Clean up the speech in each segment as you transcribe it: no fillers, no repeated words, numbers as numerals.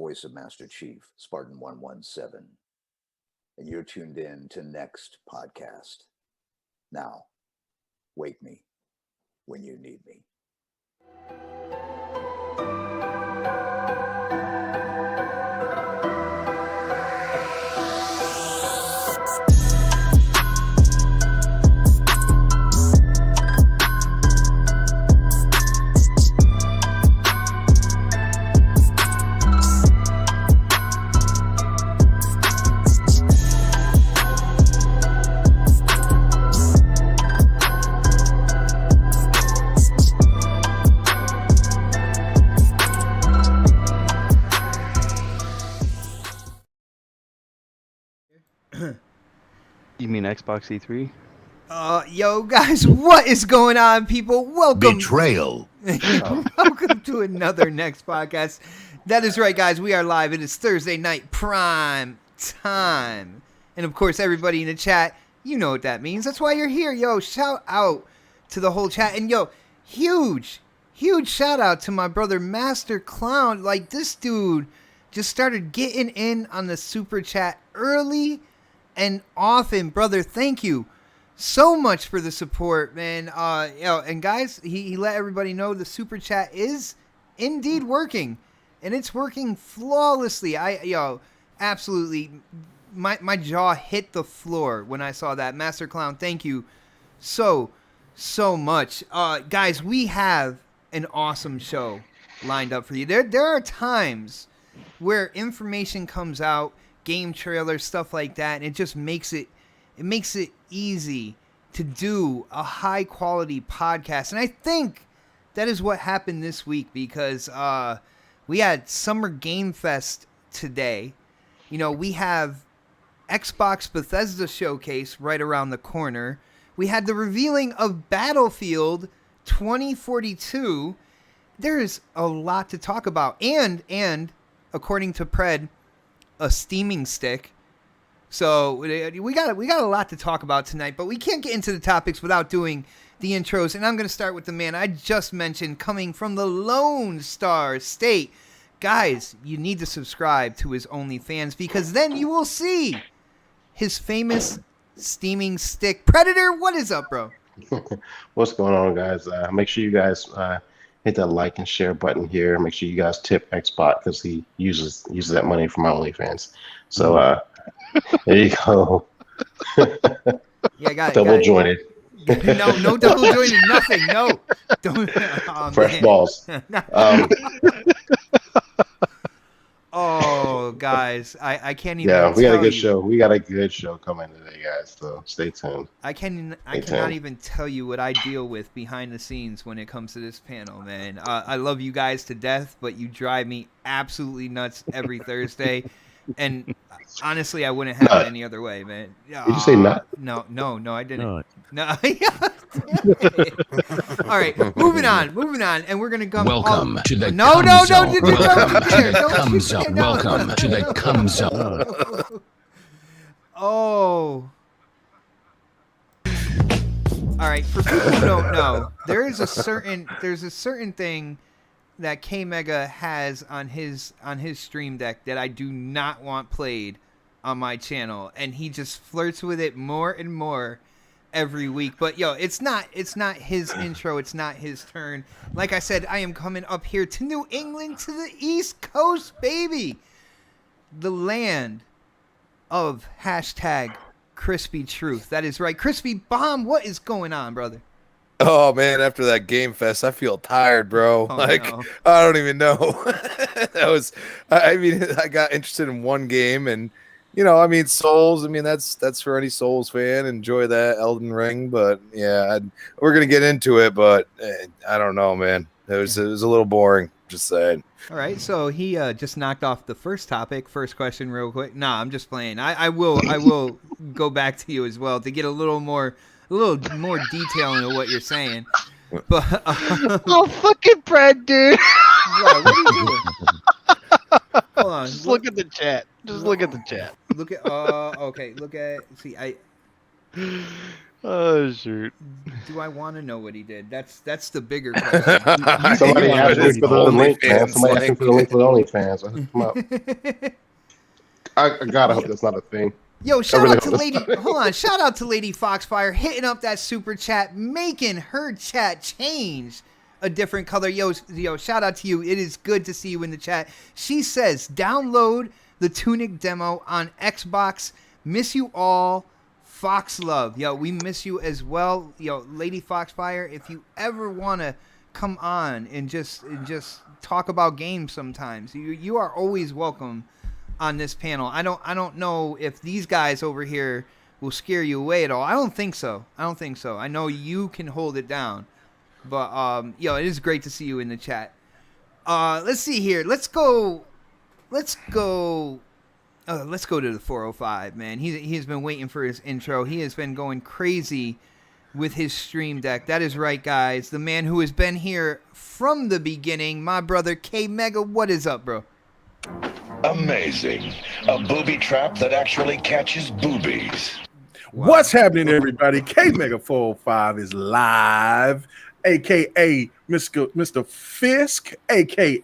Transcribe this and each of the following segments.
voice of Master Chief, Spartan 117. And you're tuned in to Next Podcast. Now, wake me when you need me. You mean Xbox E3? Yo, guys, what is going on, people? Welcome. Betrayal. Welcome to another Next Podcast. That is right, guys. We are live. It is Thursday night prime time. And, of course, everybody in the chat, you know what that means. That's why you're here. Yo, shout out to the whole chat. And, yo, huge shout out to my brother, Master Clown. Like, this dude just started getting in on the Super Chat early and often. Brother, thank you so much for the support, man. And guys, he let everybody know the Super Chat is indeed working, and it's working flawlessly. Absolutely, my jaw hit the floor when I saw that. Master Clown, thank you so much. Guys, we have an awesome show lined up for you. There are times where information comes out, game trailers, stuff like that, and it just makes it easy to do a high quality podcast. And I think that is what happened this week, because we had SummerGamesFest today. You know, we have Xbox Bethesda showcase right around the corner. We had the revealing of Battlefield 2042. There is a lot to talk about, and according to Pred, a steaming stick. So we got a lot to talk about tonight, but we can't get into the topics without doing the intros. And I'm going to start with the man I just mentioned, coming from the Lone Star State. Guys, you need to subscribe to his OnlyFans, because then you will see his famous steaming stick. Predator, what is up, bro? What's going on, guys? Make sure you guys hit that like and share button here. Make sure you guys tip Xbot, because he uses that money for my OnlyFans. So there you go. Yeah, got it. Double jointed. No double jointed. Nothing. No. Don't. Oh, fresh man. balls. Oh, guys, I can't even. Yeah, we got a good you. show. We got a good show coming today, guys. So stay tuned. I cannot even tell you what I deal with behind the scenes when it comes to this panel, man. I love you guys to death, but you drive me absolutely nuts every Thursday. And honestly, I wouldn't have it any other way, man. Did you say not? No, I didn't. No. All right, moving on, and we're gonna go. Welcome to the no. Welcome to the Cum Zone. Welcome to the Cum Zone. Oh. All right, for people who don't know, there's a certain thing that K Mega has on his stream deck that I do not want played on my channel, and he just flirts with it more and more every week. But yo, it's not his intro, it's not his turn. Like I said, I am coming up here to New England, to the East Coast, baby, the land of hashtag Crispy Truth. That is right. Crispy Bomb, what is going on, brother? Oh man, after that Game Fest, I feel tired, bro. Oh, like no. I don't even know. I mean, I got interested in one game, and Souls. I mean, that's for any Souls fan. Enjoy that Elden Ring, but yeah, we're gonna get into it. But I don't know, man. It was a little boring. Just saying. All right, so he just knocked off the first topic. First question, real quick. Nah, I'm just playing. I will go back to you as well to get a little more detail into what you're saying. But oh, fucking Brad, dude. What are you doing? Hold on. Just look at the chat. Just look at the chat. Look at. Okay. Look at. See, Oh shoot. Do I want to know what he did? That's the bigger question. Somebody asked me It's for the link, man. OnlyFans Somebody asked me for the link for the OnlyFans. I hooked them up. I hope that's not a thing. Yo, I shout really out to hope Lady. that's not- Hold on, shout out to Lady Foxfire hitting up that super chat, making her chat change a different color. Yo, shout out to you. It is good to see you in the chat. She says, download the Tunic demo on Xbox. Miss you all. Fox love. Yo, we miss you as well. Yo, Lady Foxfire, if you ever want to come on and just talk about games sometimes, you are always welcome on this panel. I don't know if these guys over here will scare you away at all. I don't think so. I know you can hold it down. But it is great to see you in the chat. Let's see here. Let's go to the 405, man. He has been waiting for his intro. He has been going crazy with his stream deck. That is right, guys. The man who has been here from the beginning, my brother K Mega. What is up, bro? Amazing. A booby trap that actually catches boobies. Wow. What's happening, everybody? K Mega 405 is live, aka Mr. Fisk, aka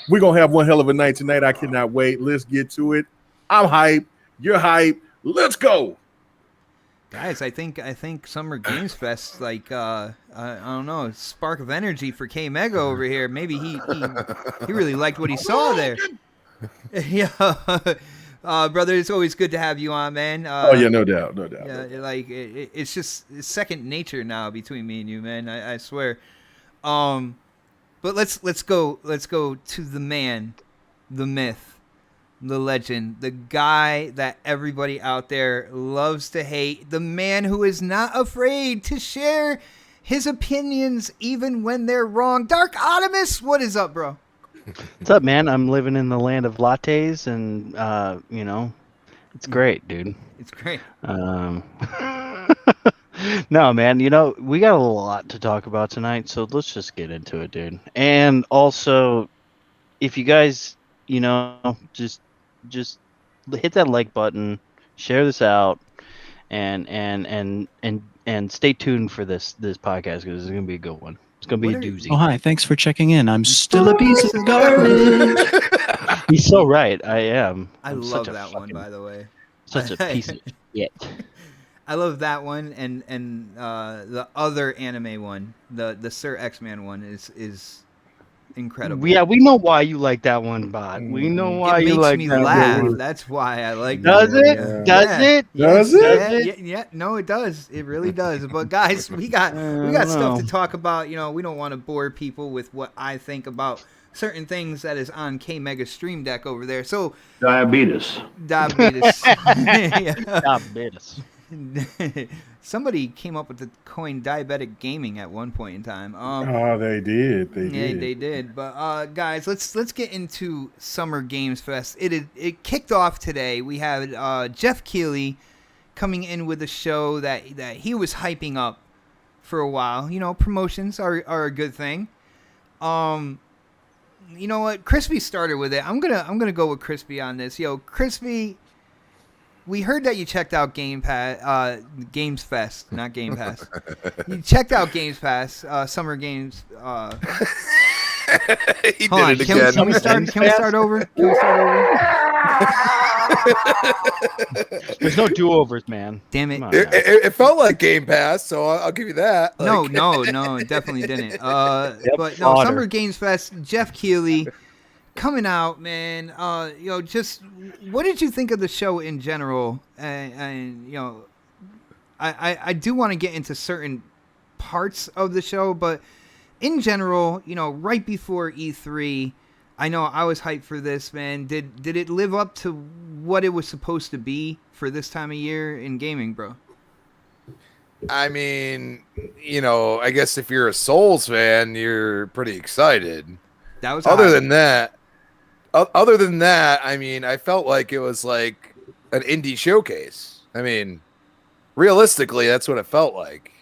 we're gonna have one hell of a night tonight. I cannot wait. Let's get to it. I'm hype. You're hype. Let's go. Guys, I think Summer Games Fest, like I don't know, spark of energy for K Mega over here. Maybe he really liked what he saw there. Yeah, brother, it's always good to have you on, man. Oh yeah, no doubt. Yeah, like it's just it's second nature now between me and you, man. I swear. But let's go to the man, the myth, the legend, the guy that everybody out there loves to hate, the man who is not afraid to share his opinions even when they're wrong. Dark Optimus, what is up, bro? What's up, man? I'm living in the land of lattes, and it's great, dude. It's great. No, man, we got a lot to talk about tonight, so let's just get into it, dude. And also, if you guys, just hit that like button, share this out, and stay tuned for this podcast, because it's gonna be a good one. It's gonna be a doozy. Oh, hi. Thanks for checking in. I'm still a piece of garbage. He's so right. I am. I'm such love a that one, fucking- by the way. Such a piece of shit. I love that one, and the other anime one, the Sir X-Man one is incredible. Yeah, we know why you like that one, Bot. We know why it you makes like me that laugh. one. That's why I like. Does that it? one. Does Yeah. it? Does it? Yeah, no, it does. It really does. But guys, we got stuff to talk about. We don't want to bore people with what I think about certain things that is on K Mega Stream Deck over there. So Diabetes. diabetes. Yeah. Diabetes. Somebody came up with the coin diabetic gaming at one point in time. Oh, they did. They did. But guys, let's get into Summer Games Fest. It kicked off today. We had Jeff Keighley coming in with a show that he was hyping up for a while. Promotions are a good thing. You know what? Crispy started with it. I'm gonna go with Crispy on this. Yo, Crispy, we heard that you checked out Games Fest, not Game Pass. You checked out Games Pass, Summer Games. He Hold on, did it can again. we start over? There's no do-overs, man. Damn it. Come on, It, now. it felt like Game Pass, so I'll give you that. No, Like- no, it definitely didn't. But no, Otter. Summer Games Fest, Jeff Keighley coming out, man. Just what did you think of the show in general? And I do want to get into certain parts of the show, but in general, right before E3, I know I was hyped for this, man. Did it live up to what it was supposed to be for this time of year in gaming, bro? I mean, I guess if you're a Souls fan, you're pretty excited. That was Other hot. than that, I mean, I felt like it was like an indie showcase. I mean, realistically, that's what it felt like.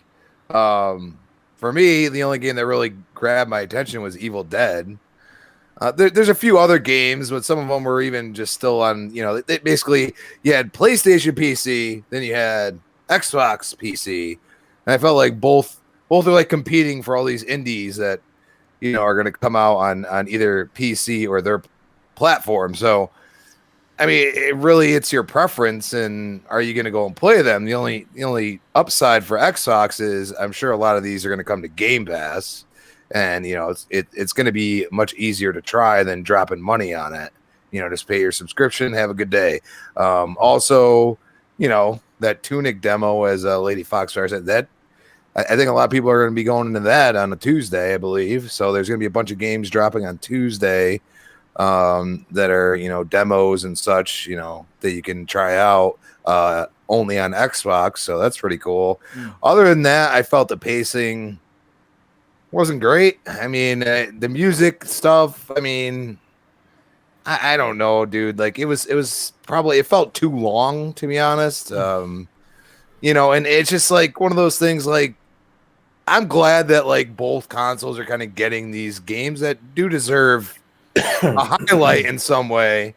For me, the only game that really grabbed my attention was Evil Dead. There's a few other games, but some of them were even just still on. Basically you had PlayStation PC, then you had Xbox PC, and I felt like both are like competing for all these indies that are going to come out on either PC or their platform. So, I mean, it's your preference, and are you going to go and play them? The only upside for Xbox is I'm sure a lot of these are going to come to Game Pass, and it's going to be much easier to try than dropping money on it. Just pay your subscription, have a good day. Also, that Tunic demo, as Lady Foxstar said, that I think a lot of people are going to be going into that on a Tuesday, I believe. So there's going to be a bunch of games dropping on Tuesday that are, demos and such, that you can try out only on Xbox. So that's pretty cool. Other than that, I felt the pacing wasn't great. I mean, the music stuff, I mean, I don't know, dude. Like it was probably, it felt too long, to be honest. And it's just like one of those things, like, I'm glad that like both consoles are kind of getting these games that do deserve a highlight in some way,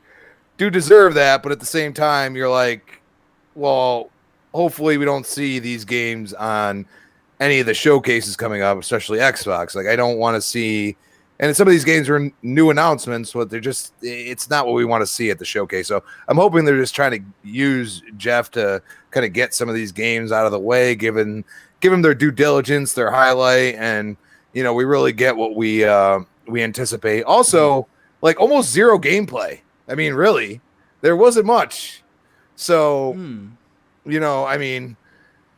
do deserve that. But at the same time, you're like, well, hopefully we don't see these games on any of the showcases coming up, especially Xbox. Like I don't want to see, and some of these games are new announcements, but it's not what we want to see at the showcase. So I'm hoping they're just trying to use Jeff to kind of get some of these games out of the way, give them their due diligence, their highlight, and we really get what we anticipate. Also, like almost zero gameplay. I mean, really, there wasn't much. So, I mean,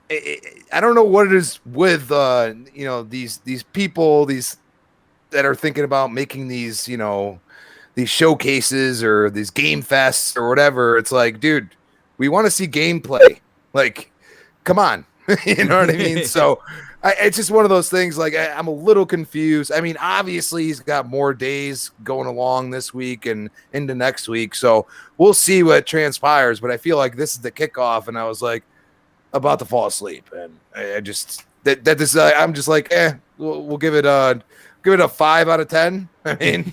I don't know what it is with these people, these that are thinking about making these these showcases or these game fests or whatever. It's like, dude, we want to see gameplay. Like, come on. You know what I mean? So it's just one of those things. Like I'm a little confused. I mean, obviously he's got more days going along this week and into next week. So we'll see what transpires. But I feel like this is the kickoff. And I was like about to fall asleep. And I just, I'm just like, we'll give it a 5 out of 10. I mean,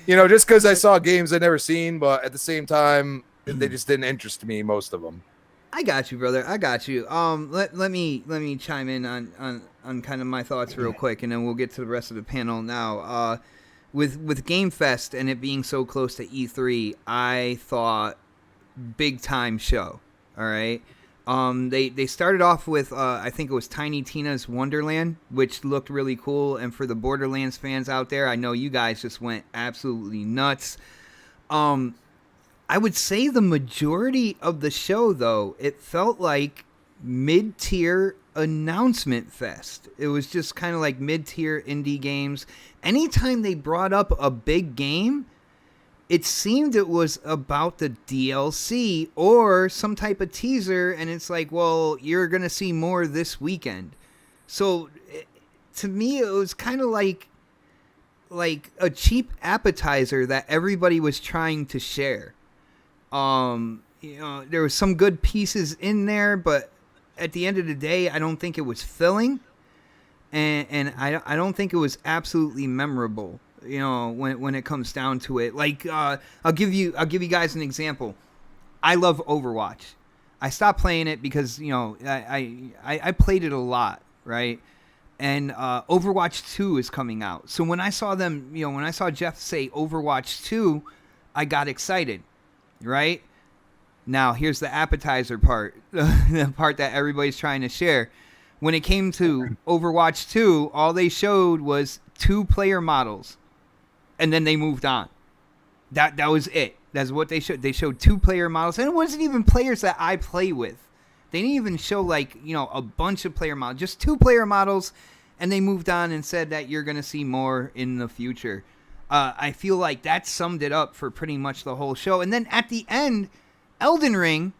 just because I saw games I'd never seen, but at the same time, they just didn't interest me, most of them. I got you, brother. I got you. Let me chime in on kind of my thoughts real quick, and then we'll get to the rest of the panel now. With Game Fest and it being so close to E3, I thought big time show. All right. They started off with I think it was Tiny Tina's Wonderland, which looked really cool. And for the Borderlands fans out there, I know you guys just went absolutely nuts. I would say the majority of the show, though, it felt like mid-tier announcement fest. It was just kind of like mid-tier indie games. Anytime they brought up a big game, it seemed it was about the DLC or some type of teaser, and it's like, well, you're going to see more this weekend. So to me, it was kind of like a cheap appetizer that everybody was trying to share. There was some good pieces in there, but at the end of the day, I don't think it was filling, and I don't think it was absolutely memorable. When it comes down to it, like I'll give you guys an example. I love Overwatch. I stopped playing it because I played it a lot, right? And Overwatch 2 is coming out. So when I saw them, when I saw Jeff say Overwatch 2, I got excited. Right? Now, here's the appetizer part, the part that everybody's trying to share. When it came to Overwatch 2, all they showed was 2 player models, and then they moved on. That was it. That's what they showed. They showed 2 player models, and it wasn't even players that I play with. They didn't even show, a bunch of player models, just 2 player models, and they moved on and said that you're going to see more in the future. I feel like that summed it up for pretty much the whole show. And then at the end, Elden Ring,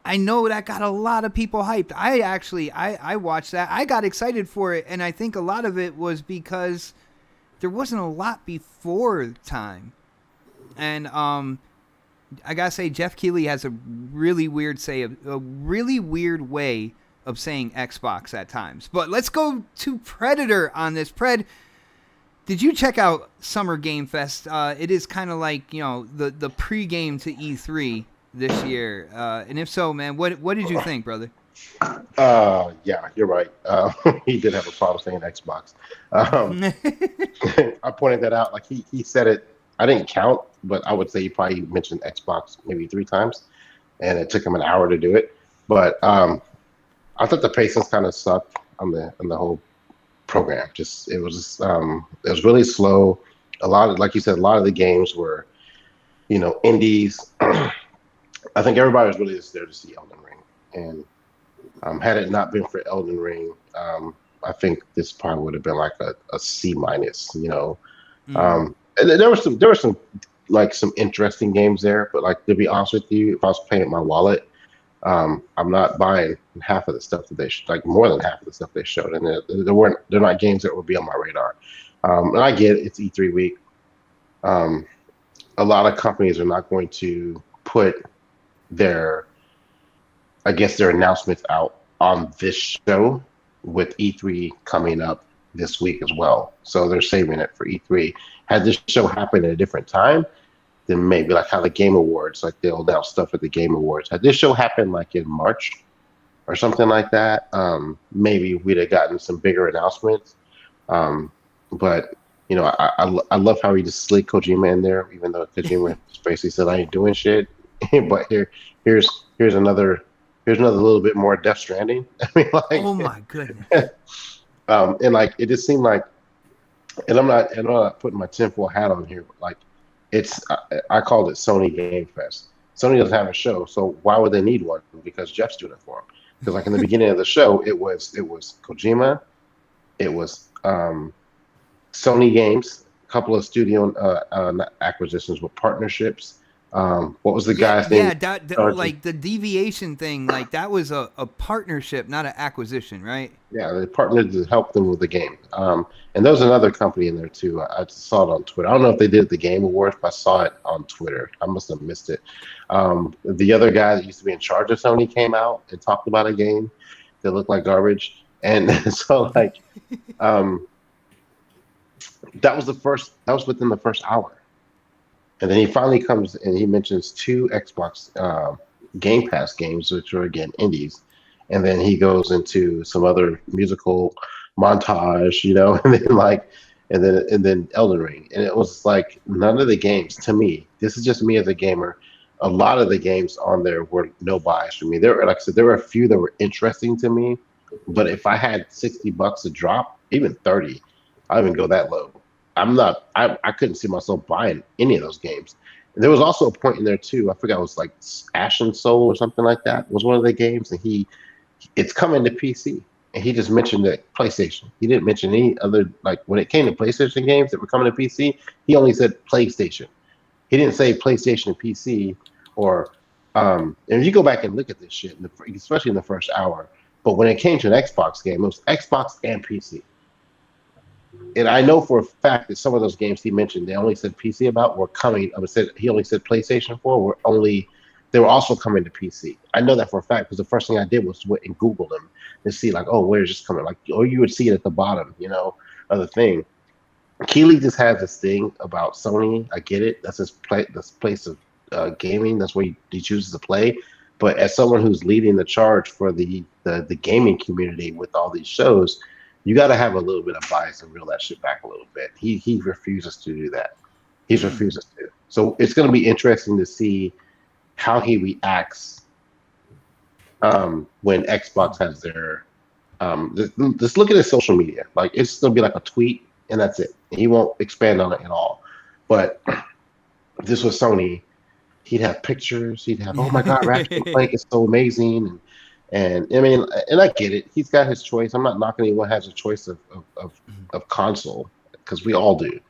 I know that got a lot of people hyped. I watched that. I got excited for it, and I think a lot of it was because there wasn't a lot before time. And I gotta say, Jeff Keighley has a really weird way of saying Xbox at times. But let's go to Predator on this. Did you check out Summer Game Fest? It is kind of like, you know, the pregame to E3 this year. And if so, man, what did you think, brother? Yeah, you're right. He did have a problem saying Xbox. I pointed that out. Like he said it. I didn't count, but I would say he probably mentioned Xbox maybe 3 times, and it took him an hour to do it. But I thought the pacing kind of sucked on the whole program. It was really slow. A lot of, like you said, a lot of the games were, you know, indies. I think everybody was really just there to see Elden Ring, and had it not been for Elden Ring, I think this probably would have been like a C minus. You know, and there were some like some interesting games there, but like to be honest with you, if I was paying my wallet, I'm not buying half of the stuff that they like more than half of the stuff they showed, and they're not games that would be on my radar. And I get it's E3 week. A lot of companies are not going to put their announcements out on this show with E3 coming up this week as well. So they're saving it for E3. Had this show happened at a different time, then maybe like how the Game Awards, like they'll announce stuff at the Game Awards. Had this show happened like in March or something like that, maybe we'd have gotten some bigger announcements. But you know, I love how he just slid Kojima in there, even though Kojima basically said I ain't doing shit. But here's another little bit more Death Stranding. I mean, like, oh my goodness. And like it just seemed like, and I'm not putting my tinfoil hat on here, but like I called it Sony Game Fest. Sony doesn't have a show, so why would they need one? Because Jeff's doing it for them. Because like in the beginning of the show, it was Kojima, it was Sony Games, a couple of studio acquisitions with partnerships. What was the guy's name? Yeah, like the deviation thing, like that was a partnership, not an acquisition, right? Yeah, they partnered to help them with the game. And there was another company in there too. I saw it on Twitter. I don't know if they did the Game Awards, but I saw it on Twitter. I must have missed it. The other guy that used to be in charge of Sony came out and talked about a game that looked like garbage. And so like that was within the first hour. And then he finally comes and he mentions 2 Xbox Game Pass games, which are again indies. And then he goes into some other musical montage, you know, and then Elden Ring. And it was like none of the games, to me, this is just me as a gamer, a lot of the games on there were no buys for me. There were, like I said, there were a few that were interesting to me, but if I had $60 to drop, even 30, I wouldn't go that low. I couldn't see myself buying any of those games. And there was also a point in there too. I forgot, it was like Ashen Soul or something like that was one of the games, and it's coming to PC. And he just mentioned that PlayStation. He didn't mention any other, like when it came to PlayStation games that were coming to PC, he only said PlayStation. He didn't say PlayStation and PC or and if you go back and look at this shit, especially in the first hour, but when it came to an Xbox game, it was Xbox and PC. And I know for a fact that some of those games he mentioned, they only said PC about, were coming. He only said PlayStation 4 they were also coming to PC. I know that for a fact because the first thing I did was went and Google them to see like, oh, where's this coming? Like, or you would see it at the bottom, you know, of the thing. Keeley just has this thing about Sony. I get it. That's this place of gaming. That's where he chooses to play. But as someone who's leading the charge for the gaming community with all these shows, you got to have a little bit of bias and reel that shit back a little bit. He refuses to do that. He refuses to. So it's going to be interesting to see how he reacts when Xbox has their just look at his social media. Like it's going to be like a tweet and that's it. He won't expand on it at all. But if this was Sony, he'd have pictures. He'd have, oh my God, Ratchet & Clank is so amazing. And I mean, and I get it. He's got his choice. I'm not knocking anyone who has a choice of console because we all do.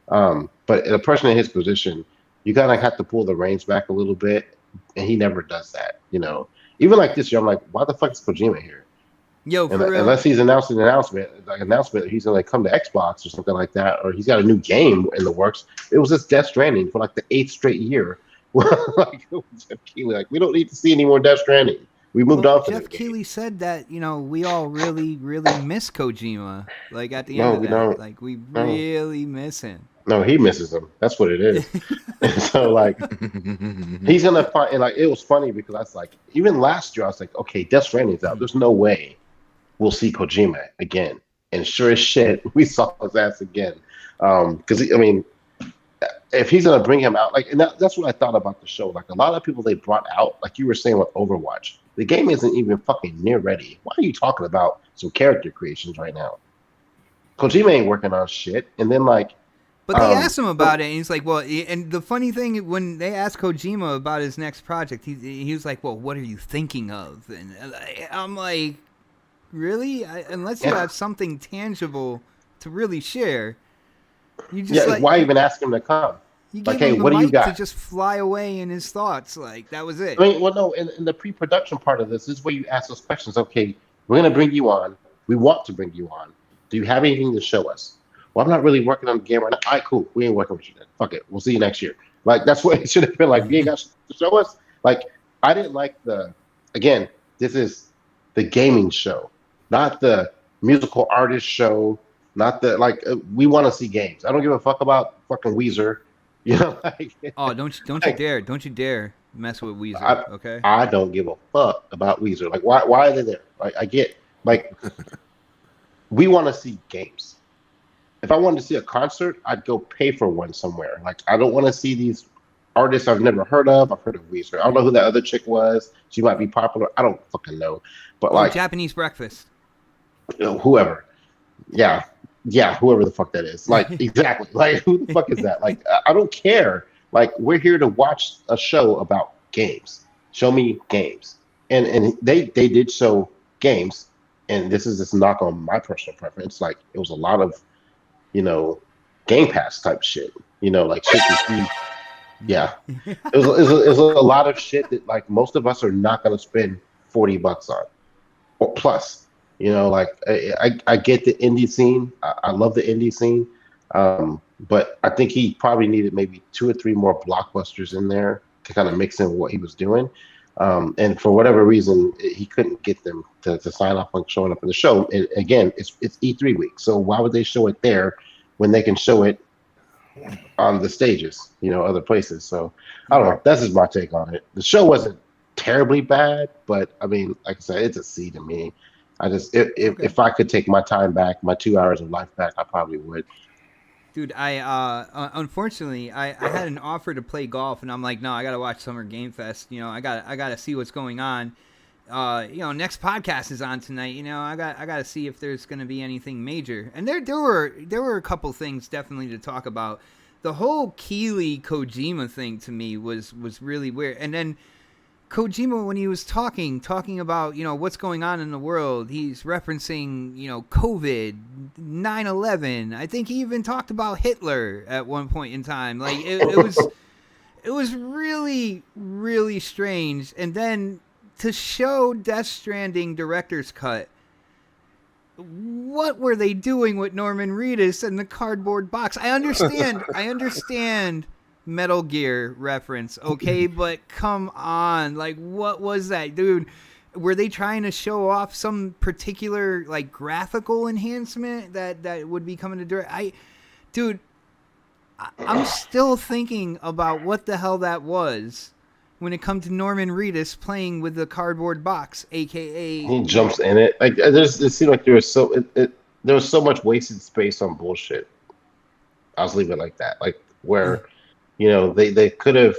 But a person in his position, you kind of have to pull the reins back a little bit, and he never does that. You know, even like this year, I'm like, why the fuck is Kojima here? Yo, for real. Unless he's announced an announcement he's gonna like come to Xbox or something like that, or he's got a new game in the works. It was just Death Stranding for like the 8th straight year. Like we don't need to see any more Death Stranding. We moved on from Jeff that game. Keighley said that, we all really, really miss Kojima. Like, at the No, end of we that. don't. Like, we No. really miss him. No, he misses him. That's what it is. So like, he's gonna find. And like, it was funny because I was like, even last year, I was like, okay, Death Stranding's out. There's no way we'll see Kojima again. And sure as shit, we saw his ass again. Because I mean, if he's gonna bring him out, like, and that's what I thought about the show. Like, a lot of people they brought out, like you were saying with Overwatch, the game isn't even fucking near ready. Why are you talking about some character creations right now? Kojima ain't working on shit. And then like. But they asked him about it, and he's like, well, and the funny thing, when they asked Kojima about his next project, he was like, well, what are you thinking of? And I'm like, really? Unless you have something tangible to really share, you just why even ask him to come? You like, gave hey, him the what do you mic got? to just fly away in his thoughts. Like, that was it. I mean, well, no, in the pre-production part of this is where you ask those questions. Okay, we're going to bring you on. We want to bring you on. Do you have anything to show us? Well, I'm not really working on the game right now. All right, cool. We ain't working with you then. Fuck it. We'll see you next year. Like, that's what it should have been like. You ain't got to show us. Like, I didn't like again, this is the gaming show, not the musical artist show, not the, we want to see games. I don't give a fuck about fucking Weezer. You know, like. Oh, don't you dare mess with Weezer, okay? I don't give a fuck about Weezer. Like, why are they there? Like, I get, like, we want to see games. If I wanted to see a concert, I'd go pay for one somewhere. Like, I don't want to see these artists I've never heard of. I've heard of Weezer. I don't know who that other chick was. She might be popular. I don't fucking know. But like Japanese Breakfast. Whoever. Yeah, whoever the fuck that is. Like, exactly. Like, who the fuck is that? Like, I don't care. Like, we're here to watch a show about games. Show me games. And they did show games. And this is this knock on my personal preference. Like, it was a lot of, Game Pass type shit. Like shit you see. Yeah. It was a lot of shit that, like, most of us are not going to spend $40 on. Or plus. Like, I get the indie scene. I love the indie scene. But I think he probably needed maybe 2 or 3 more blockbusters in there to kind of mix in what he was doing. And for whatever reason, he couldn't get them to sign off on showing up in the show. And again, it's E3 week. So why would they show it there when they can show it on the stages, other places? So I don't know. That's just my take on it. The show wasn't terribly bad, but I mean, like I said, it's a C to me. I just, if I could take my time back, my 2 hours of life back, I probably would. Dude, unfortunately, I had an offer to play golf, and I'm like, no, I gotta watch Summer Game Fest. I gotta see what's going on. Next podcast is on tonight. I gotta see if there's gonna be anything major. And there were a couple things definitely to talk about. The whole Keighley Kojima thing to me was really weird. And then Kojima, when he was talking about, what's going on in the world, he's referencing, COVID, 9/11. I think he even talked about Hitler at one point in time. Like, it was really, really strange. And then to show Death Stranding director's cut, what were they doing with Norman Reedus and the cardboard box? I understand Metal Gear reference, okay, but come on, like, what was that, dude? Were they trying to show off some particular, like, graphical enhancement that would be coming to direct? I'm still thinking about what the hell that was when it comes to Norman Reedus playing with the cardboard box, aka he jumps in it. Like, it seemed like there was so much wasted space on bullshit. I'll just leave it like that. Like, where they could have,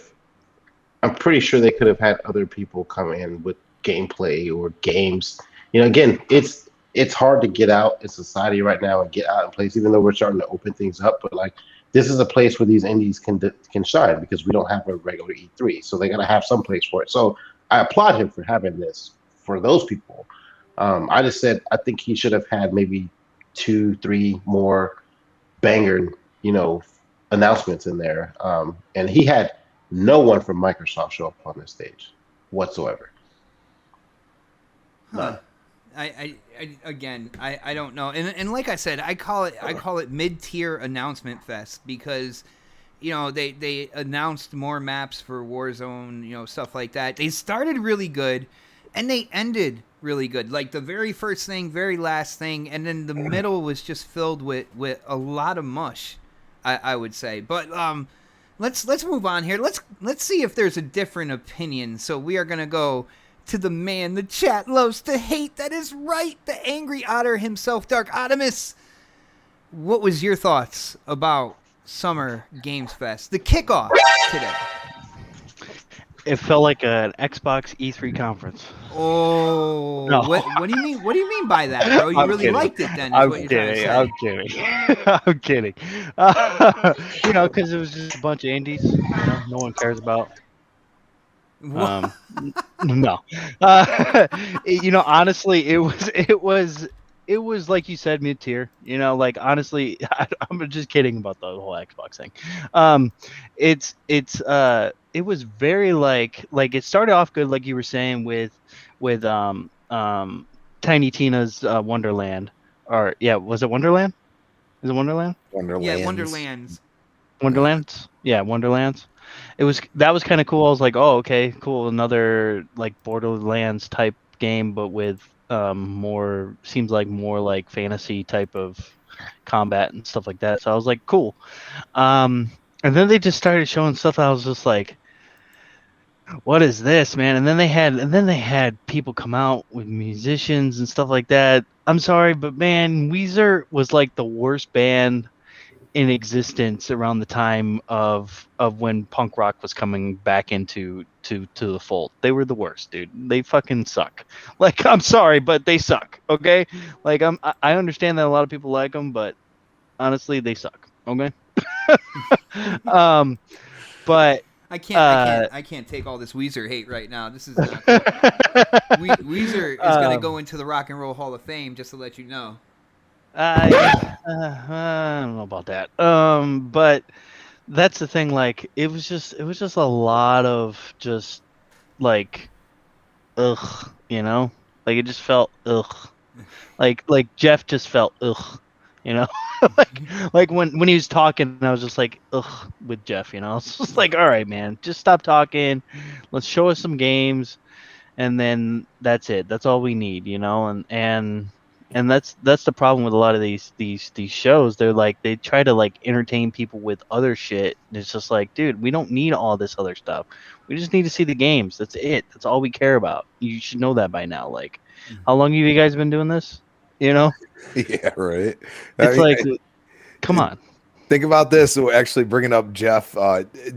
I'm pretty sure they could have had other people come in with gameplay or games. Again, it's hard to get out in society right now and get out in place, even though we're starting to open things up. But like, this is a place where these indies can shine because we don't have a regular E3, so they gotta have some place for it. So I applaud him for having this for those people. I just said I think he should have had maybe 2-3 more banger, announcements in there. And he had no one from Microsoft show up on this stage whatsoever. Huh. I don't know. And like I said, I call it mid-tier announcement fest because, they announced more maps for Warzone, stuff like that. They started really good, And they ended really good. Like the very first thing, very last thing, and then the middle was just filled with a lot of mush, I would say. But let's move on here. Let's see if there's a different opinion. So we are gonna go to the man the chat loves to hate. That is right, the angry otter himself, Dark Optimus. What was your thoughts about Summer Games Fest, the kickoff today? It felt like an Xbox E3 conference. Oh, No. what do you mean? What do you mean by that, bro? You I'm really kidding. liked it, then? Is I'm what you're trying to kidding. say? I'm kidding. I'm kidding. Because it was just a bunch of indies. No one cares about. What? No. Honestly, it was like you said, mid tier. Like honestly, I'm just kidding about the whole Xbox thing. It was very like it started off good, like you were saying with Tiny Tina's Wonderland, or yeah, was it Wonderland? Is it Wonderland? Yeah, Wonderlands. Wonderlands? Yeah, Wonderlands. That was kind of cool. I was like, oh, okay, cool. Another like Borderlands type game, but with more like fantasy type of combat and stuff like that. So I was like, cool. And then they just started showing stuff. I was just like, what is this, man? And then they had people come out with musicians and stuff like that. I'm sorry, but man, Weezer was like the worst band in existence around the time of when punk rock was coming back into the fold. They were the worst, dude. They fucking suck. Like, I'm sorry, but they suck. Okay, like I understand that a lot of people like them, but honestly, they suck. Okay. But I can't take all this Weezer hate right now. This is not cool. Weezer is gonna go into the Rock and Roll Hall of Fame, just to let you know. I don't know about that. But that's the thing. Like, it was just a lot of just like, ugh, like it just felt ugh, like Jeff just felt ugh, like when he was talking, I was just like ugh with Jeff. It's just like, all right, man, just stop talking. Let's show us some games, and then that's it. That's all we need, and that's the problem with a lot of these shows. They're like, they try to like entertain people with other shit, and it's just like, dude, we don't need all this other stuff. We just need to see the games. That's it. That's all we care about. You should know that by now. Like, how long have you guys been doing this? Yeah, right. It's come on. Think about this. So actually bringing up Jeff,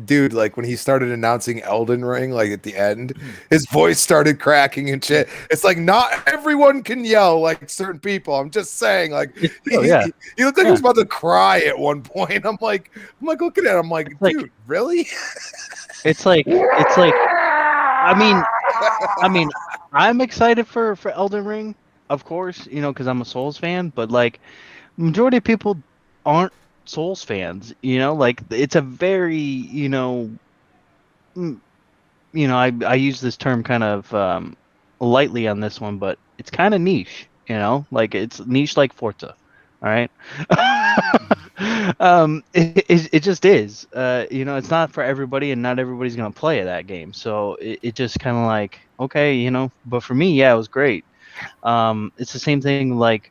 dude, like when he started announcing Elden Ring, like at the end, his voice started cracking and shit. It's like, not everyone can yell like certain people. I'm just saying, like, he looked like he was about to cry at one point. I'm like looking at him, I'm like, dude, really? It's like I mean I'm excited for Elden Ring, of course, because I'm a Souls fan, but like majority of people aren't Souls fans, like it's a very, I use this term kind of lightly on this one, but it's kind of niche, like it's niche like Forza. All right. It just is, it's not for everybody, and not everybody's going to play that game. So it just kind of like, okay, but for me, yeah, it was great. It's the same thing like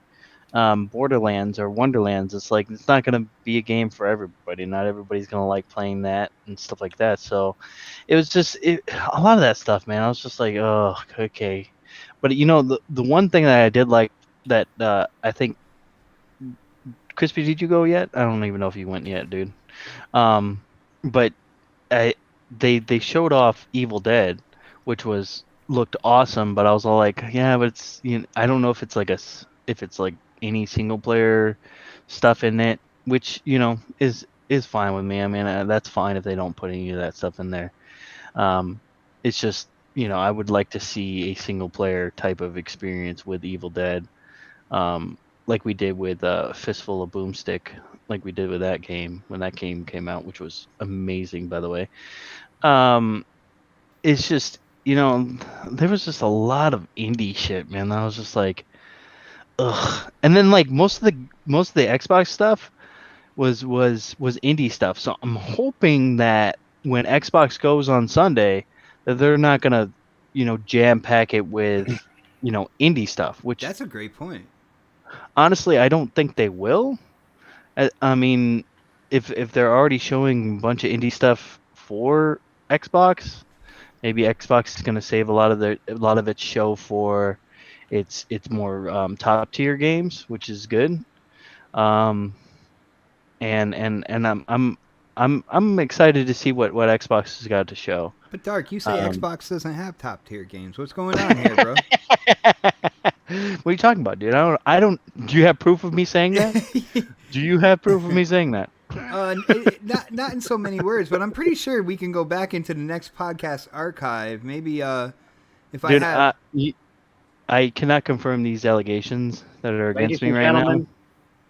Borderlands or Wonderlands. It's like, it's not going to be a game for everybody. Not everybody's going to like playing that and stuff like that. So it was just a lot of that stuff, man. I was just like, oh, okay. But the one thing that I did like that I think, Crispy, did you go yet? I don't even know if you went yet, dude. But they showed off Evil Dead, which looked awesome. But I was all like, yeah, but it's I don't know if it's like any single player stuff in it, which is fine with me. I mean, that's fine if they don't put any of that stuff in there. It's just I would like to see a single player type of experience with Evil Dead, like we did with Fistful of Boomstick, like we did with that game when that game came out, which was amazing, by the way. It's just there was just a lot of indie shit, man. I was just like, ugh. And then like most of the Xbox stuff was indie stuff. So I'm hoping that when Xbox goes on Sunday, that they're not gonna jam pack it with, indie stuff, which That's a great point. honestly, I don't think they will. I mean, if they're already showing a bunch of indie stuff for Xbox, maybe Xbox is going to save a lot of its show for its more top tier games, which is good. And I'm excited to see what Xbox has got to show. But Dark, you say Xbox doesn't have top tier games. What's going on here, bro? What are you talking about, dude? I don't. Do you have proof of me saying that? Do you have proof of me saying that? Not in so many words, but I'm pretty sure we can go back into the next podcast archive. Maybe if Dude, I had. I cannot confirm these allegations that are against me right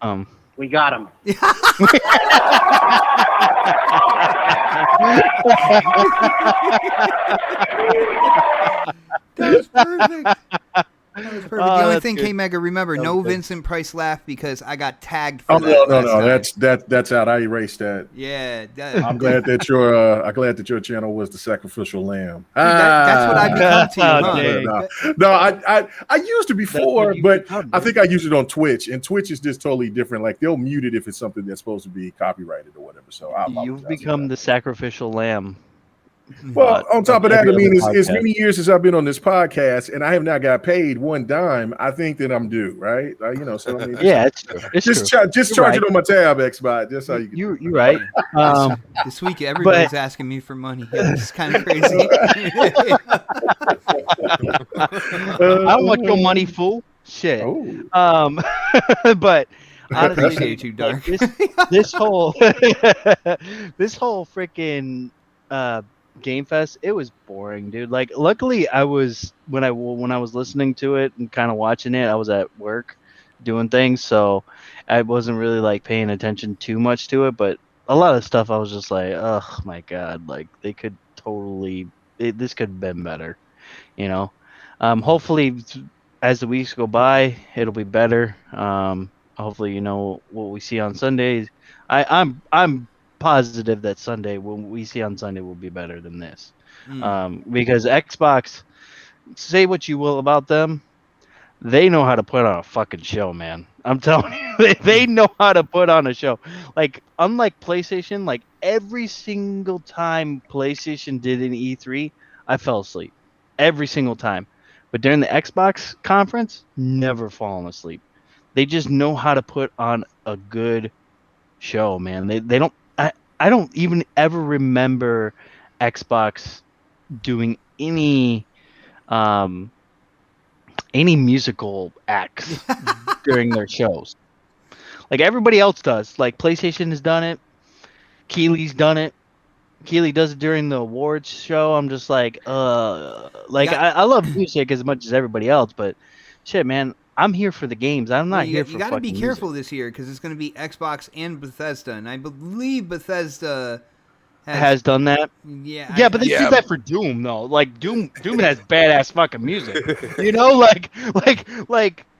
now. We got him. That was perfect. That was perfect. The only that's thing, good. K-Mega, remember, That no was good. Vincent Price laugh because I got tagged for Oh that. no, last time. that's out. I erased that. Yeah. I'm glad that your channel was the sacrificial lamb. That's what I become to you, dang. huh? No, I used it before, you but become, I dude. think I used it on Twitch, and Twitch is just totally different. Like they'll mute it if it's something that's supposed to be copyrighted or whatever. So I apologize You've for become that. the sacrificial lamb. Well, on top of that, I every mean, other it's podcast. many years since I've been on this podcast, and I have not got paid one dime. I think that I'm due, right? So I mean, Yeah, it's true. It's just true. just You're charge right. it on my tab, Xbox. That's how you can. You're right. This week, everybody's asking me for money. Yeah, this is kind of crazy. I want your money, fool. Shit. Oh. But I honestly, appreciate you, Dark. this whole freaking Game Fest, it was boring, dude. Like, luckily, I was when I was listening to it and kind of watching it, I was at work doing things, so I wasn't really like paying attention too much to it. But a lot of stuff, I was just like, oh my god, like they could totally, this could have been better, Hopefully, as the weeks go by, it'll be better. Hopefully, what we see on Sundays. I'm positive that Sunday, what we see on Sunday, will be better than this. Because Xbox, say what you will about them, they know how to put on a fucking show, man. I'm telling you, they know how to put on a show. Like, unlike PlayStation, like every single time PlayStation did an E3, I fell asleep. Every single time. But during the Xbox conference, never fallen asleep. They just know how to put on a good show, man. They don't. I don't even ever remember Xbox doing any musical acts during their shows. Like everybody else does. Like PlayStation has done it. Keely's done it. Keely does it during the awards show. I'm just like, I love music as much as everybody else, but shit, man, I'm here for the games. I'm not here for You got to be fucking careful music. this year because it's going to be Xbox and Bethesda, and I believe Bethesda has done that. Yeah, but they did that for Doom though. Like Doom has badass fucking music.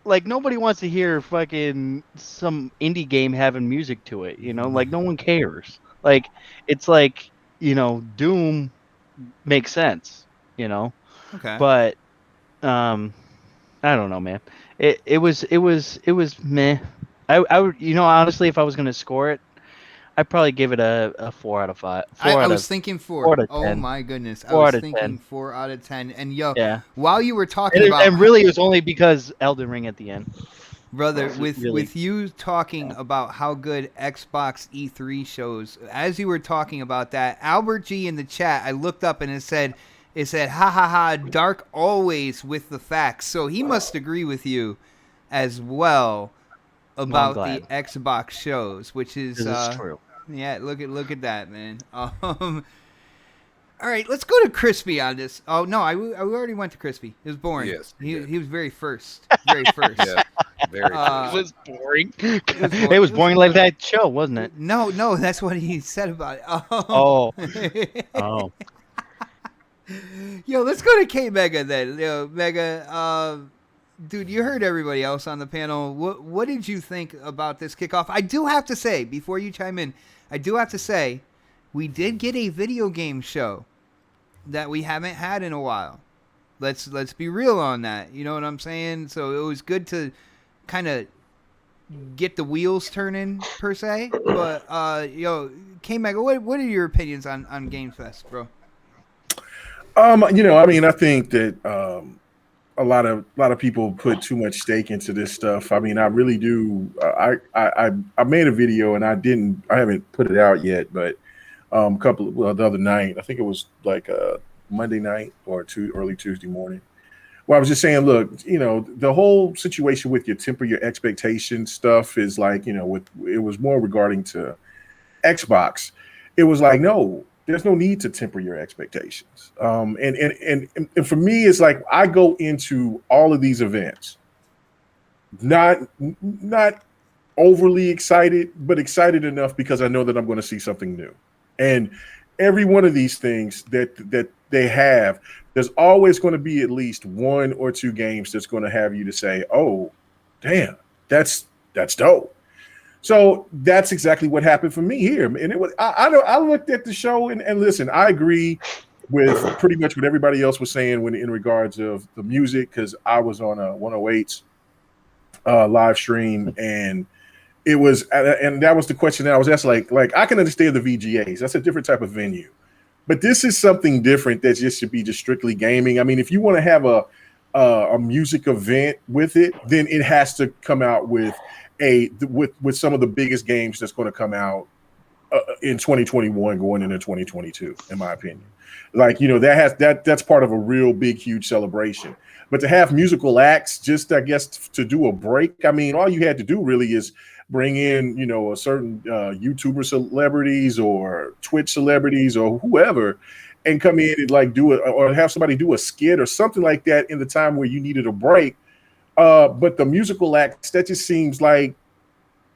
Like nobody wants to hear fucking some indie game having music to it. Like no one cares. Like it's like Doom makes sense. Okay. But I don't know, man. It was meh. I would honestly, if I was gonna score it, I'd probably give it a 4 out of 5. I was thinking 4. 4 out of 10. Oh my goodness. I 4 was out of thinking 10. 4 out of 10. And yo, Yeah. while you were talking And, about and really, it was only because Elden Ring at the end. Brother, This is with really- with you talking about how good Xbox E3 shows, as you were talking about that, Albert G in the chat, I looked up and it said, ha ha ha, Dark always with the facts. So he must agree with you as well about the glad. Xbox shows, which is This is true. yeah, look at that, man. All right, let's go to Crispy on this. Oh no, I already went to Crispy. It was boring. Yes, he was very first. Very first. Yeah, very. It was boring. boring. It was boring like that show, wasn't it? No, that's what he said about it. Oh. Yo, let's go to K Mega then. Yo, Mega, dude, you heard everybody else on the panel. What did you think about this kickoff? I do have to say, before you chime in, we did get a video game show that we haven't had in a while. Let's be real on that. You know what I'm saying? So it was good to kind of get the wheels turning per se. But K-Mega, what are your opinions on GamesFest, bro? I think that a lot of people put too much stake into this stuff. I mean, I really do. I made a video and I haven't put it out yet, but the other night, I think it was like Monday night or early Tuesday morning. Well, I was just saying, look, the whole situation with your temper your expectations stuff is like, it was more regarding to Xbox. It was like, no, there's no need to temper your expectations. And for me, it's like I go into all of these events not overly excited, but excited enough because I know that I'm going to see something new. And every one of these things that they have, there's always going to be at least one or two games that's going to have you to say, oh, damn, that's dope. So that's exactly what happened for me here. And it was, I looked at the show and listen, I agree with pretty much what everybody else was saying in regards of the music, because I was on a 108's live stream, and it was, and that was the question that I was asked. Like I can understand the VGAs. That's a different type of venue, but this is something different that just should be just strictly gaming. I mean, if you want to have a music event with it, then it has to come out with some of the biggest games that's going to come out in 2021 going into 2022, in my opinion. Like, that's part of a real big, huge celebration. But to have musical acts, just I guess to do a break, I mean, all you had to do really is bring in, a certain YouTuber celebrities or Twitch celebrities or whoever, and come in and like do it, or have somebody do a skit or something like that in the time where you needed a break. But the musical acts, that just seems like,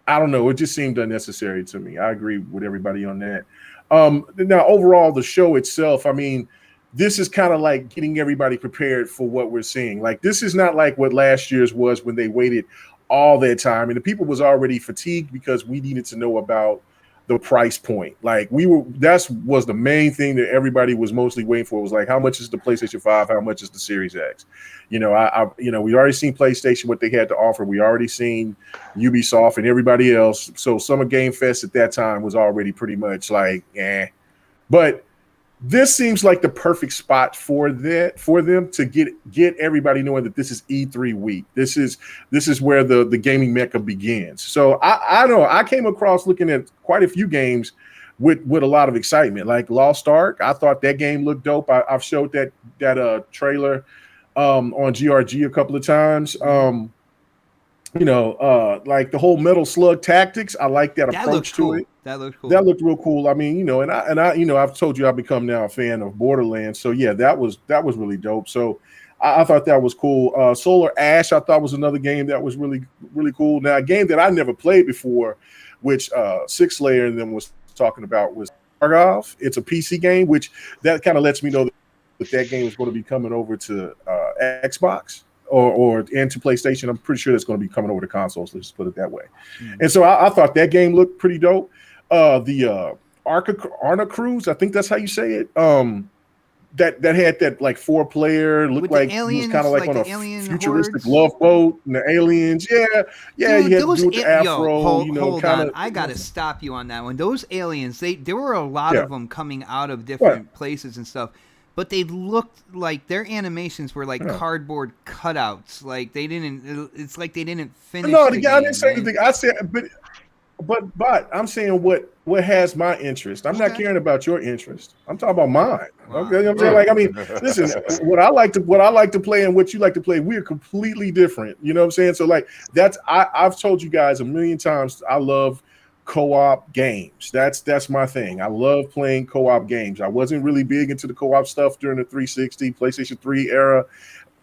I don't know, it just seemed unnecessary to me. I agree with everybody on that. Now, overall, the show itself, I mean, this is kind of like getting everybody prepared for what we're seeing. Like, this is not like what last year's was when they waited all that time. And the people was already fatigued because we needed to know about the price point. Like that was the main thing that everybody was mostly waiting for, was like, how much is the PlayStation 5? How much is the Series X? We already seen PlayStation, what they had to offer. We already seen Ubisoft and everybody else. So Summer Game Fest at that time was already pretty much like, but this seems like the perfect spot for them to get everybody knowing that this is E3 week. This is where the gaming mecca begins. So I know I came across looking at quite a few games with a lot of excitement, like Lost Ark. I thought that game looked dope. I've showed that trailer on GRG a couple of times. Like the whole Metal Slug Tactics. I like that approach to it. That looked cool. That looked real cool. I mean, and I, I've told you I've become now a fan of Borderlands. So yeah, that was really dope. So I thought that was cool. Solar Ash, I thought was another game that was really, really cool. Now, a game that I never played before, which Six Slayer and them was talking about, was Argov. It's a PC game, which that kind of lets me know that game is going to be coming over to Xbox. And to PlayStation. I'm pretty sure that's going to be coming over to consoles. Let's just put it that way. Mm-hmm. And so I thought that game looked pretty dope. The Arna Cruise, I think that's how you say it. That had that like 4-player, looked like aliens, he was kind of like on a futuristic love boat, and the aliens. Yeah. Dude, you had to do with the afro. Hold on. I gotta stop you on that one. Those aliens, there were a lot of them coming out of different places and stuff. But they looked like their animations were like cardboard cutouts. Like they didn't. It's like they didn't finish. No, I didn't say anything. I said, but I'm saying what has my interest. I'm not caring about your interest. I'm talking about mine. Wow. Okay, I'm saying, like, I mean, listen, what I like to play and what you like to play, we're completely different. You know what I'm saying? So like I've told you guys a million times, I love co-op games. That's my thing. I love playing co-op games. I wasn't really big into the co-op stuff during the 360 PlayStation 3 era,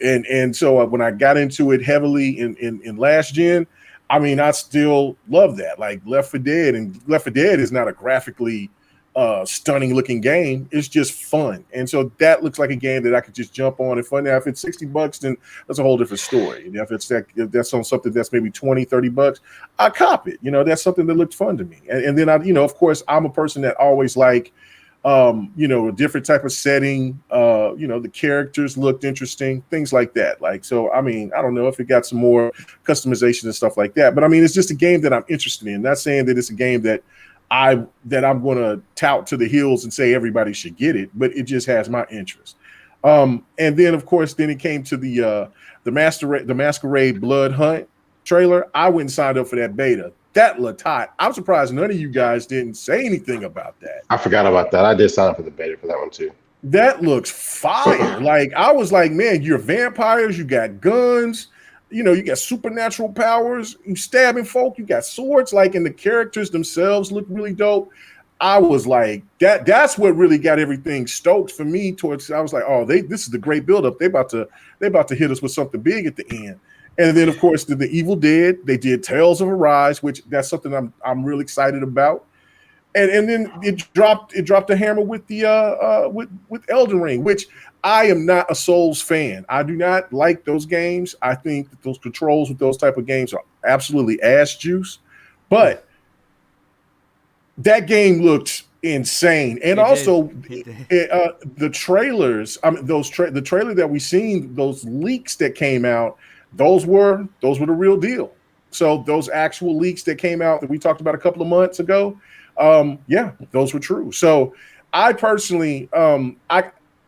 and so when I got into it heavily in last gen, I mean, I still love that. Like Left 4 Dead, and Left 4 Dead is not a graphically stunning looking game. It's just fun, and so that looks like a game that I could just jump on and fun. Now, if it's $60, then that's a whole different story. If that's on something that's maybe $20-$30, I cop it. That's something that looked fun to me. And then I, of course, I'm a person that always like, a different type of setting. the characters looked interesting, things like that. Like, so I mean, I don't know if it got some more customization and stuff like that, but I mean, it's just a game that I'm interested in. Not saying that it's a game that I'm going to tout to the hills and say everybody should get it, but it just has my interest. And then of course, then it came to the Masquerade Blood Hunt trailer. I went and signed up for that beta. That looked hot. I'm surprised none of you guys didn't say anything about that. I forgot about that. I did sign up for the beta for that one too. That looks fire. Like, I was like, man, you're vampires, you got guns, you got supernatural powers, you stabbing folk, you got swords, like, and the characters themselves look really dope. I was like, that's what really got everything stoked for me towards. I was like, oh, this is the great buildup. They about to hit us with something big at the end. And then of course the Evil Dead, they did Tales of Arise, which that's something I'm really excited about. And then it dropped the hammer with the with Elden Ring, which I am not a Souls fan. I do not like those games. I think that those controls with those type of games are absolutely ass juice. But that game looked insane, and the trailers. I mean, the trailer that we seen, those leaks that came out, those were the real deal. So those actual leaks that came out that we talked about a couple of months ago, yeah, those were true. So I personally,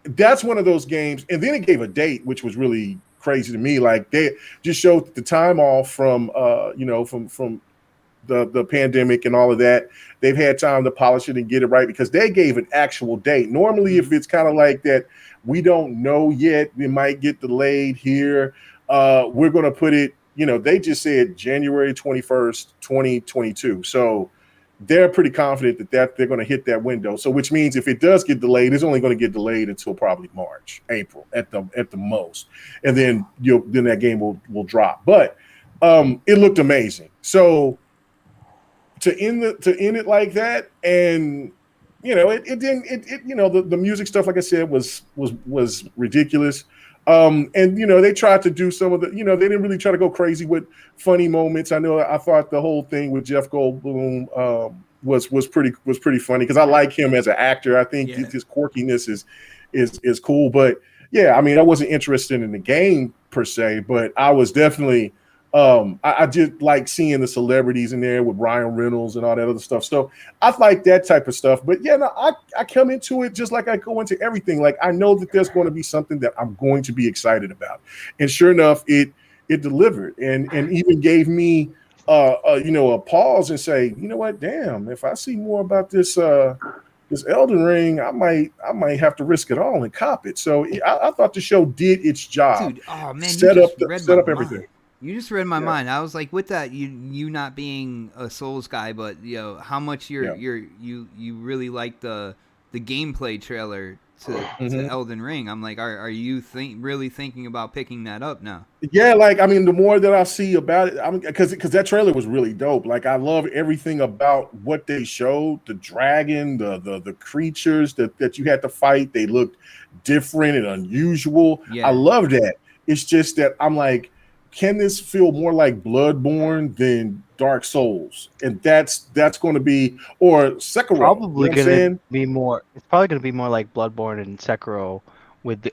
that's one of those games. And then it gave a date, which was really crazy to me. Like, they just showed the time off from from the pandemic and all of that. They've had time to polish it and get it right, because they gave an actual date. Normally, if it's kind of like that, we don't know yet, it might get delayed here. We're going to put it, they just said January 21st, 2022. So they're pretty confident that they're going to hit that window. So which means if it does get delayed, it's only going to get delayed until probably March, April at the most. And then then that game will drop. But it looked amazing. So to end it like that, and the music stuff, like I said, was ridiculous. And they tried to do some of the, they didn't really try to go crazy with funny moments. I thought the whole thing with Jeff Goldblum was pretty funny, because I like him as an actor. I think his quirkiness is cool. But yeah, I mean, I wasn't interested in the game per se, but I was definitely I just like seeing the celebrities in there with Ryan Reynolds and all that other stuff. So I like that type of stuff. But yeah, no, I come into it just like I go into everything. Like, I know that there's going to be something that I'm going to be excited about. And sure enough, it delivered, and even gave me a pause and say, you know what, damn, if I see more about this Elden Ring, I might have to risk it all and cop it. So I thought the show did its job. Dude, oh man, set up everything. You just read my mind. I was like, with that, you not being a Souls guy, but how much you really like the gameplay trailer to Elden Ring. I'm like, are you really thinking about picking that up now? Yeah, like, I mean, the more that I see about it, because that trailer was really dope. Like, I love everything about what they showed. The dragon, the creatures that you had to fight, they looked different and unusual. Yeah. I love that. It's just that I'm like, can this feel more like Bloodborne than Dark Souls? And that's going to be, or Sekiro. Probably going to be more. It's probably going to be more like Bloodborne and Sekiro, with the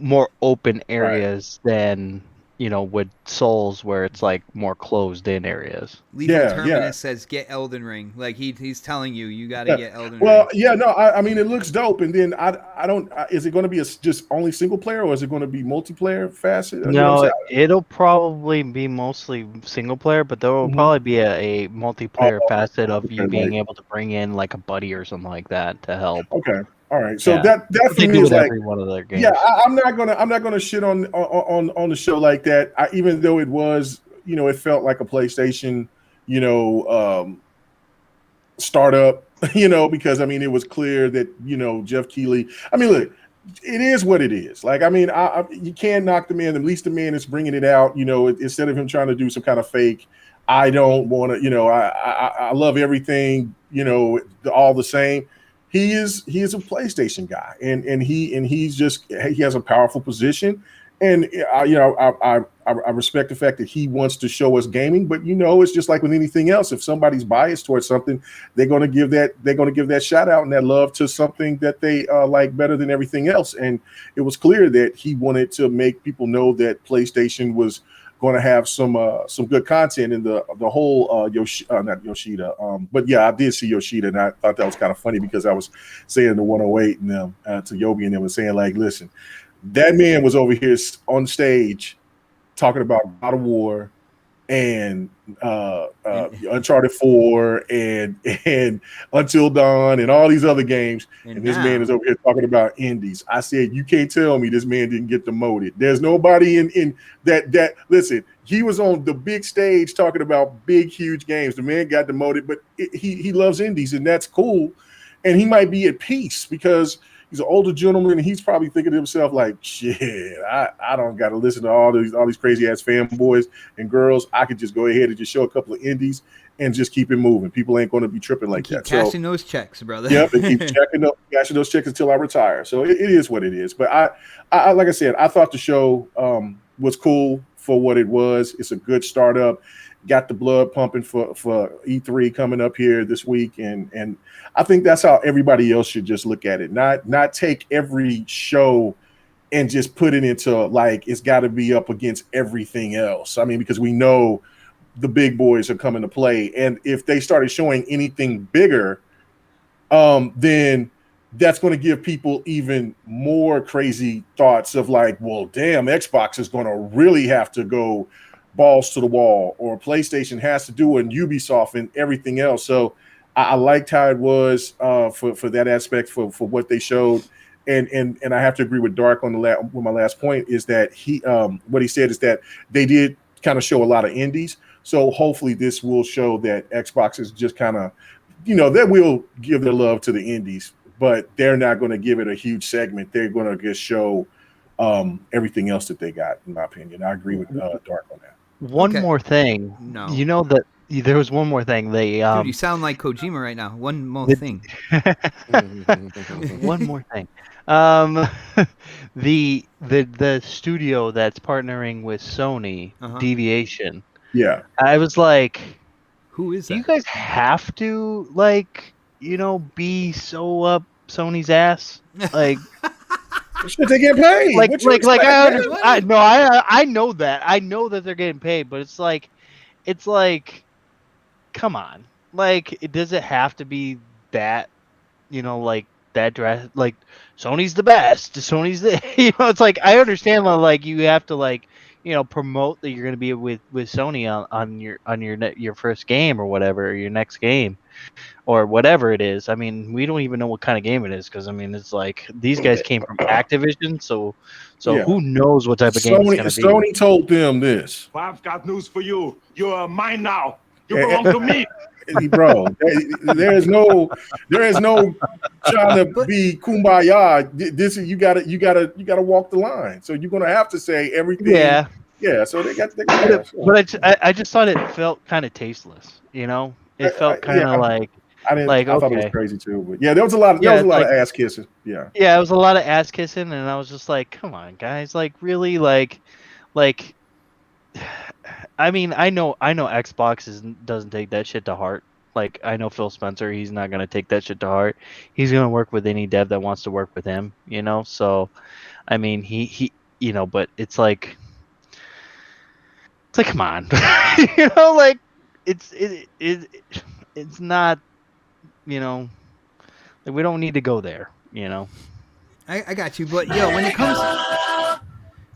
more open areas than with Souls, where it's like more closed in areas. Legion Terminus says get Elden Ring. Like he's telling you got to get Elden Ring. Well, yeah, no, I mean, it looks dope. And then I don't. Is it going to be just only single player, or is it going to be multiplayer facet? No, it'll probably be mostly single player, but there will probably be a multiplayer facet of you being able to bring in like a buddy or something like that to help. Okay. All right, so that for me is like every one of their games. Yeah, I'm not gonna shit on the show like that. Even though it was, it felt like a PlayStation, startup, because I mean, it was clear that Jeff Keighley. I mean, look, it is what it is. Like, I mean, you can't knock the man. At least the man is bringing it out. Instead of him trying to do some kind of fake. I don't want to. I love everything. All the same. He is a PlayStation guy, and he has a powerful position, And I respect the fact that he wants to show us gaming, but it's just like with anything else. If somebody's biased towards something, they're going to give that shout out and that love to something that they like better than everything else. And it was clear that he wanted to make people know that PlayStation was going to have some good content in the whole not Yoshida, but yeah, I did see Yoshida, and I thought that was kind of funny because I was saying the 108 and them to Yobi, and they were saying like, listen. That man was over here on stage talking about God of War and Uncharted 4 and Until Dawn and all these other games. And this man is over here talking about indies. I said, you can't tell me this man didn't get demoted. There's nobody in that listen, he was on the big stage talking about big, huge games. The man got demoted, but he loves indies, and that's cool. And he might be at peace because he's an older gentleman, and he's probably thinking to himself like, "Shit, I don't got to listen to all these crazy ass fanboys and girls. I could just go ahead and just show a couple of indies and just keep it moving. People ain't going to be tripping like that." Cashing those checks, brother. Yep, and keep cashing those checks until I retire. So it is what it is. But I like I said, I thought the show was cool for what it was. It's a good startup. Got the blood pumping for E3 coming up here this week, and I think that's how everybody else should just look at it. Not take every show and just put it into like it's got to be up against everything else. I mean, because we know the big boys are coming to play, and if they started showing anything bigger, then that's going to give people even more crazy thoughts of like, well, damn, Xbox is going to really have to go balls to the wall, or PlayStation has to do it, and Ubisoft and everything else. So I liked how it was for that aspect for what they showed, and I have to agree with Dark on with my last point is that what he said is that they did kind of show a lot of indies. So hopefully this will show that Xbox is just kind of they will give their love to the indies, but they're not going to give it a huge segment. They're going to just show everything else that they got. In my opinion, I agree with Dark on that. One more thing. No. You know that there was one more thing. They Dude, you sound like Kojima right now. One more thing. One more thing. The studio that's partnering with Sony, Deviation. Yeah. I was like, who is that? Do you guys have to be so up Sony's ass? Like Should they get paid? I know that. I know that they're getting paid, but it's like, come on. Like, does it have to be that, like that dress? Like, Sony's the best. Sony's the, it's like, I understand like you have to promote that you're going to be with Sony on your first game or whatever, or your next game. Or whatever it is. I mean, we don't even know what kind of game it is because I mean, it's like these guys came from Activision, so yeah. Who knows what type of game it's going to be. Sony told them this. I've got news for you. You are mine now. You belong to me. Bro, there is no trying to be kumbaya. This is you gotta walk the line. So you're gonna have to say everything. Yeah. So they got. But I just thought it felt kind of tasteless. It felt kind of like. I thought it was crazy too, but yeah, there was a lot of ass kissing. Yeah, it was a lot of ass kissing, and I was just like, "Come on, guys! Like, really? Like, I mean, I know Xbox doesn't take that shit to heart. Like, I know Phil Spencer, he's not gonna take that shit to heart. He's gonna work with any dev that wants to work with him. So, I mean, he but it's like, come on, like, it's not. Like, we don't need to go there, I got you, but when it comes,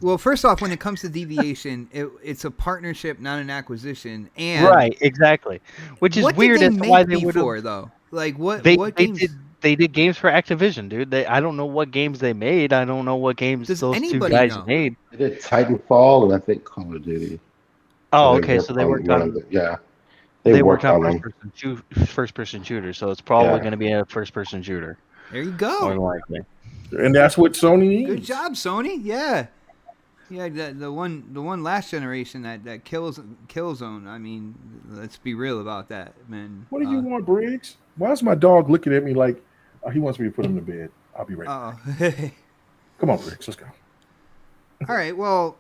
well, first off, when it comes to Deviation, it's a partnership, not an acquisition, and right, exactly, which is weird. That's why they would though. Like what games? They did games for Activision, dude. I don't know what games they made. I don't know what games those two guys made. They did Titanfall and I think Call of Duty. Oh, okay, so they worked on They worked on first-person shooter, so it's probably going to be a first-person shooter. There you go. More than likely. And that's what Sony needs. Good job, Sony. Yeah. The one last generation that Killzone. I mean, let's be real about that, man. What do you want, Briggs? Why is my dog looking at me like he wants me to put him to bed? I'll be right back. Come on, Briggs. Let's go. All right. Well,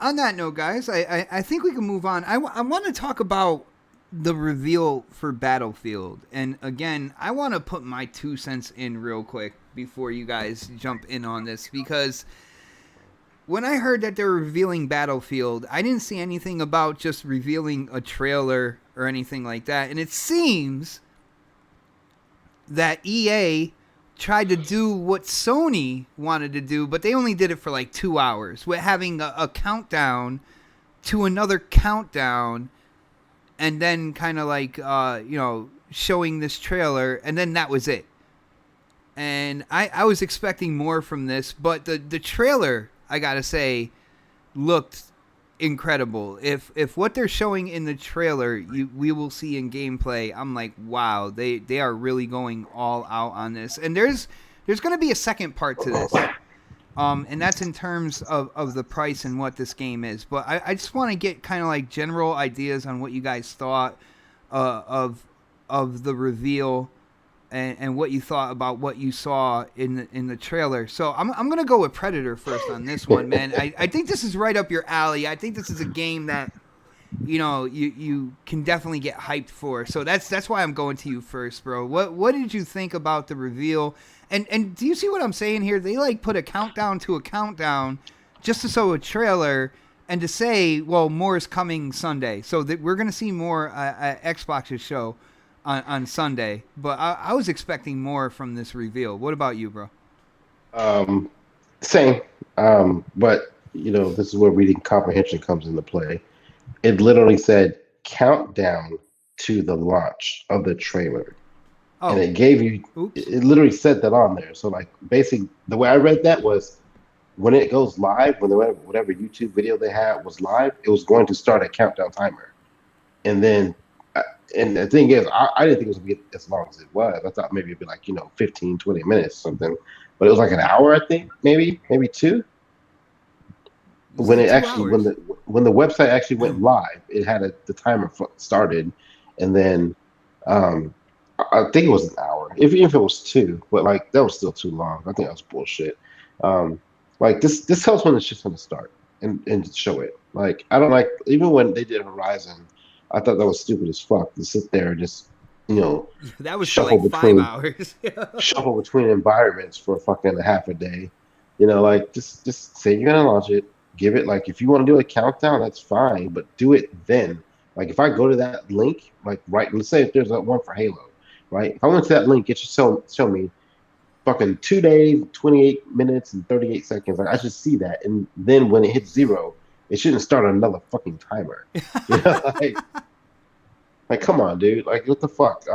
on that note, guys, I think we can move on. I want to talk about the reveal for Battlefield. And again, I want to put my 2 cents in real quick before you guys jump in on this, because when I heard that they were revealing Battlefield, I didn't see anything about just revealing a trailer or anything like that. And it seems that EA tried to do what Sony wanted to do, but they only did it for like 2 hours, with having a countdown to another countdown, and then kind of like showing this trailer, and then that was it. And I was expecting more from this, but the trailer, I gotta say, looked incredible. If what they're showing in the trailer we will see in gameplay, I'm like, wow, they are really going all out on this. And there's going to be a second part to this, and that's in terms of the price and what this game is. But I just want to get kind of like general ideas on what you guys thought of the reveal, and what you thought about what you saw in the trailer. So I'm gonna go with Predator first on this one, man. I think this is right up your alley. I think this is a game that you can definitely get hyped for. So that's why I'm going to you first, bro. What did you think about the reveal? And do you see what I'm saying here? They like put a countdown to a countdown just to show a trailer and to say, well, more is coming Sunday. So that we're gonna see more at Xbox's show on Sunday, but I was expecting more from this reveal. What about you, bro? Same. But this is where reading comprehension comes into play. It literally said countdown to the launch of the trailer. Oh. And it gave you, it literally said that on there. So like basically the way I read that was when it goes live, when whatever YouTube video they had was live, it was going to start a countdown timer. And then and the thing is, I didn't think it was going to be as long as it was. I thought maybe it'd be like, 15, 20 minutes or something. But it was like an hour, I think, maybe 2. When it actually, when the website actually went live, it had the timer started. And then I think it was an hour, even if it was 2. But like, that was still too long. I think that was bullshit. Like this tells when it's just going to start and show it. Like, I don't like, even when they did Horizon, I thought that was stupid as fuck to sit there and just, that was shuffle like between 5 hours. shuffle between environments for fucking half a day. Like just say you're gonna launch it, give it, like, if you want to do a countdown, that's fine, but do it then. Like, if I go to that link, like, right, let's say if there's one for Halo, right? If I went to that link, it should show me fucking 2 days, 28 minutes, and 38 seconds. Like, I should see that, and then when it hits 0, it shouldn't start another fucking timer. Like, come on, dude. Like, what the fuck?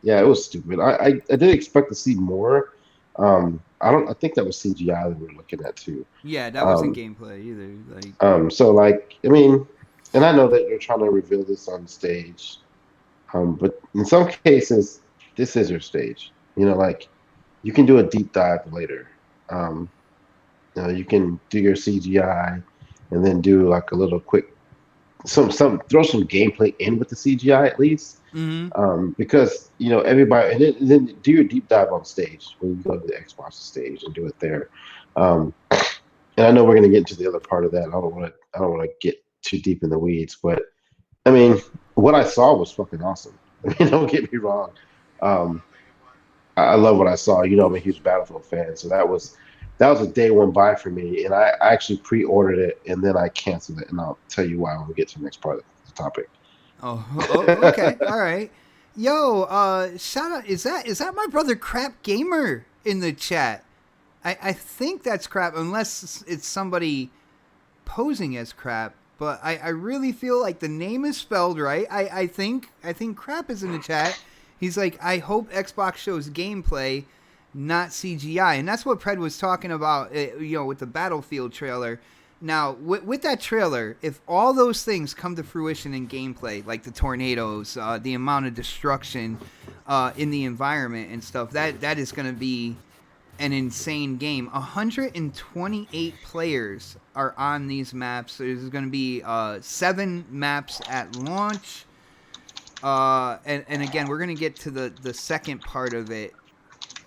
Yeah, it was stupid. I did expect to see more. I think that was CGI that we were looking at too. Yeah, that wasn't gameplay either. Like, so like, I mean, and I know that they're trying to reveal this on stage, but in some cases, this is your stage. Like, you can do a deep dive later. You can do your CGI and then do like a little quick, throw some gameplay in with the CGI at least. mm-hmm. Because everybody, and then do your deep dive on stage when you go to the Xbox stage and do it there. And I know we're gonna get into the other part of that. I don't want to get too deep in the weeds, but I mean, what I saw was fucking awesome. I mean, don't get me wrong. I love what I saw. I'm a huge Battlefield fan, so that was a day one buy for me, and I actually pre-ordered it and then I canceled it, and I'll tell you why when we get to the next part of the topic. Oh, okay. All right. Yo, shout out. Is that my brother Crap Gamer in the chat? I think that's Crap, unless it's somebody posing as Crap. But I really feel like the name is spelled right. I think Crap is in the chat. He's like, I hope Xbox shows gameplay, not CGI. And that's what Pred was talking about, with the Battlefield trailer. Now, with that trailer, if all those things come to fruition in gameplay, like the tornadoes, the amount of destruction in the environment and stuff, that is going to be an insane game. 128 players are on these maps. There's going to be 7 maps at launch. And again, we're going to get to the second part of it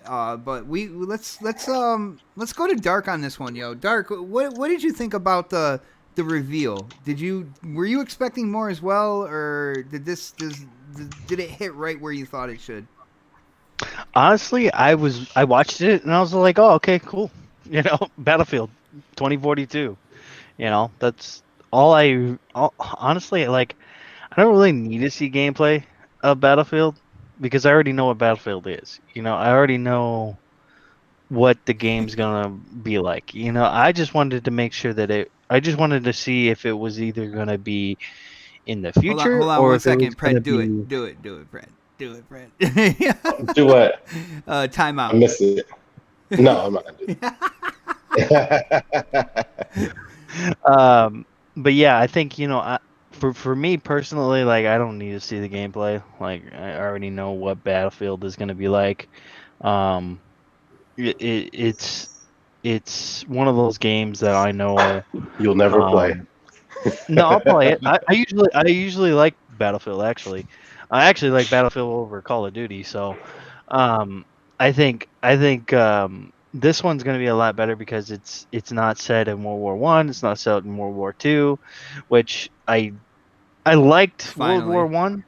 But let's go to Dark on this one, yo. Dark, what did you think about the reveal? Were you expecting more as well, or did it hit right where you thought it should? Honestly, I watched it and I was like, oh, okay, cool. Battlefield 2042. That's honestly, like, I don't really need to see gameplay of Battlefield because I already know what Battlefield is. I already know what the game's gonna be like. I just wanted to make sure that I just wanted to see if it was either gonna be in the future Hold on or one if it was second, gonna Fred. Do be. it, Fred. Do it, Fred. Do what? Time out. I missed it. No, I'm not gonna do it. But yeah, I think for me personally, like, I don't need to see the gameplay. Like, I already know what Battlefield is gonna be like. Um, it's one of those games that I know You'll never play. No, I'll play it. I usually like Battlefield. I actually like Battlefield over Call of Duty. So, um, I think this one's gonna be a lot better because it's not set in World War One. It's not set in World War Two, which I liked Finally. World War One,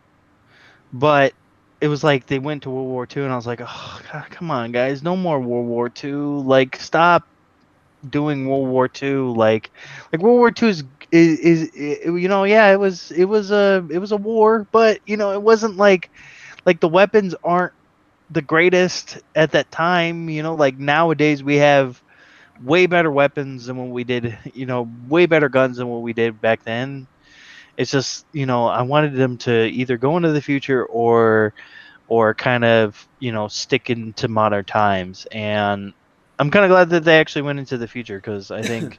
but it was like they went to World War Two, and I was like, oh God, come on, guys, no more World War Two. Like, stop doing World War Two. Like World War Two is yeah, it was a war, but it wasn't like the weapons aren't the greatest at that time. Like, nowadays we have way better weapons than what we did. Way better guns than what we did back then. It's just, I wanted them to either go into the future or kind of stick into modern times. And I'm kind of glad that they actually went into the future, because I think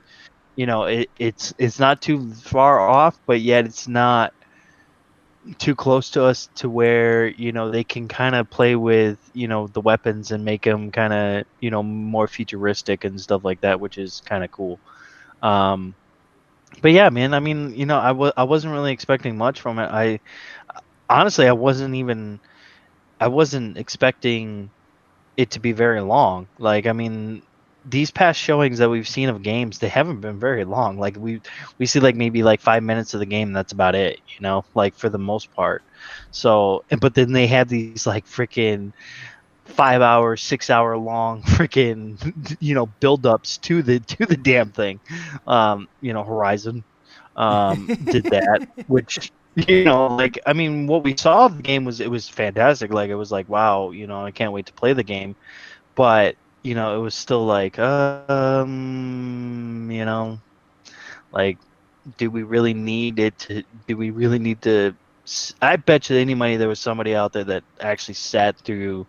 it's not too far off, but yet it's not too close to us to where they can kind of play with the weapons and make them kind of more futuristic and stuff like that, which is kind of cool. But yeah, man, I mean, I wasn't really expecting much from it. I honestly, I wasn't expecting it to be very long. Like, I mean, these past showings that we've seen of games, they haven't been very long. Like, we see like maybe like 5 minutes of the game. That's about it, like, for the most part. So, but then they have these like freaking 5 hour, 6 hour long freaking build-ups to the damn thing. Horizon did that, which like, I mean, what we saw of the game was fantastic. Like, it was like, wow, I can't wait to play the game. But it was still like, like, do we really need it to? Do we really need to? I bet you any money there was somebody out there that actually sat through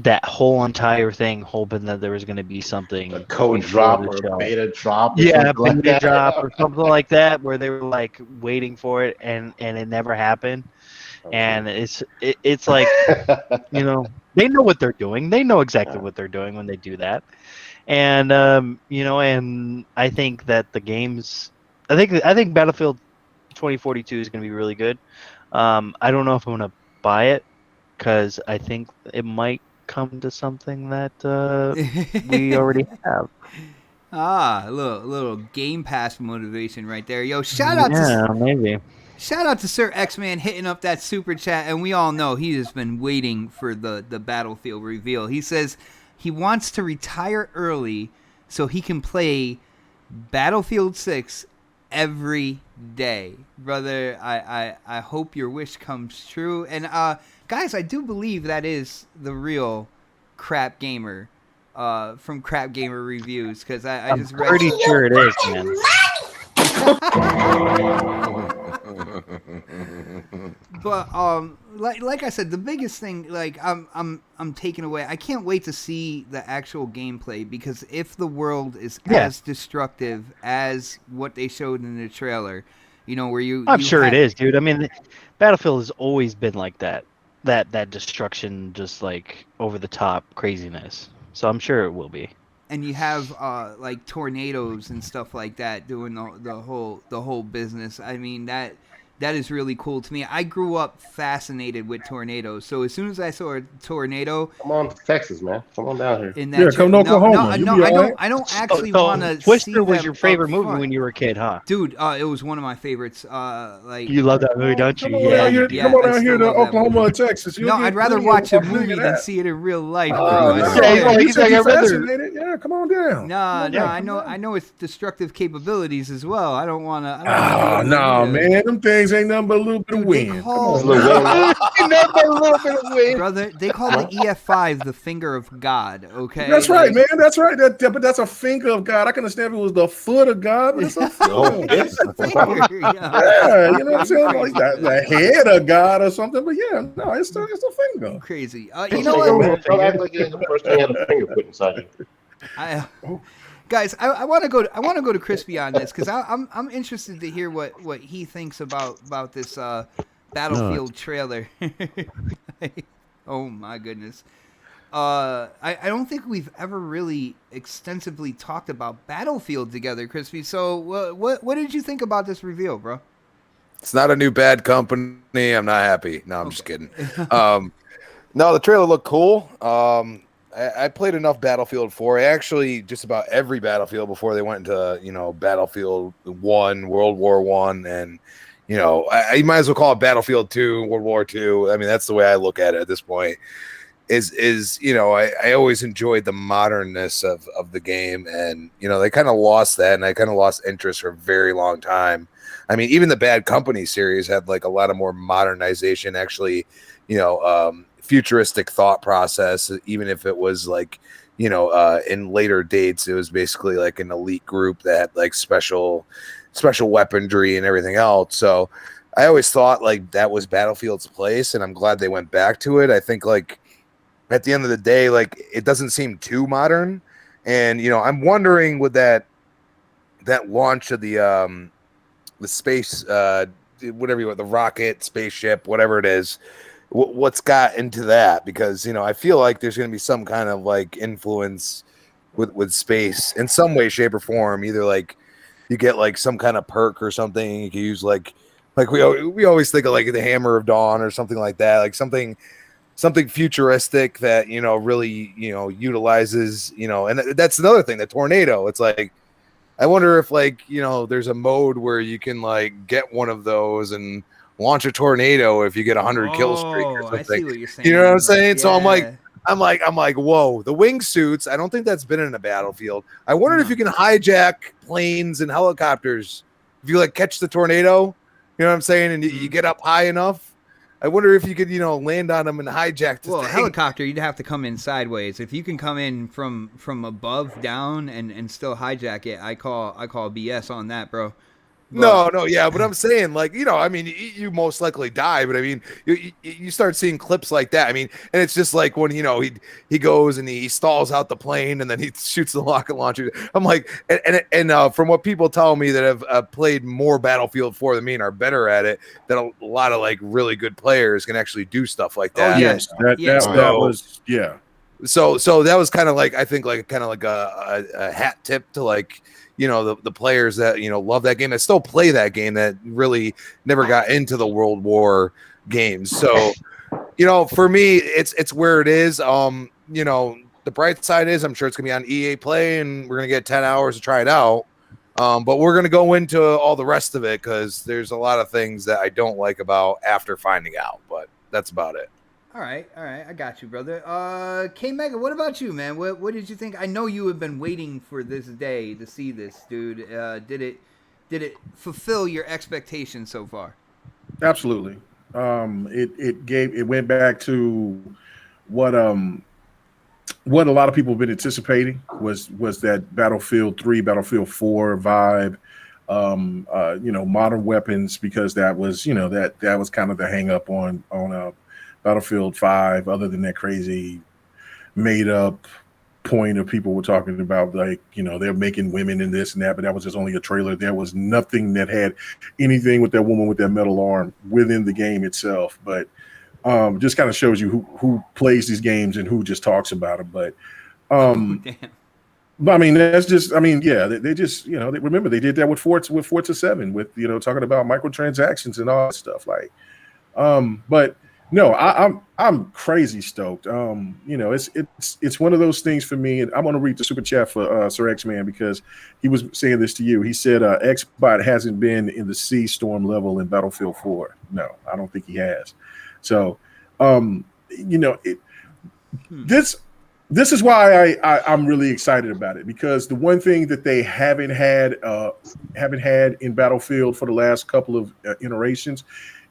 that whole entire thing, hoping that there was going to be something, a code before drop the or show. beta drop. Or Yeah, something like beta that. drop or something like that, where they were like waiting for it and it never happened. And it's like, they know what they're doing. They know exactly what they're doing when they do that. And and I think that the games, I think Battlefield 2042 is going to be really good. I don't know if I'm going to buy it, because I think it might come to something that we already have. A little Game Pass motivation right there. Yo, shout out to Sir X-Man hitting up that super chat, and we all know he has been waiting for the Battlefield reveal. He says he wants to retire early so he can play Battlefield 6 every day. Brother, I hope your wish comes true. And guys, I do believe that is the real Crap Gamer from Crap Gamer Reviews, because I just read. Pretty sure it is, man. But like I said, the biggest thing, like, I'm taking away. I can't wait to see the actual gameplay, because if the world is as destructive as what they showed in the trailer, where I'm sure it is, dude. I mean, Battlefield has always been like that destruction, just like over the top craziness. So I'm sure it will be. And you have like tornadoes and stuff like that doing the whole business. I mean, that That is really cool to me. I grew up fascinated with tornadoes. So as soon as I saw a tornado, Come on to Texas, man. Come on down here. in that come to Oklahoma. no, I don't actually want to see Twister was them your favorite up movie front. when you were a kid, huh? Dude, it was one of my favorites. Like You love that movie, don't you? Come on down here, yeah, come on I down here still to love that Oklahoma movie. or Texas. You'll No, get I'd rather plenty watch a of movie that. than see it in real life. Oh, bro. I no. swear. You said I you're rather- fascinated. Yeah, come on down. No, I know its destructive capabilities as well. I don't want to. Oh, no, man. Them things ain't nothing but a little bit of Dude, they wind. Come call- on. Brother, they call the EF5 the finger of God. Okay, That's right, man. That's right. But that's a finger of God. I can understand if it was the foot of God, but it's a finger. Yeah, you know what I'm saying? Like the head of God or something. But yeah, no, it's a finger. Crazy. You You know what? man. Don't act like you're the first time you had a finger put inside you. Guys, I want to go. I want to go to Crispy on this because I'm interested to hear what he thinks about this Battlefield trailer. Oh my goodness. I don't think we've ever really extensively talked about Battlefield together, Crispy. So what did you think about this reveal, bro? It's not a new bad company. I'm not happy. No, I'm just kidding. No, the trailer looked cool. I played enough Battlefield 4. Actually, just about every Battlefield before they went into, Battlefield 1, World War 1, and, you might as well call it Battlefield 2, World War 2. I mean, that's the way I look at it at this point. I always enjoyed the modernness of the game, and, they kind of lost that, and I kind of lost interest for a very long time. I mean, even the Bad Company series had, like, a lot of more modernization, actually, futuristic thought process, even if it was like in later dates it was basically like an elite group that had like special weaponry and everything else. So I always thought like that was Battlefield's place, and I'm glad they went back to it. I think like at the end of the day, like it doesn't seem too modern, and I'm wondering with that launch of the space whatever you want, the rocket, spaceship, whatever it is, what's got into that, because I feel like there's going to be some kind of like influence with space in some way, shape, or form. Either like you get like some kind of perk or something you can use, like we always think of like the Hammer of Dawn or something like that, like something futuristic that really utilizes and that's another thing, the tornado. It's like I wonder if like there's a mode where you can like get one of those and launch a tornado if you get 100 kill streak or something. I see what you're saying. You know what I'm saying? Yeah. So I'm like, whoa, the wingsuits. I don't think that's been in a Battlefield. I wondered if you can hijack planes and helicopters. If you like catch the tornado, you know what I'm saying, and you get up high enough. I wonder if you could, land on them and hijack this Well, a thing. helicopter, you'd have to come in sideways. If you can come in from above down and still hijack it, I call BS on that, bro. No, yeah, but I'm saying, like, I mean, you most likely die, but I mean, you start seeing clips like that. I mean, and it's just like when he goes and he stalls out the plane and then he shoots the rocket launcher. I'm like, and from what people tell me that have played more Battlefield 4 than me and are better at it, that a lot of like really good players can actually do stuff like that. Oh yes, that was yeah. So that was kind of like, I think like kind of like a hat tip to like. The players that love that game, that still play that game, that really never got into the World War games. So for me, it's where it is. The bright side is I'm sure it's gonna be on EA Play, and we're gonna get 10 hours to try it out. But we're gonna go into all the rest of it because there's a lot of things that I don't like about after finding out. But that's about it. All right, I got you, brother. K Mega, what about you, man? What did you think? I know you have been waiting for this day to see this, dude. Did it fulfill your expectations so far? Absolutely. It went back to what a lot of people have been anticipating was that Battlefield 3, Battlefield 4 vibe. Modern weapons, because that was that was kind of the hang up on Battlefield 5, other than that crazy made up point of people were talking about, like, they're making women in this and that, but that was just only a trailer. There was nothing that had anything with that woman with that metal arm within the game itself. But just kind of shows you who plays these games and who just talks about them. But Damn. But I mean, that's just, I mean, yeah, they just, remember they did that with Forza 7 with, talking about microtransactions and all that stuff. Like, but no, I'm crazy stoked. It's one of those things for me, and I'm going to read the super chat for Sir X Man because he was saying this to you. He said Xbot hasn't been in the sea storm level in Battlefield 4. No, I don't think he has. So, this is why I'm really excited about it, because the one thing that they haven't had in Battlefield for the last couple of iterations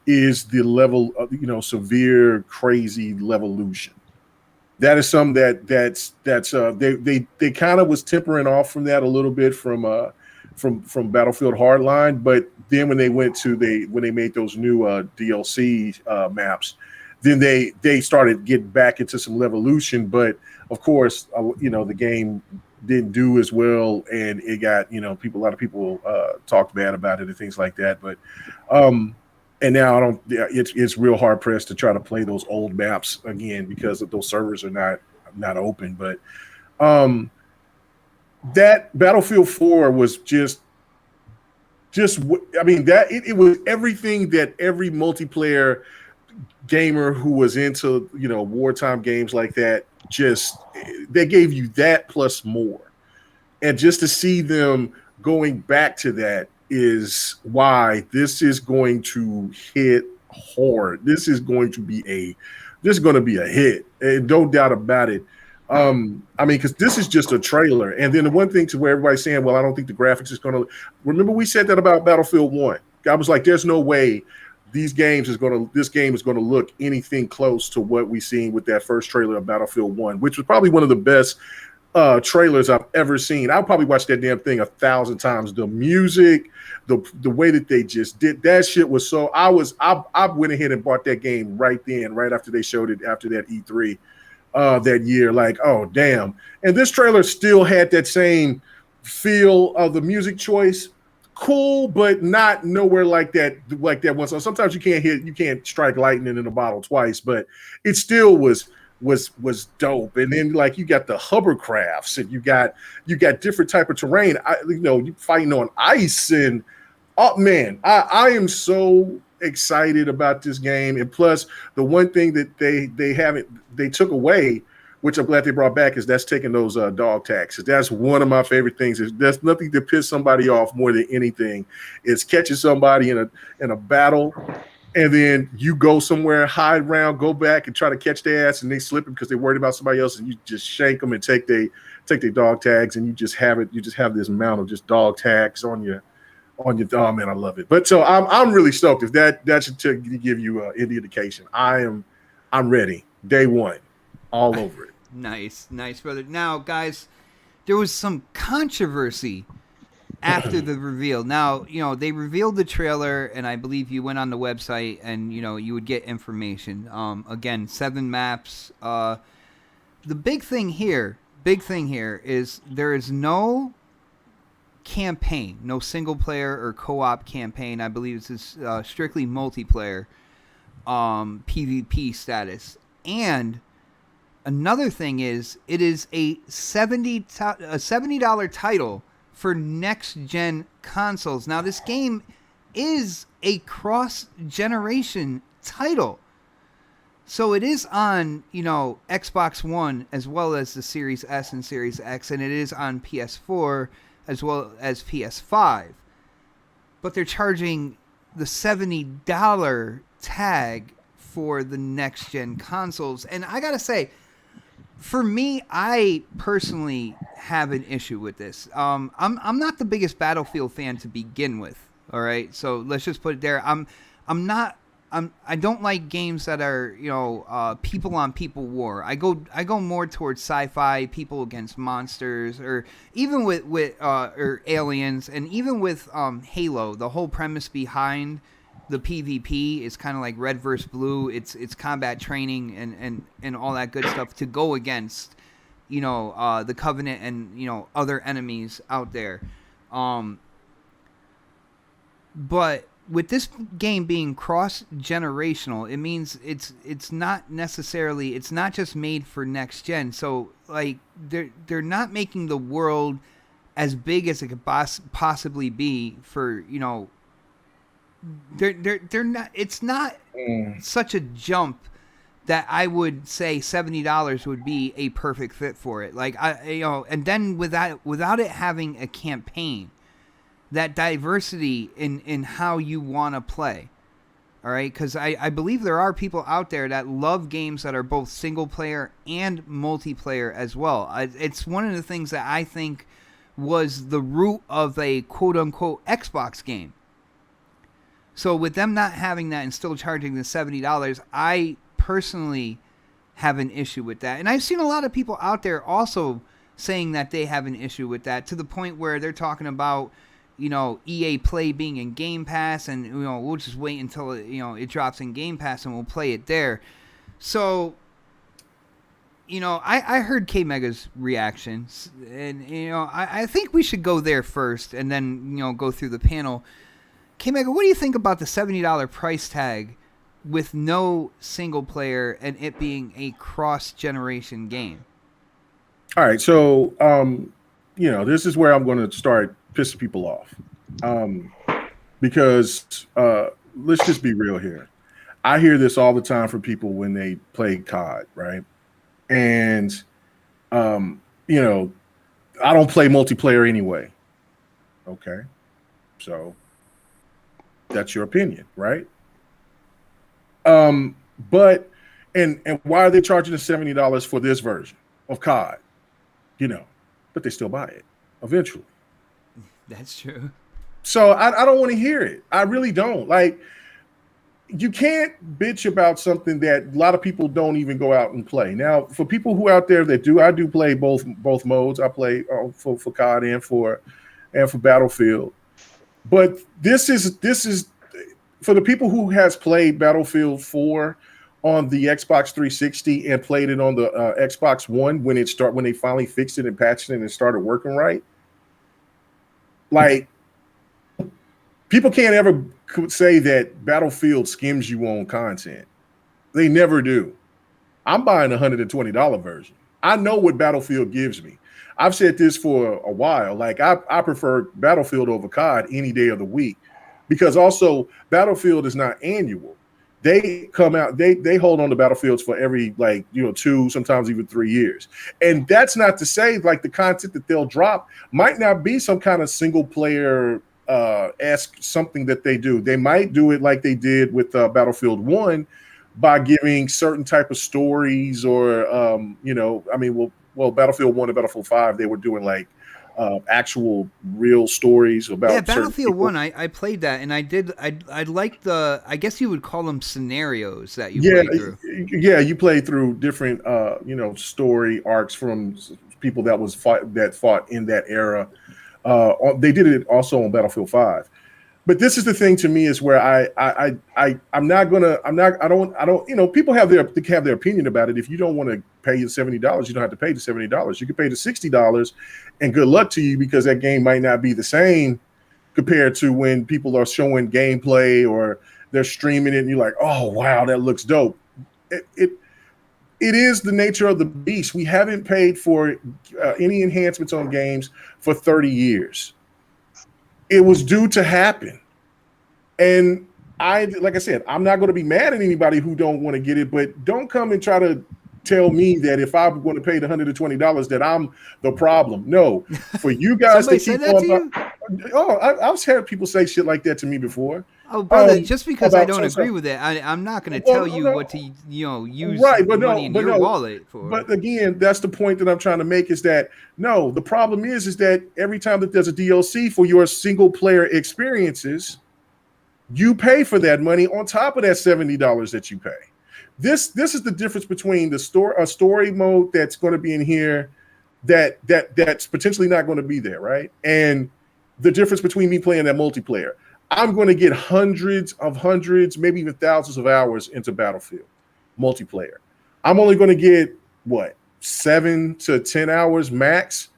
is the level of severe crazy levolution. That is something that's they kind of was tempering off from that a little bit from Battlefield Hardline, but then when they made those new DLC maps, then they started getting back into some levolution. But of course, the game didn't do as well, and it got a lot of people talked bad about it and things like that. But and now it's real hard pressed to try to play those old maps again because of those servers are not open. But that Battlefield 4 was just I mean, that it was everything that every multiplayer gamer who was into wartime games like that, just they gave you that plus more. And just to see them going back to that is why this is going to hit hard. This is going to be a hit, and no doubt about it. I mean, because this is just a trailer, and then the one thing to where everybody's saying, well, I don't think the graphics is going to. Remember, we said that about Battlefield 1. I was like, there's no way this game is going to look anything close to what we seen with that first trailer of Battlefield 1, which was probably one of the best trailers I've ever seen. I'll probably watch that damn thing 1,000 times. The music, the way that they just did that shit was so. I went ahead and bought that game right after they showed it after that E3 that year. Like, oh damn! And this trailer still had that same feel of the music choice. Cool, but not nowhere like that one. So sometimes you can't strike lightning in a bottle twice, but it still was dope. And then like you got the hovercrafts, and you got different type of terrain. You fighting on ice, and oh man, I am so excited about this game. And plus, the one thing that they took away, which I'm glad they brought back, is that's taking those dog tags. That's one of my favorite things. There's nothing to piss somebody off more than anything. It's catching somebody in a battle, and then you go somewhere, hide around, go back and try to catch their ass, and they slip it because they're worried about somebody else, and you just shank them and take their dog tags, and you just have this amount of just dog tags on your. Oh man, I love it. But so I'm really stoked. If that should give you any indication, I'm ready. Day one, all over it. Nice, brother. Now, guys, there was some controversy after the reveal. Now, they revealed the trailer, and I believe you went on the website and, you would get information. Again, 7 maps. The big thing here is there is no campaign, no single player or co-op campaign. I believe it's strictly multiplayer PvP status. And another thing is, it is a $70 title for next-gen consoles. Now, this game is a cross-generation title. So it is on, Xbox One as well as the Series S and Series X, and it is on PS4 as well as PS5. But they're charging the $70 tag for the next-gen consoles. And I gotta say, for me, I personally have an issue with this. I'm not the biggest Battlefield fan to begin with. All right, so let's just put it there. I don't like games that are people on people war. I go more towards sci-fi, people against monsters, or even with or aliens, and even with Halo. The whole premise behind the PvP is kind of like red versus blue. It's combat training and all that good stuff to go against the Covenant and other enemies out there. But with this game being cross-generational, it means it's not necessarily, it's not just made for next gen. So like they're not making the world as big as it could possibly be for, you know, they're not, it's not such a jump that I would say $70 would be a perfect fit for it. Like and then without it having a campaign, that diversity in how you want to play. All right, because I believe there are people out there that love games that are both single player and multiplayer as well. It's one of the things that I think was the root of a quote unquote Xbox game. So with them not having that and still charging the $70, I personally have an issue with that. And I've seen a lot of people out there also saying that they have an issue with that, to the point where they're talking about, you know, EA Play being in Game Pass, and, you know, we'll just wait until it drops in Game Pass and we'll play it there. So, you know, I heard K-Mega's reactions, and, you know, I think we should go there first and then, you know, go through the panel. K-Mega, what do you think about the $70 price tag with no single player and it being a cross-generation game? All right, so, you know, this is where I'm going to start pissing people off, because let's just be real here. I hear this all the time from people when they play COD, right? And you know, I don't play multiplayer anyway. Okay, so that's your opinion, right? But and why are they charging the $70 for this version of COD? You know, but they still buy it eventually. That's true. So I don't want to hear it. I really don't. Like, you can't bitch about something that a lot of people don't even go out and play. Now, for people who out there that do, I do play both modes. I play for COD and for Battlefield. But this is for the people who has played Battlefield 4 on the Xbox 360 and played it on the Xbox One when they finally fixed it and patched it and it started working right. Like, people can't ever say that Battlefield skims you on content. They never do. I'm buying a $120 version. I know what Battlefield gives me. I've said this for a while. Like, I prefer Battlefield over COD any day of the week, because also Battlefield is not annual. They come out, they hold on to Battlefields for every, like, you know, 2, sometimes even 3 years. And that's not to say, like, the content that they'll drop might not be some kind of single player esque something that they do. They might do it like they did with Battlefield 1 by giving certain type of stories, or you know, I mean, well, Battlefield 1 and Battlefield 5, they were doing like actual real stories about Battlefield 1. I played that, and I liked the, I guess you would call them scenarios that you played through. Yeah, you played through different you know, story arcs from people that fought in that era. They did it also on Battlefield 5. But this is the thing to me, is where I'm not, you know, people have their opinion about it. If you don't want to pay the $70, you don't have to pay the $70. You can pay the $60, and good luck to you, because that game might not be the same compared to when people are showing gameplay or they're streaming it and you're like, oh wow, that looks dope. It is the nature of the beast. We haven't paid for any enhancements on games for 30 years. It was due to happen. And like I said, I'm not going to be mad at anybody who don't want to get it, but don't come and try to tell me that if I'm going to pay the $120 that I'm the problem. No, for you guys to keep on. I've heard people say shit like that to me before. Oh, brother, just because I don't agree with it, I'm not going to tell you what to, you know, use money in your wallet for. But again, that's the point that I'm trying to make, is that no, the problem is that every time that there's a DLC for your single player experiences, you pay for that money on top of that $70 that you pay. This is the difference between a story mode that's going to be in here that's potentially not going to be there, right? And the difference between me playing that multiplayer. I'm going to get hundreds, maybe even thousands of hours into Battlefield multiplayer. I'm only going to get 7 to 10 hours max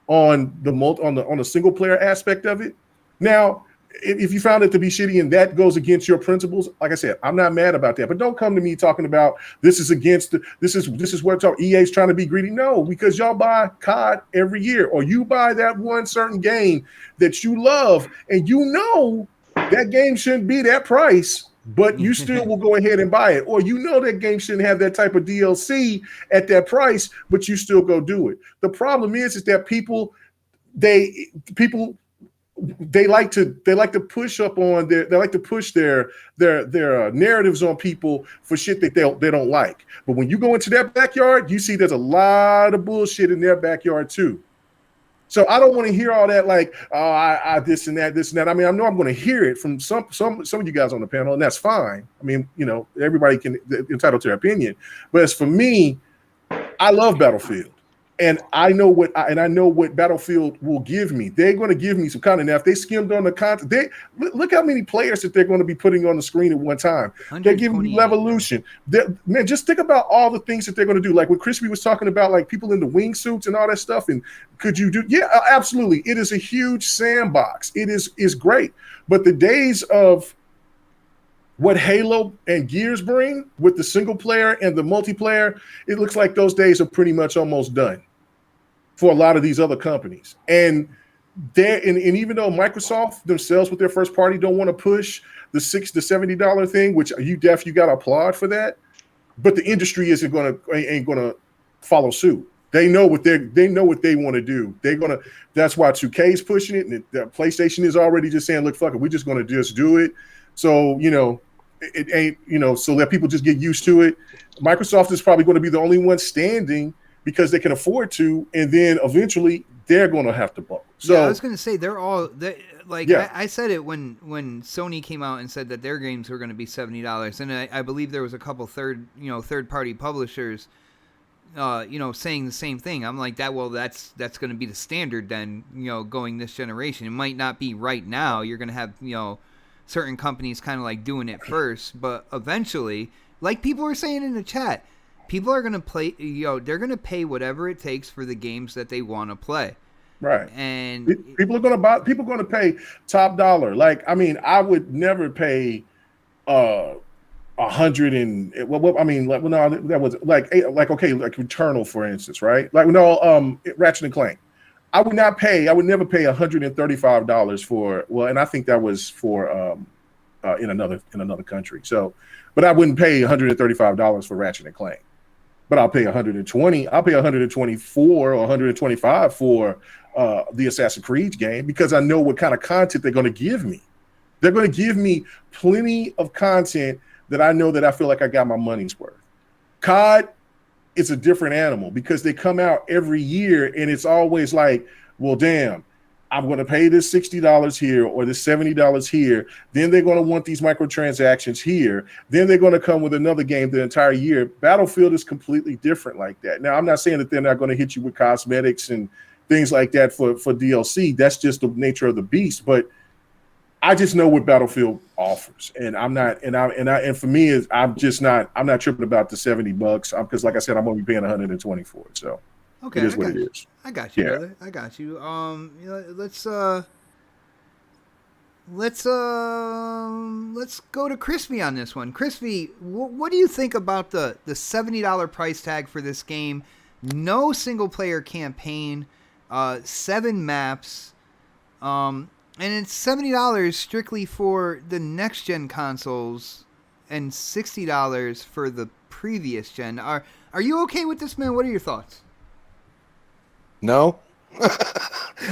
on the single player aspect of it. Now, if you found it to be shitty and that goes against your principles, like I said, I'm not mad about that. But don't come to me talking about this is what EA's trying to be greedy. No, because y'all buy COD every year, or you buy that one certain game that you love, and you know that game shouldn't be that price, but you still will go ahead and buy it. Or you know that game shouldn't have that type of DLC at that price, but you still go do it. The problem is that people like to push up on their narratives on people for shit that they don't like. But when you go into their backyard, you see there's a lot of bullshit in their backyard too. So I don't want to hear all that like, oh, I this and that. I mean, I know I'm going to hear it from some of you guys on the panel, and that's fine. I mean, you know, everybody can entitled to their opinion. But as for me, I love Battlefield. And I know what Battlefield will give me. They're going to give me some content. Now, if they skimmed on the content, look how many players that they're going to be putting on the screen at one time. They're giving you Levolution. Man, just think about all the things that they're going to do. Like what Crispy was talking about, like people in the wingsuits and all that stuff. And could you do? Yeah, absolutely. It is a huge sandbox. It is great. But the days of what Halo and Gears bring with the single player and the multiplayer, it looks like those days are pretty much almost done for a lot of these other companies. And even though Microsoft themselves with their first party don't want to push the $60 to $70 thing, which you got to applaud for that, but the industry ain't gonna follow suit. They know what they want to do. That's why 2K is pushing it, and the PlayStation is already just saying, look, fuck it, we're just gonna just do it. So, you know, it ain't, you know, so that people just get used to it. Microsoft is probably going to be the only one standing because they can afford to, and then eventually they're going to have to buckle. So yeah, I was going to say I said it when Sony came out and said that their games were going to be $70, and I believe there was a couple third party publishers, saying the same thing. I'm like that. Well, that's going to be the standard then, going this generation. It might not be right now. You're going to have certain companies kind of like doing it first, but eventually, like people were saying in the chat, people are going to play, they're going to pay whatever it takes for the games that they want to play. Right. And people are going to pay top dollar. Like, I mean, I would never pay $100 and that was like Returnal, for instance, right? Like Ratchet and Clank. I would never pay $135 for, and I think that was for in another country. So, but I wouldn't pay $135 for Ratchet and Clank. But I'll pay $120. I'll pay $124 or $125 for the Assassin's Creed game because I know what kind of content they're going to give me. They're going to give me plenty of content that I know that I feel like I got my money's worth. COD, it's a different animal because they come out every year and it's always like, well, damn, I'm going to pay this $60 here or this $70 here. Then they're going to want these microtransactions here. Then they're going to come with another game the entire year. Battlefield is completely different like that. Now, I'm not saying that they're not going to hit you with cosmetics and things like that for DLC. That's just the nature of the beast. But I just know what Battlefield offers, and I'm not, and for me, I'm not tripping about the $70 because, like I said, I'm going to be paying $120 for it. So okay, it is what it is. I got you, brother. I got you. Let's go to Crispy on this one. Crispy, what do you think about the $70 price tag for this game? No single player campaign, 7 maps, and it's $70 strictly for the next gen consoles, and $60 for the previous gen. Are you okay with this, man? What are your thoughts? No,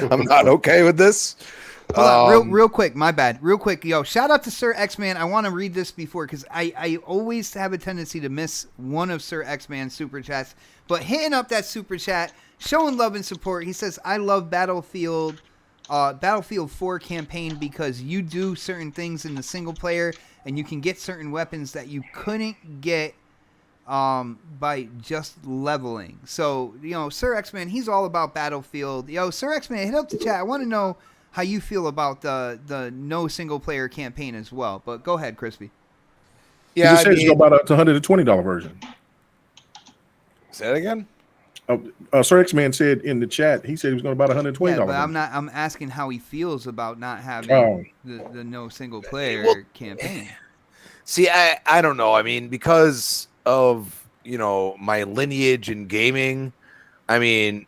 I'm not okay with this. Hold on, real quick. My bad. Real quick, shout out to Sir X-Man. I want to read this before because I always have a tendency to miss one of Sir X-Man's super chats. But hitting up that super chat, showing love and support. He says, "I love Battlefield 4 campaign because you do certain things in the single player and you can get certain weapons that you couldn't get by just leveling." So, Sir X-Man, he's all about Battlefield. Sir X-Man, hit up the chat. I want to know how you feel about the no single player campaign as well. But go ahead, Crispy. Yeah, you just go about the $120 version. Say that again? Sir X-Man said in the chat, he said he was going to buy $120. Yeah, but I'm asking how he feels about not having the no single player campaign. See, I don't know. I mean, because of, you know, my lineage in gaming, I mean,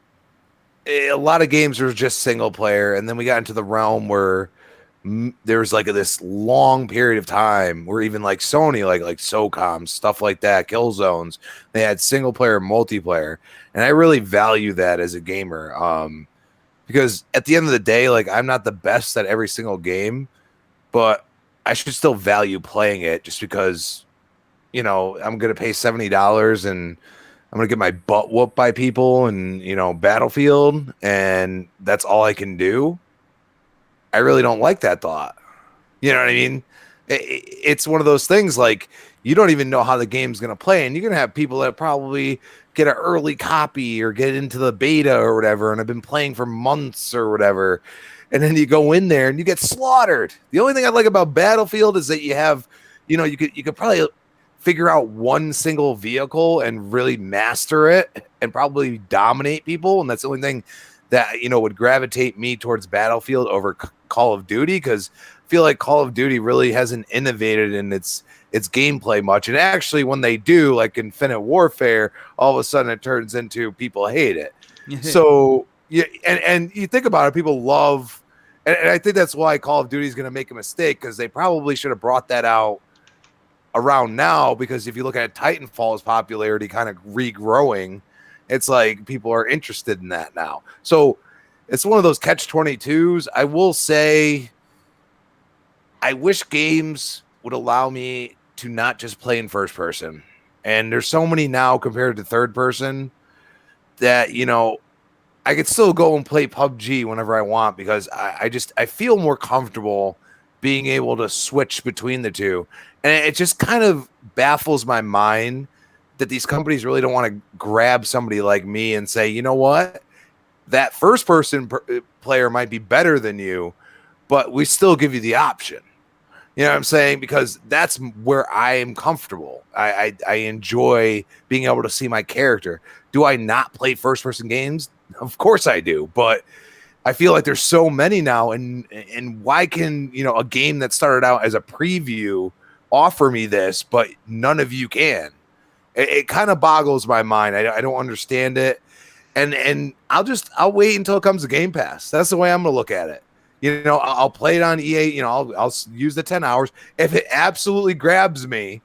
a lot of games are just single player, and then we got into the realm where there was like this long period of time where even like Sony, like SOCOM, stuff like that, Killzones, they had single player, multiplayer, and I really value that as a gamer. Because at the end of the day, like, I'm not the best at every single game, but I should still value playing it just because, you know, I'm gonna pay $70 and I'm gonna get my butt whooped by people and, you know, Battlefield, and that's all I can do. I really don't like that thought. You know what I mean? It's one of those things, like, you don't even know how the game's going to play, and you're going to have people that probably get an early copy or get into the beta or whatever and have been playing for months or whatever, and then you go in there and you get slaughtered. The only thing I like about Battlefield is that you have, you know, you could probably figure out one single vehicle and really master it and probably dominate people, and that's the only thing that, you know, would gravitate me towards Battlefield over Call of Duty, because I feel like Call of Duty really hasn't innovated in its gameplay much. And actually, when they do, like Infinite Warfare, all of a sudden it turns into people hate it. So yeah, and you think about it, people love, and I think that's why Call of Duty is going to make a mistake, because they probably should have brought that out around now, because if you look at Titanfall's popularity kind of regrowing, it's like people are interested in that now. So it's one of those catch-22s. I will say, I wish games would allow me to not just play in first person. And there's so many now compared to third person that, you know, I could still go and play PUBG whenever I want, because I feel more comfortable being able to switch between the two. And it just kind of baffles my mind that these companies really don't want to grab somebody like me and say, you know what, that first person player might be better than you, but we still give you the option. You know what I'm saying? Because that's where I am comfortable. I enjoy being able to see my character. Do I not play first person games? Of course I do, but I feel like there's so many now, and why can, you know, a game that started out as a preview offer me this, but none of you can? It kind of boggles my mind. I don't understand it. And I'll wait until it comes to Game Pass. That's the way I'm going to look at it. You know, I'll play it on EA. You know, I'll use the 10 hours. If it absolutely grabs me,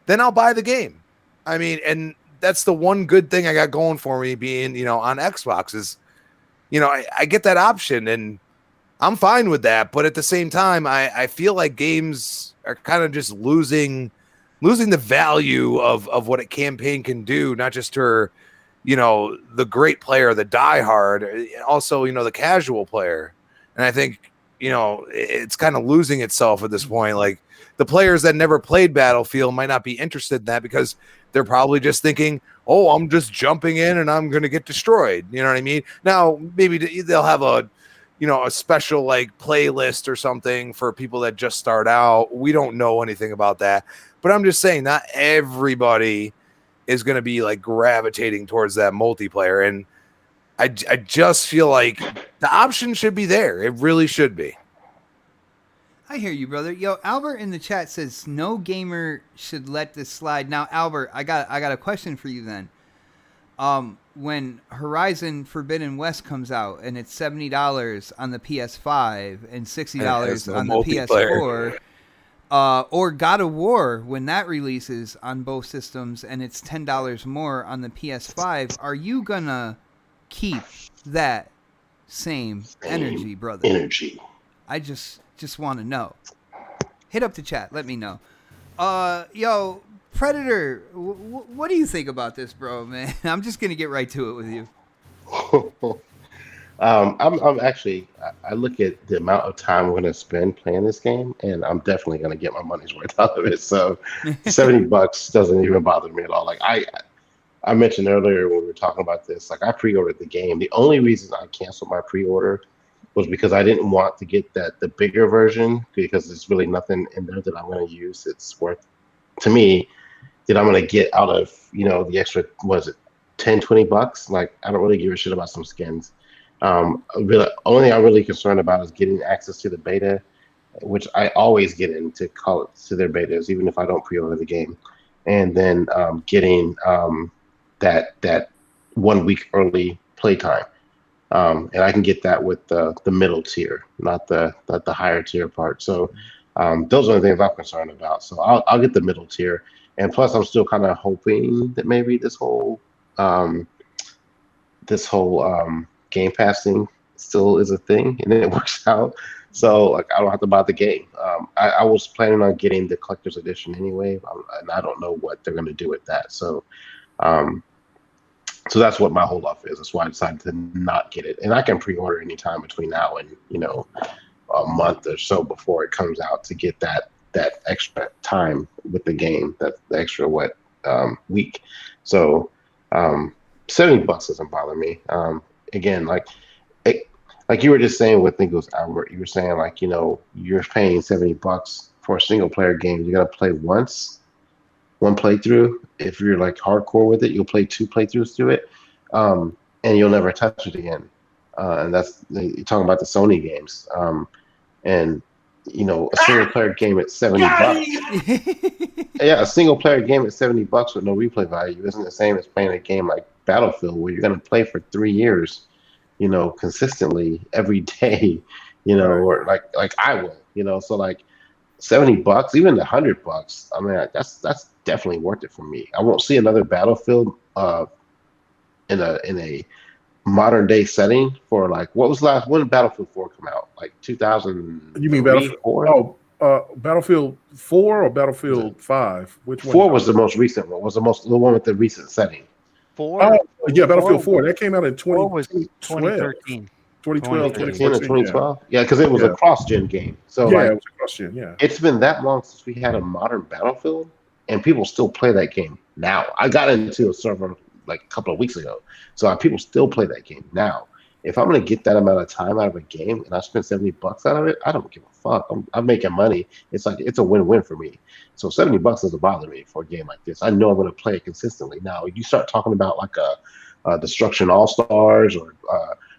then I'll buy the game. I mean, and that's the one good thing I got going for me being, you know, on Xbox is, you know, I get that option, and I'm fine with that. But at the same time, I feel like games are kind of just losing the value of what a campaign can do, not just for, you know, the great player, the diehard, also, you know, the casual player. And I think, you know, it's kind of losing itself at this point. Like, the players that never played Battlefield might not be interested in that, because they're probably just thinking, oh, I'm just jumping in and I'm going to get destroyed. You know what I mean? Now, maybe they'll have a special like playlist or something for people that just start out. We don't know anything about that, but I'm just saying not everybody is going to be like gravitating towards that multiplayer. And I just feel like the option should be there. It really should be. I hear you, brother. Yo, Albert in the chat says no gamer should let this slide. Now, Albert, I got a question for you then. When Horizon Forbidden West comes out and it's $70 on the PS5 and $60 on the PS4, or God of War when that releases on both systems and it's $10 more on the PS5, are you gonna keep that same energy, brother? Energy. I just want to know. Hit up the chat. Let me know. Yo, Predator, what do you think about this, bro, man? I'm just going to get right to it with you. I'm actually, I look at the amount of time I'm going to spend playing this game, and I'm definitely going to get my money's worth out of it. So $70 doesn't even bother me at all. Like I mentioned earlier when we were talking about this, like I pre-ordered the game. The only reason I canceled my pre-order was because I didn't want to get the bigger version, because there's really nothing in there that I'm going to use. It's worth, to me, that I'm going to get out of, you know, the extra, was it $10-20. Like, I don't really give a shit about some skins. Really, only thing I'm really concerned about is getting access to the beta, which I always get into call it to their betas, even if I don't pre-order the game, and then getting that 1 week early playtime, and I can get that with the middle tier, not the higher tier part. So those are the things I'm concerned about. So I'll get the middle tier, and plus I'm still kind of hoping that maybe this whole Game Pass thing still is a thing and it works out. So like I don't have to buy the game. I was planning on getting the collector's edition anyway, and I don't know what they're going to do with that. So so that's what my hold off is. That's why I decided to not get it. And I can pre-order anytime between now and a month or so before it comes out to get that extra time with the game, that the extra week. So $70 doesn't bother me. Again, like you were just saying with, I think it was Albert, you were saying like, you're paying $70 for a single player game. You're going to play one playthrough. If you're like hardcore with it, you'll play 2 playthroughs through it. And you'll never touch it again. And that's, you're talking about the Sony games. And a single player game at $70. Yeah, a single player game at $70 with no replay value isn't the same as playing a game like Battlefield, where you're going to play for 3 years, consistently every day, or like I will, so like $70, even $100. I mean, that's definitely worth it for me. I won't see another Battlefield in a modern day setting for like, what was when did Battlefield 4 come out? Like 2000. You mean Battlefield 4? Battlefield 4 or Battlefield 5? Which one? 4 was the most recent one. Was the one with the recent setting. 4. Yeah, Battlefield 4. That came out in 2013. 2012. Yeah, because it was a cross-gen game. So yeah, it was a cross-gen. Yeah, it's been that long since we had a modern Battlefield, and people still play that game now. I got into a server like a couple of weeks ago, so people still play that game now. If I'm gonna get that amount of time out of a game and I spend $70 out of it, I don't give a fuck. I'm making money. It's like it's a win-win for me. So $70 doesn't bother me for a game like this. I know I'm gonna play it consistently. Now, you start talking about like a Destruction All Stars or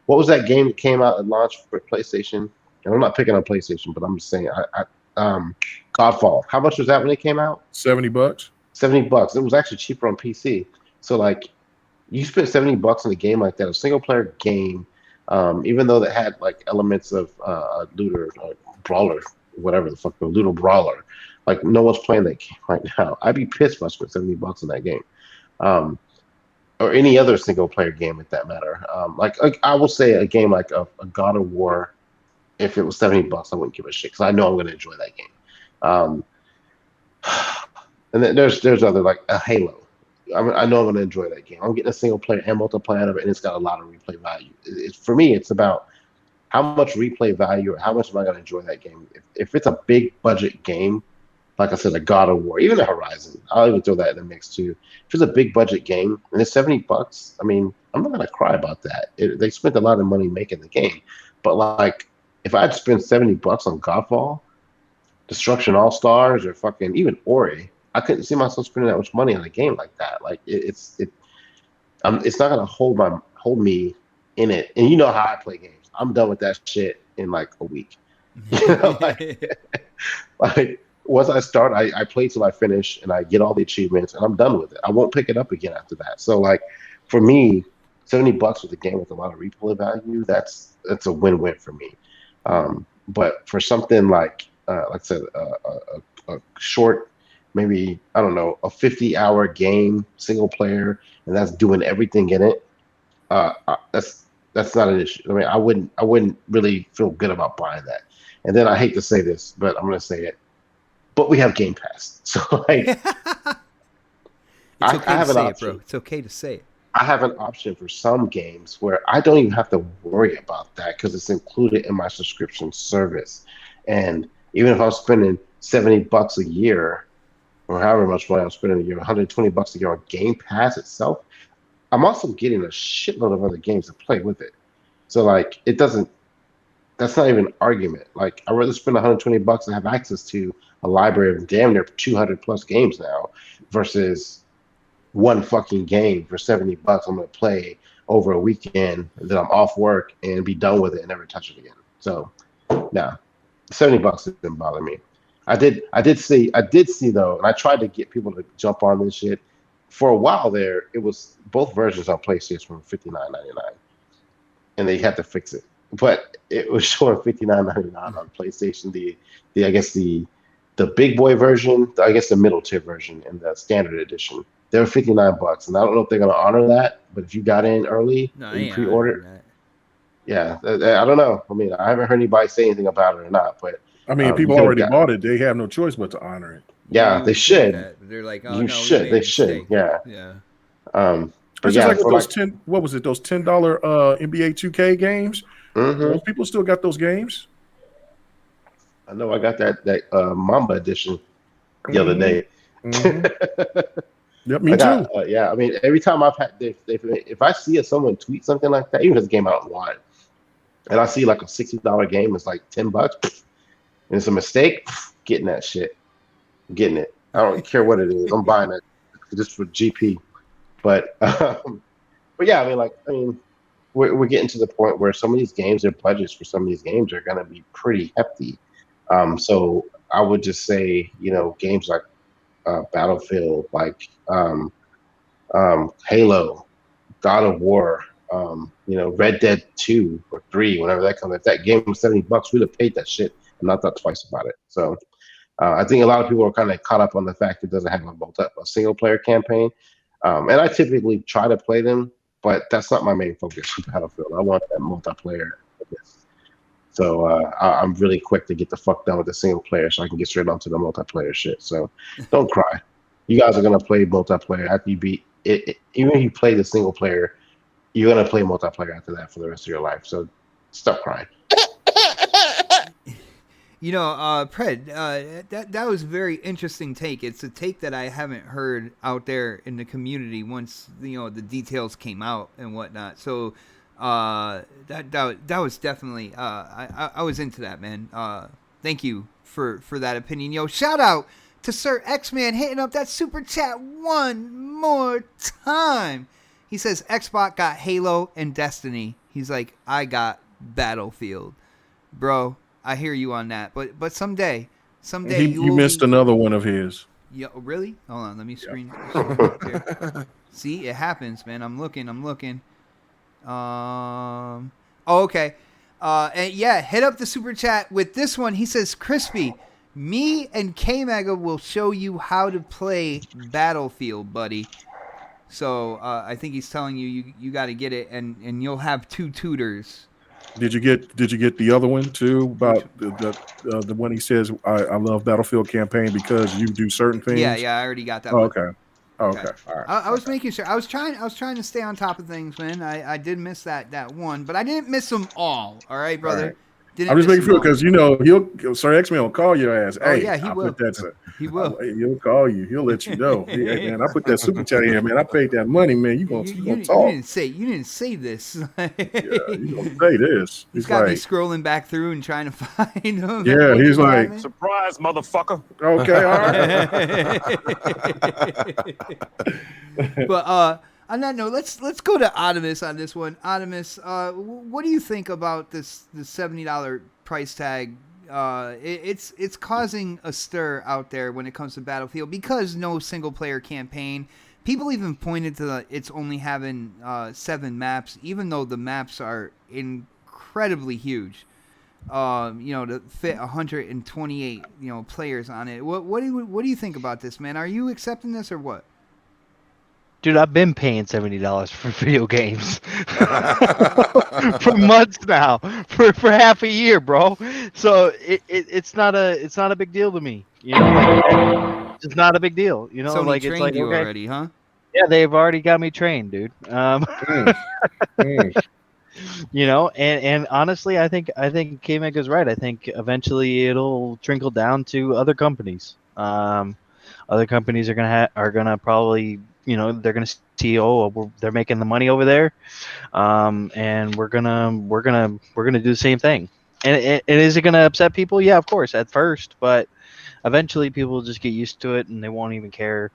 what was that game that came out and launched for PlayStation? And I'm not picking on PlayStation, but I'm just saying, Godfall. How much was that when it came out? $70. $70. It was actually cheaper on PC. So like, you spent $70 on a game like that, a single player game. Even though that had like elements of looter, brawler, whatever the fuck, the looter brawler, like no one's playing that game right now. I'd be pissed if I spent $70 on that game, or any other single player game, at that matter. Like I will say a game like a God of War, if it was $70, I wouldn't give a shit because I know I'm going to enjoy that game. And then there's other like a Halo. I know I'm going to enjoy that game. I'm getting a single player and multiplayer out of it, and it's got a lot of replay value. For me, it's about how much replay value or how much am I going to enjoy that game. If it's a big budget game, like I said, a God of War, even a Horizon, I'll even throw that in the mix too. If it's a big budget game and it's $70, I mean, I'm not going to cry about that. They spent a lot of money making the game. But like, if I'd spent $70 on Godfall, Destruction All Stars, or fucking even Ori, I couldn't see myself spending that much money on a game like that. Like it's not gonna hold me in it. And you know how I play games. I'm done with that shit in like a week. Like once I start, I play till I finish and I get all the achievements and I'm done with it. I won't pick it up again after that. So like for me, $70 with a game with a lot of replay value, that's a win-win for me. But for something like I said, a short, maybe, I don't know, a 50-hour game, single player, and that's doing everything in it, that's not an issue. I mean, I wouldn't really feel good about buying that. And then I hate to say this, but I'm going to say it. But we have Game Pass. So, like, I have an option. Bro. It's okay to say it. I have an option for some games where I don't even have to worry about that because it's included in my subscription service. And even if I'm spending $70 a year, or however much money I'm spending a year, $120 a year on Game Pass itself, I'm also getting a shitload of other games to play with it. So like, that's not even an argument. Like, I'd rather spend $120 and have access to a library of damn near 200 plus games now versus one fucking game for $70. I'm gonna play over a weekend that I'm off work and be done with it and never touch it again. So, no, $70 didn't bother me. I did see though, and I tried to get people to jump on this shit. For a while there, it was both versions on PlayStation were $59.99, and they had to fix it. But it was showing $59.99 on PlayStation. I guess the big boy version, I guess the middle tier version, and the standard edition. They were $59, and I don't know if they're gonna honor that. But if you got in early, and you pre-ordered, yeah, I don't know. I mean, I haven't heard anybody say anything about it or not, but I mean, people already bought it. They have no choice but to honor it. Yeah, they should. They're like, oh, you no, should. They should. Yeah. Yeah. It's just like with those what was it? Those $10 NBA 2K games. Those people still got those games. I know. I got that Mamba edition the other day. Yep, me too. Yeah, I mean, every time I've had, if I see someone tweet something like that, even if it's a game out one, and I see like a $60 game is like $10, and it's a mistake, getting that shit, getting it. I don't care what it is. I'm buying it just for GP. But yeah, I mean, we're getting to the point where some of these games, their budgets for some of these games are going to be pretty hefty. So I would just say, games like Battlefield, like Halo, God of War, Red Dead 2 or 3, whenever that comes. If that game was $70, we'd have paid that shit and not thought twice about it. So I think a lot of people are kind of caught up on the fact it doesn't have a single player campaign. And I typically try to play them, but that's not my main focus for Battlefield. I want that multiplayer. So I'm really quick to get the fuck done with the single player so I can get straight onto the multiplayer shit. So don't cry. You guys are going to play multiplayer after you beat it. Even if you play the single player, you're going to play multiplayer after that for the rest of your life. So stop crying. Pred, that was a very interesting take. It's a take that I haven't heard out there in the community once the details came out and whatnot. So that was definitely I was into that, man. Thank you for that opinion. Yo, shout out to Sir X-Man hitting up that super chat one more time. He says Xbox got Halo and Destiny. He's like, I got Battlefield, bro. I hear you on that, but someday you missed another one of his. Yeah, really? Hold on, let me screen. See, it happens, man. I'm looking. Okay. And yeah, hit up the super chat with this one. He says, Crispy, me and K-Mega will show you how to play Battlefield, buddy. So I think he's telling you got to get it, and you'll have 2 tutors. Did you get the other one too about the one he says I love Battlefield campaign because you do certain things? Yeah, I already got that one. Okay. All right. I was making sure. I was trying to stay on top of things, man. I did miss that one, but I didn't miss them all. All right, brother. All right. I'm just making sure because Sir X-Man will call your ass. Oh, hey, yeah, he will. He will. He'll call you. He'll let you know. Hey, man, I put that super chat in, man. I paid that money, man. You gonna talk? You didn't say this. Yeah, you gonna say this? He's got me scrolling back through and trying to find him. Yeah, he's like, surprise, motherfucker. Okay, all right. But on that note, let's go to Optimus on this one. Optimus, what do you think about the $70 price tag? It's causing a stir out there when it comes to Battlefield because no single player campaign. People even pointed to it's only having 7 maps, even though the maps are incredibly huge. To fit 128 players on it. What do you think about this, man? Are you accepting this or what? Dude, I've been paying $70 for video games for months now, for half a year, bro. So it's not a big deal to me. It's not a big deal. So like it's like you okay. Already, huh? Yeah, they've already got me trained, dude. And honestly, I think K-Meg is right. I think eventually it'll trickle down to other companies. Other companies are gonna probably. They're gonna see, they're making the money over there, and we're gonna do the same thing. And is it gonna upset people? Yeah, of course, at first, but eventually people will just get used to it, and they won't even care.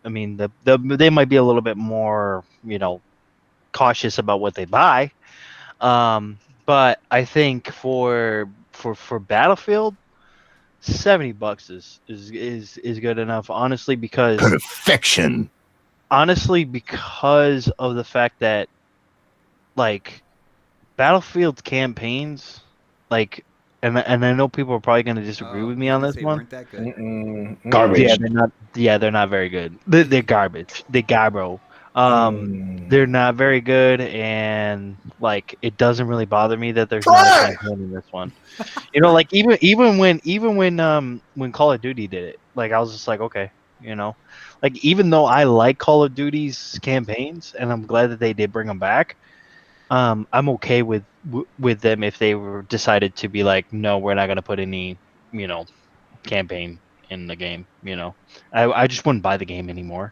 I mean, they might be a little bit more, cautious about what they buy. But I think for Battlefield, $70 is good enough. Honestly, because Perfection. because of the fact that like Battlefield campaigns, like, and I know people are probably going to disagree with me on this one. Weren't that good? Garbage. Yeah, they're not. Yeah, they're not very good. They're garbage. They're garbo. They're not very good, and like it doesn't really bother me that there's not a campaign in this one. Like even when Call of Duty did it, like I was just like, okay, like even though I like Call of Duty's campaigns, and I'm glad that they did bring them back. I'm okay with them if they were decided to be like, no, we're not gonna put any, campaign in the game. I just wouldn't buy the game anymore.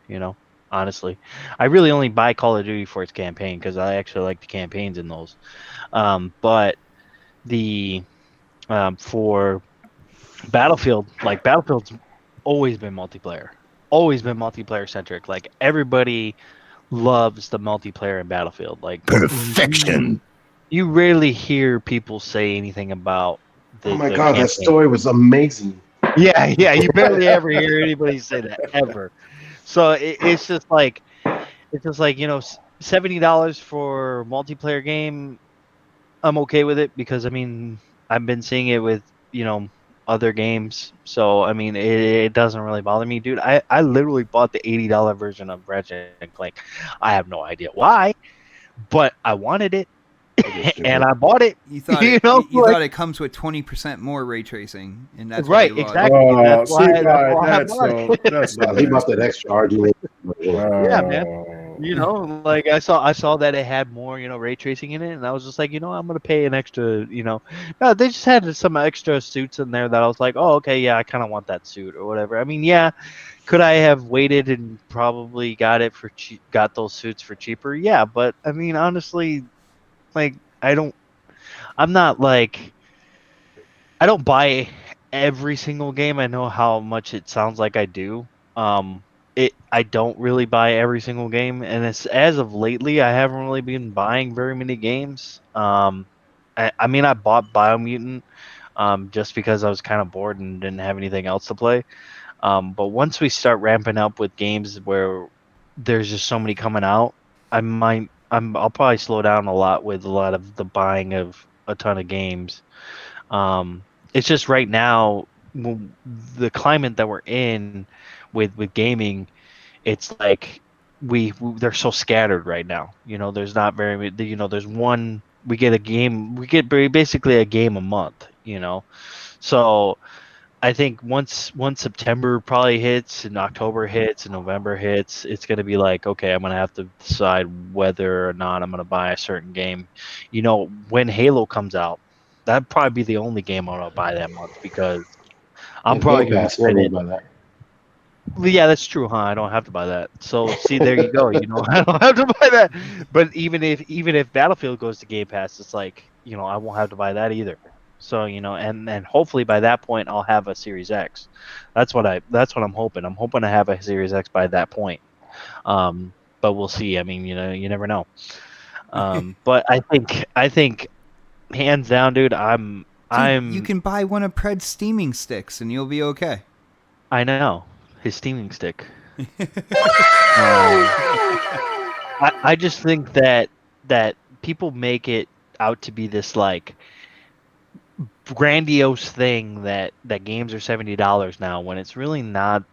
Honestly, I really only buy Call of Duty for its campaign because I actually like the campaigns in those. But the for Battlefield, like Battlefield's always been multiplayer centric. Like everybody loves the multiplayer in Battlefield. Like Perfection. You rarely hear people say anything about Oh my the god, campaign. that story was amazing. Yeah, you barely ever hear anybody say that ever. So it's just like $70 for multiplayer game. I'm okay with it because I mean I've been seeing it with other games, so I mean it doesn't really bother me, dude. I literally bought the $80 version of Ratchet and Clank. I have no idea why, but I wanted it. And I bought it. You thought you thought it comes with 20% more ray tracing, and that's right. Why you Exactly. bought it. Oh, that's He bought that extra argument. Yeah, man. Like I saw that it had more, ray tracing in it, and I was just like, I'm gonna pay an extra, No, they just had some extra suits in there that I was like, oh, okay, yeah, I kind of want that suit or whatever. I mean, yeah, could I have waited and probably got those suits for cheaper? Yeah, but I mean, honestly, like I don't buy every single game. I know how much it sounds like I do. I don't really buy every single game, and it's as of lately I haven't really been buying very many games. I mean I bought Biomutant just because I was kind of bored and didn't have anything else to play. But once we start ramping up with games where there's just so many coming out, I'll probably slow down a lot with a lot of the buying of a ton of games. It's just right now, the climate that we're in with gaming, it's like they're so scattered right now. There's not very, there's one, we get basically a game a month. So I think once September probably hits and October hits and November hits, it's going to be like, okay, I'm going to have to decide whether or not I'm going to buy a certain game. When Halo comes out, that'd probably be the only game I'm going to buy that month because I'm probably going to spend it. Yeah, that's true, huh? I don't have to buy that. So see, there you go. I don't have to buy that. But even if Battlefield goes to Game Pass, it's like, I won't have to buy that either. So and hopefully by that point I'll have a Series X. That's what I'm hoping. I'm hoping to have a Series X by that point. But we'll see. I mean, you never know. But I think hands down, dude. You can buy one of Pred's steaming sticks and you'll be okay. I know his steaming stick. I just think that people make it out to be this like grandiose thing that games are $70 now when it's really not.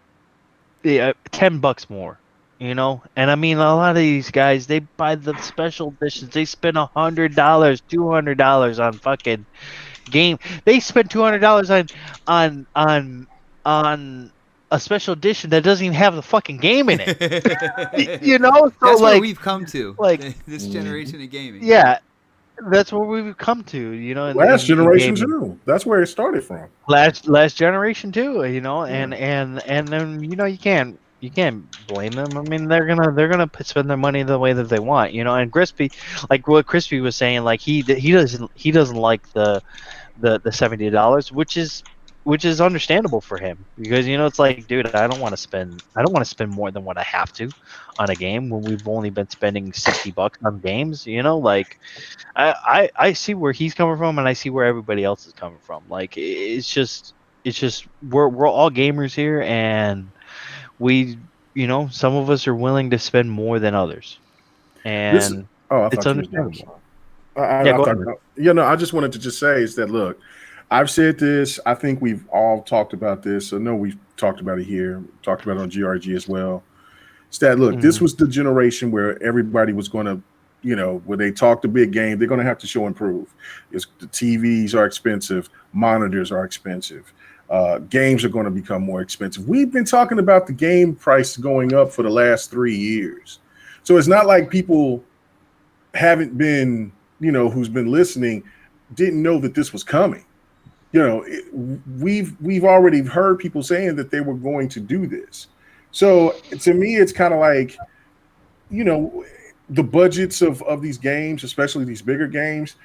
$10 more, and I mean a lot of these guys, they buy the special editions. They spend $100, $200 on fucking game. They spend $200 on a special edition that doesn't even have the fucking game in it. So that's where we've come to, like this generation of gaming. Yeah. That's where we've come to, Last generation too. That's where it started from. Last generation too, and then you can't blame them. I mean, they're gonna spend their money the way that they want, And Crispy, like what Crispy was saying, like he doesn't like the $70, which is which is understandable for him because it's like, dude, I don't want to spend more than what I have to on a game when we've only been spending $60 on games. Like I see where he's coming from and I see where everybody else is coming from. Like it's just we're all gamers here, and we some of us are willing to spend more than others, This. and Oh, I it's thought you was done. understandable. I Yeah, go thought. ahead. No. I just wanted to just say is that look, I've said this. I think we've all talked about this. I know we've talked about it here. Talked about it on GRG as well. It's that look. This was the generation where everybody was going to, when they talk the big game, they're going to have to show and prove. The TVs are expensive, monitors are expensive, games are going to become more expensive. We've been talking about the game price going up for the last 3 years, so it's not like people haven't been, who's been listening, didn't know that this was coming. We've already heard people saying that they were going to do this. So to me, it's kind of like, the budgets of these games, especially these bigger games,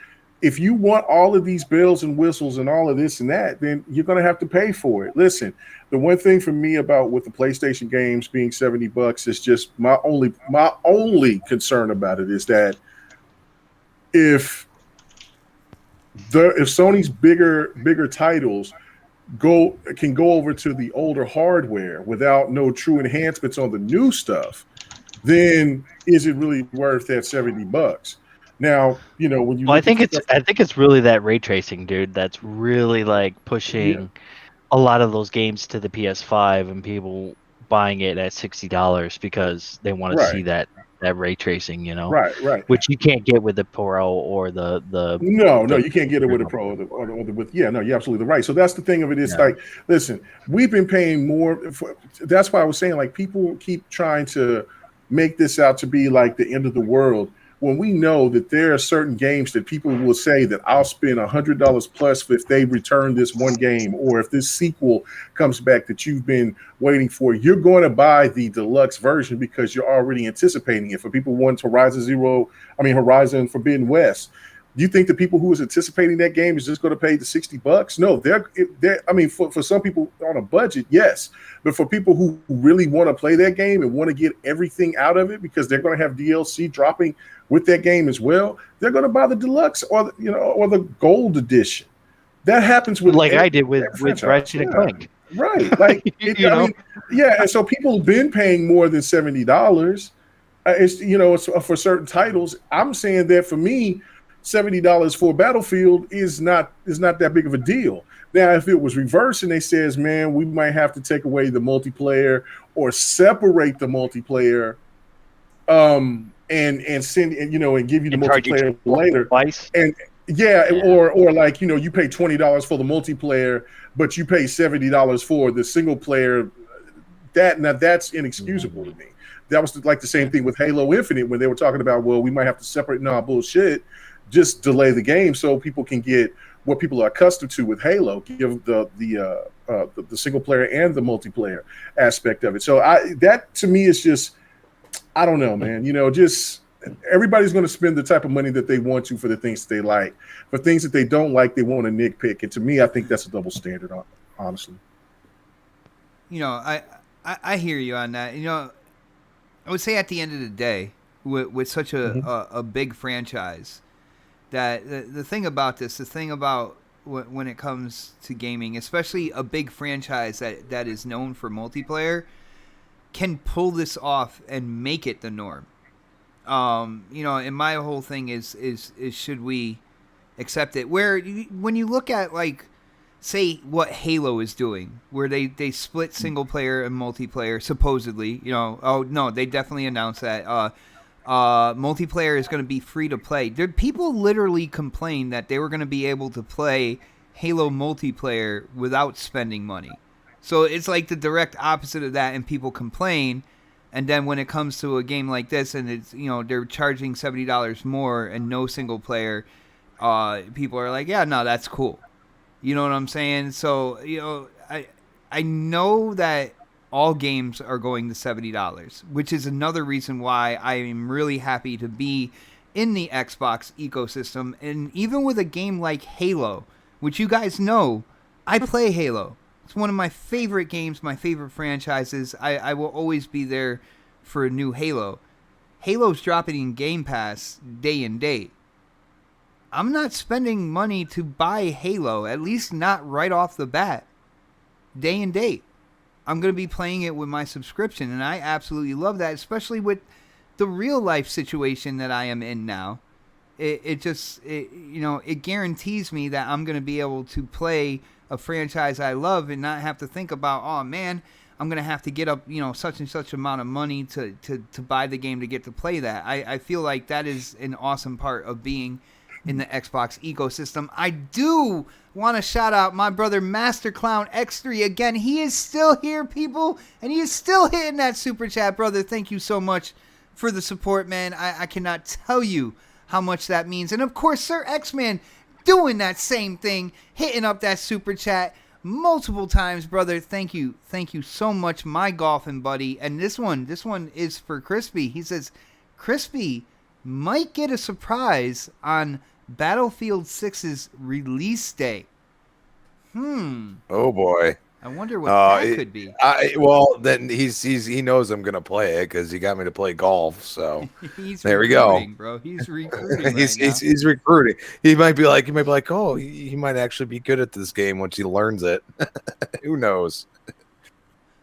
if you want all of these bells and whistles and all of this and that, then you're going to have to pay for it. Listen, the one thing for me about with the PlayStation games being $70 is just my only concern about it is that if Sony's bigger titles can go over to the older hardware without no true enhancements on the new stuff, then is it really worth that $70? Now, when you I think it's really that ray tracing, dude, that's really like pushing a lot of those games to the PS5 and people buying it at $60 because they want to see that ray tracing, right, which you can't get with the Pro or the no, you can't get it with a Pro or with you're absolutely right. So that's the thing of it is like, listen, we've been paying more that's why I was saying, like, people keep trying to make this out to be like the end of the world when we know that there are certain games that people will say that I'll spend $100 plus if they return this one game, or if this sequel comes back that you've been waiting for, you're going to buy the deluxe version because you're already anticipating it. For people who want Horizon Forbidden West, do you think the people who is anticipating that game is just going to pay the $60? No, for some people on a budget, yes. But for people who really want to play that game and want to get everything out of it because they're going to have DLC dropping with that game as well, they're going to buy the deluxe or the gold edition. That happens with I did with Ratchet and Clank. Right. Like, and so people have been paying more than $70. It's for certain titles. I'm saying that for me, $70 for Battlefield is not that big of a deal. Now, if it was reversed and they says, man, we might have to take away the multiplayer or separate the multiplayer, and send and give you the multiplayer later, or like you pay $20 for the multiplayer, but you pay $70 for the single player. That's inexcusable to me. That was like the same thing with Halo Infinite when they were talking about, well, we might have to separate. No, bullshit. Just delay the game so people can get what people are accustomed to with Halo. Give the single player and the multiplayer aspect of it. So that to me is just, I don't know, man. Just everybody's going to spend the type of money that they want to for the things that they like. For things that they don't like, they want to nitpick. And to me, I think that's a double standard, honestly. I hear you on that. I would say at the end of the day, with such a big franchise, that the thing about when it comes to gaming, especially a big franchise that is known for multiplayer, can pull this off and make it the norm. And my whole thing is should we accept it? Where when you look at, like, say what Halo is doing, where they split single player and multiplayer, supposedly, oh no, they definitely announced that multiplayer is going to be free to play. People literally complained that they were going to be able to play Halo multiplayer without spending money. So it's like the direct opposite of that, and people complain. And then when it comes to a game like this, and it's they're charging $70 more and no single player, people are like, yeah, no, that's cool. You know what I'm saying? So I know that all games are going to $70, which is another reason why I am really happy to be in the Xbox ecosystem. And even with a game like Halo, which you guys know, I play Halo. It's one of my favorite games, my favorite franchises. I will always be there for a new Halo. Halo's dropping in Game Pass day and date. I'm not spending money to buy Halo, at least not right off the bat. Day and date. I'm going to be playing it with my subscription, and I absolutely love that, especially with the real life situation that I am in now. It guarantees me that I'm going to be able to play a franchise I love and not have to think about, oh man, I'm going to have to get up, such and such amount of money to buy the game to get to play that. I feel like that is an awesome part of being in the Xbox ecosystem. I do want to shout out my brother Master Clown X3 again. He is still here, people, and he is still hitting that super chat, brother. Thank you so much for the support, man. I cannot tell you how much that means. And of course, Sir X-Man doing that same thing, hitting up that super chat multiple times, brother. Thank you so much, my golfing buddy. And this one is for Crispy. He says Crispy might get a surprise on Battlefield 6's release day. Oh boy. I wonder what that could be. Well, then he knows I'm gonna play it because he got me to play golf. So there we go, bro. He's recruiting. He's recruiting. He might be like, oh, he might actually be good at this game once he learns it. Who knows?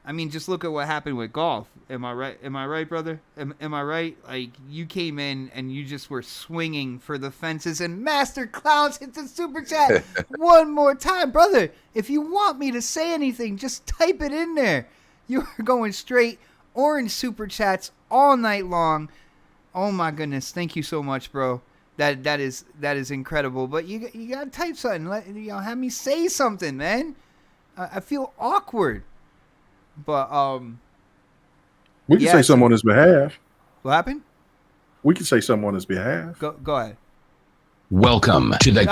I mean, just look at what happened with golf. Am I right? Am I right, brother? Am I right? Like, you came in and you just were swinging for the fences, and Master Clowns hit the super chat one more time. Brother, if you want me to say anything, just type it in there. You are going straight orange super chats all night long. Oh, my goodness. Thank you so much, bro. That is incredible. But you got to type something. Have me say something, man. I feel awkward. But we can say something on his behalf. What happened? We can say something on his behalf. Go ahead. Welcome to the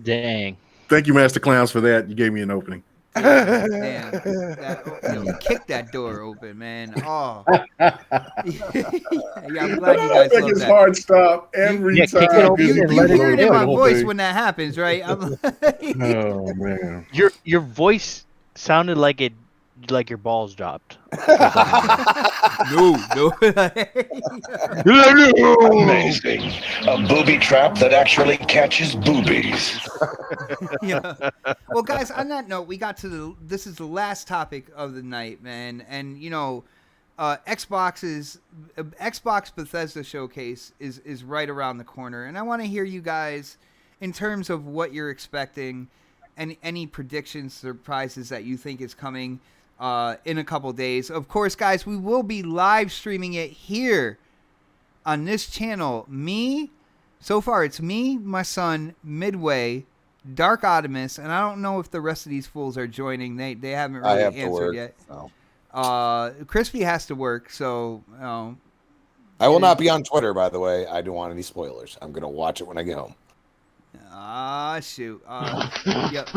Dang. Thank you, Master Clowns, for that. You gave me an opening. Damn. You kicked that door open, man. Oh. Yeah, I'm glad you guys love it's that. hard stop every time. You hear it in my voice when that happens, right? Oh, man. Your voice sounded like your balls dropped. No. Amazing. A booby trap that actually catches boobies. Yeah. Well, guys, on that note, we got to this is the last topic of the night, man. And Xbox Bethesda showcase is right around the corner, and I want to hear you guys in terms of what you're expecting and any predictions, surprises that you think is coming in a couple days. Of course, guys, we will be live streaming it here on this channel. So far it's me, my son, Midway, Dark Optimus, and I don't know if the rest of these fools are joining. They haven't really answered yet. So. Crispy has to work, so I will not be on Twitter, by the way. I don't want any spoilers. I'm gonna watch it when I get home. Shoot. Yep.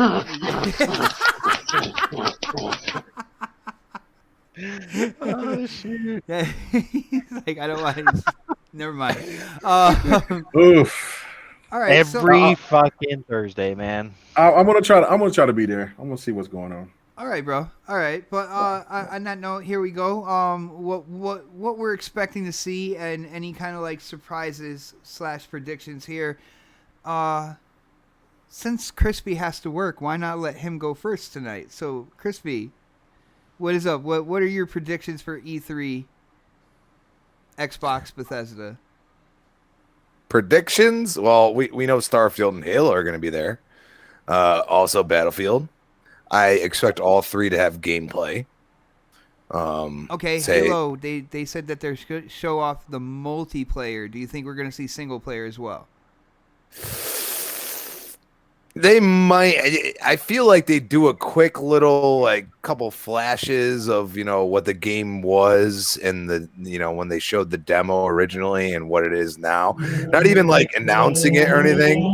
Oh, shoot. He's like, I don't want to. Never mind. Oof. All right. Every fucking Thursday, man. I'm gonna try to be there. I'm gonna see what's going on. All right, bro. All right, but on that note, here we go. What we're expecting to see and any kind of like surprises / predictions here. Since Crispy has to work, why not let him go first tonight? So, Crispy, what is up? What are your predictions for E3 Xbox Bethesda? Predictions? Well, we know Starfield and Halo are going to be there. Also Battlefield. I expect all three to have gameplay. Okay, Halo, they said that they're going to show off the multiplayer. Do you think we're going to see single player as well? They might. I feel like they do a quick little couple flashes of what the game was and the when they showed the demo originally and what it is now. Not even announcing it or anything.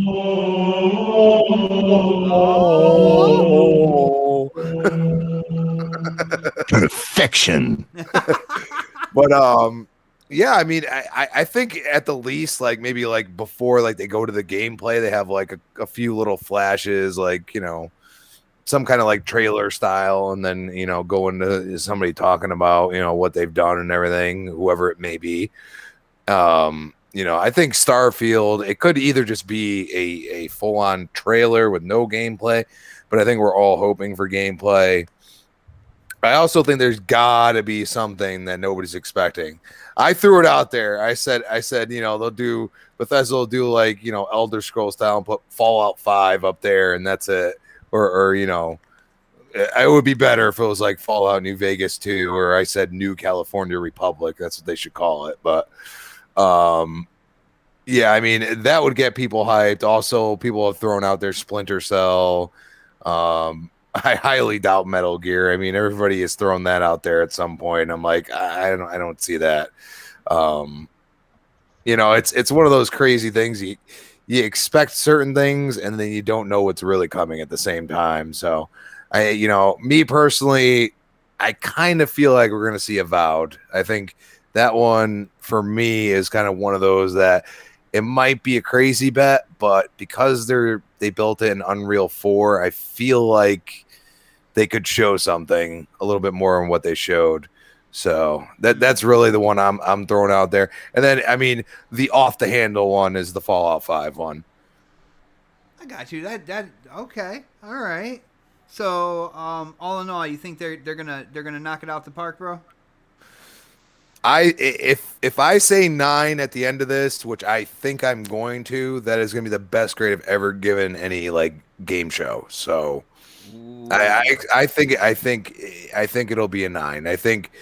Perfection. But Yeah, I mean, I think at the least, like maybe like before like they go to the gameplay, they have like a few little flashes, like some kind of like trailer style, and then go into somebody talking about what they've done and everything, whoever it may be. I think Starfield, it could either just be a full on trailer with no gameplay, but I think we're all hoping for gameplay. I also think there's gotta be something that nobody's expecting. I threw it out there. I said, Bethesda will do like, Elder Scrolls style and put Fallout 5 up there and that's it. Or it would be better if it was like Fallout New Vegas 2, or I said New California Republic. That's what they should call it. But yeah, I mean, that would get people hyped. Also, people have thrown out their Splinter Cell. I highly doubt Metal Gear. I mean, everybody has thrown that out there at some point. I'm like, I don't see that. It's one of those crazy things. You expect certain things, and then you don't know what's really coming at the same time. So, me personally, I kind of feel like we're going to see Avowed. I think that one for me is kind of one of those that it might be a crazy bet, but because they built it in Unreal 4, I feel like they could show something a little bit more than what they showed. So that's really the one I'm throwing out there. And then I mean the off the handle one is the Fallout 5 one. I got you. That okay. All right. So all in all, you think they're gonna knock it out the park, bro? If I say 9 at the end of this, which I think I'm going to, that is going to be the best grade I've ever given any like game show. So I think it'll be a 9. I think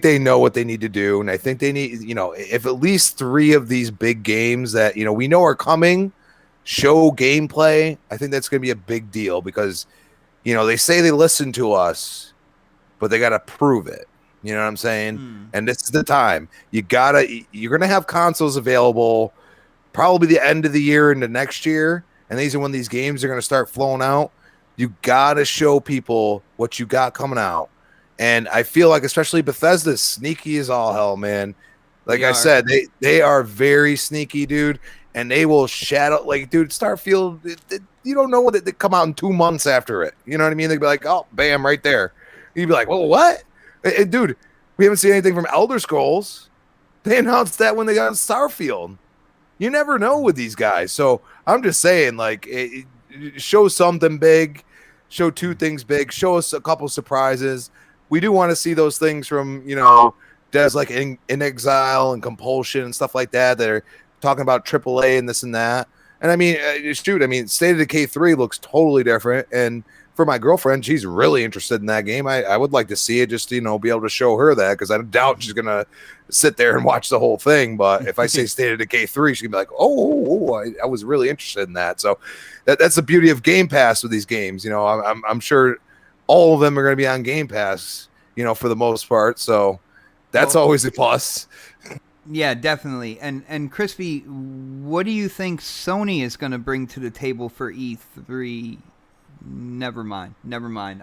they know what they need to do, and I think they need if at least 3 of these big games that we know are coming show gameplay, I think that's going to be a big deal because they say they listen to us, but they got to prove it. You know what I'm saying? And this is the time. You're going to have consoles available probably the end of the year into next year. And these are when these games are going to start flowing out. You got to show people what you got coming out. And I feel like especially Bethesda's sneaky as all hell, man. Like I said, they are very sneaky, dude. And they will shadow, like, dude, Starfield, you don't know what they come out in 2 months after it. You know what I mean? They'd be like, oh, bam, right there. You'd be like, well, what? Dude, we haven't seen anything from Elder Scrolls. They announced that when they got Starfield. You never know with these guys. So I'm just saying, like, show something big, show 2 things big, show us a couple surprises. We do want to see those things from, devs like in Exile and Compulsion and stuff like that are talking about AAA and this and that. And I mean, State of Decay 3 looks totally different. And for my girlfriend, she's really interested in that game. I would like to see it just, be able to show her that because I doubt she's going to sit there and watch the whole thing. But if I say State of Decay 3, she'd be like, I was really interested in that. So that's the beauty of Game Pass with these games. I'm sure all of them are going to be on Game Pass, for the most part. So that's always a plus. Yeah, definitely. And Crispy, what do you think Sony is going to bring to the table for E3? Never mind.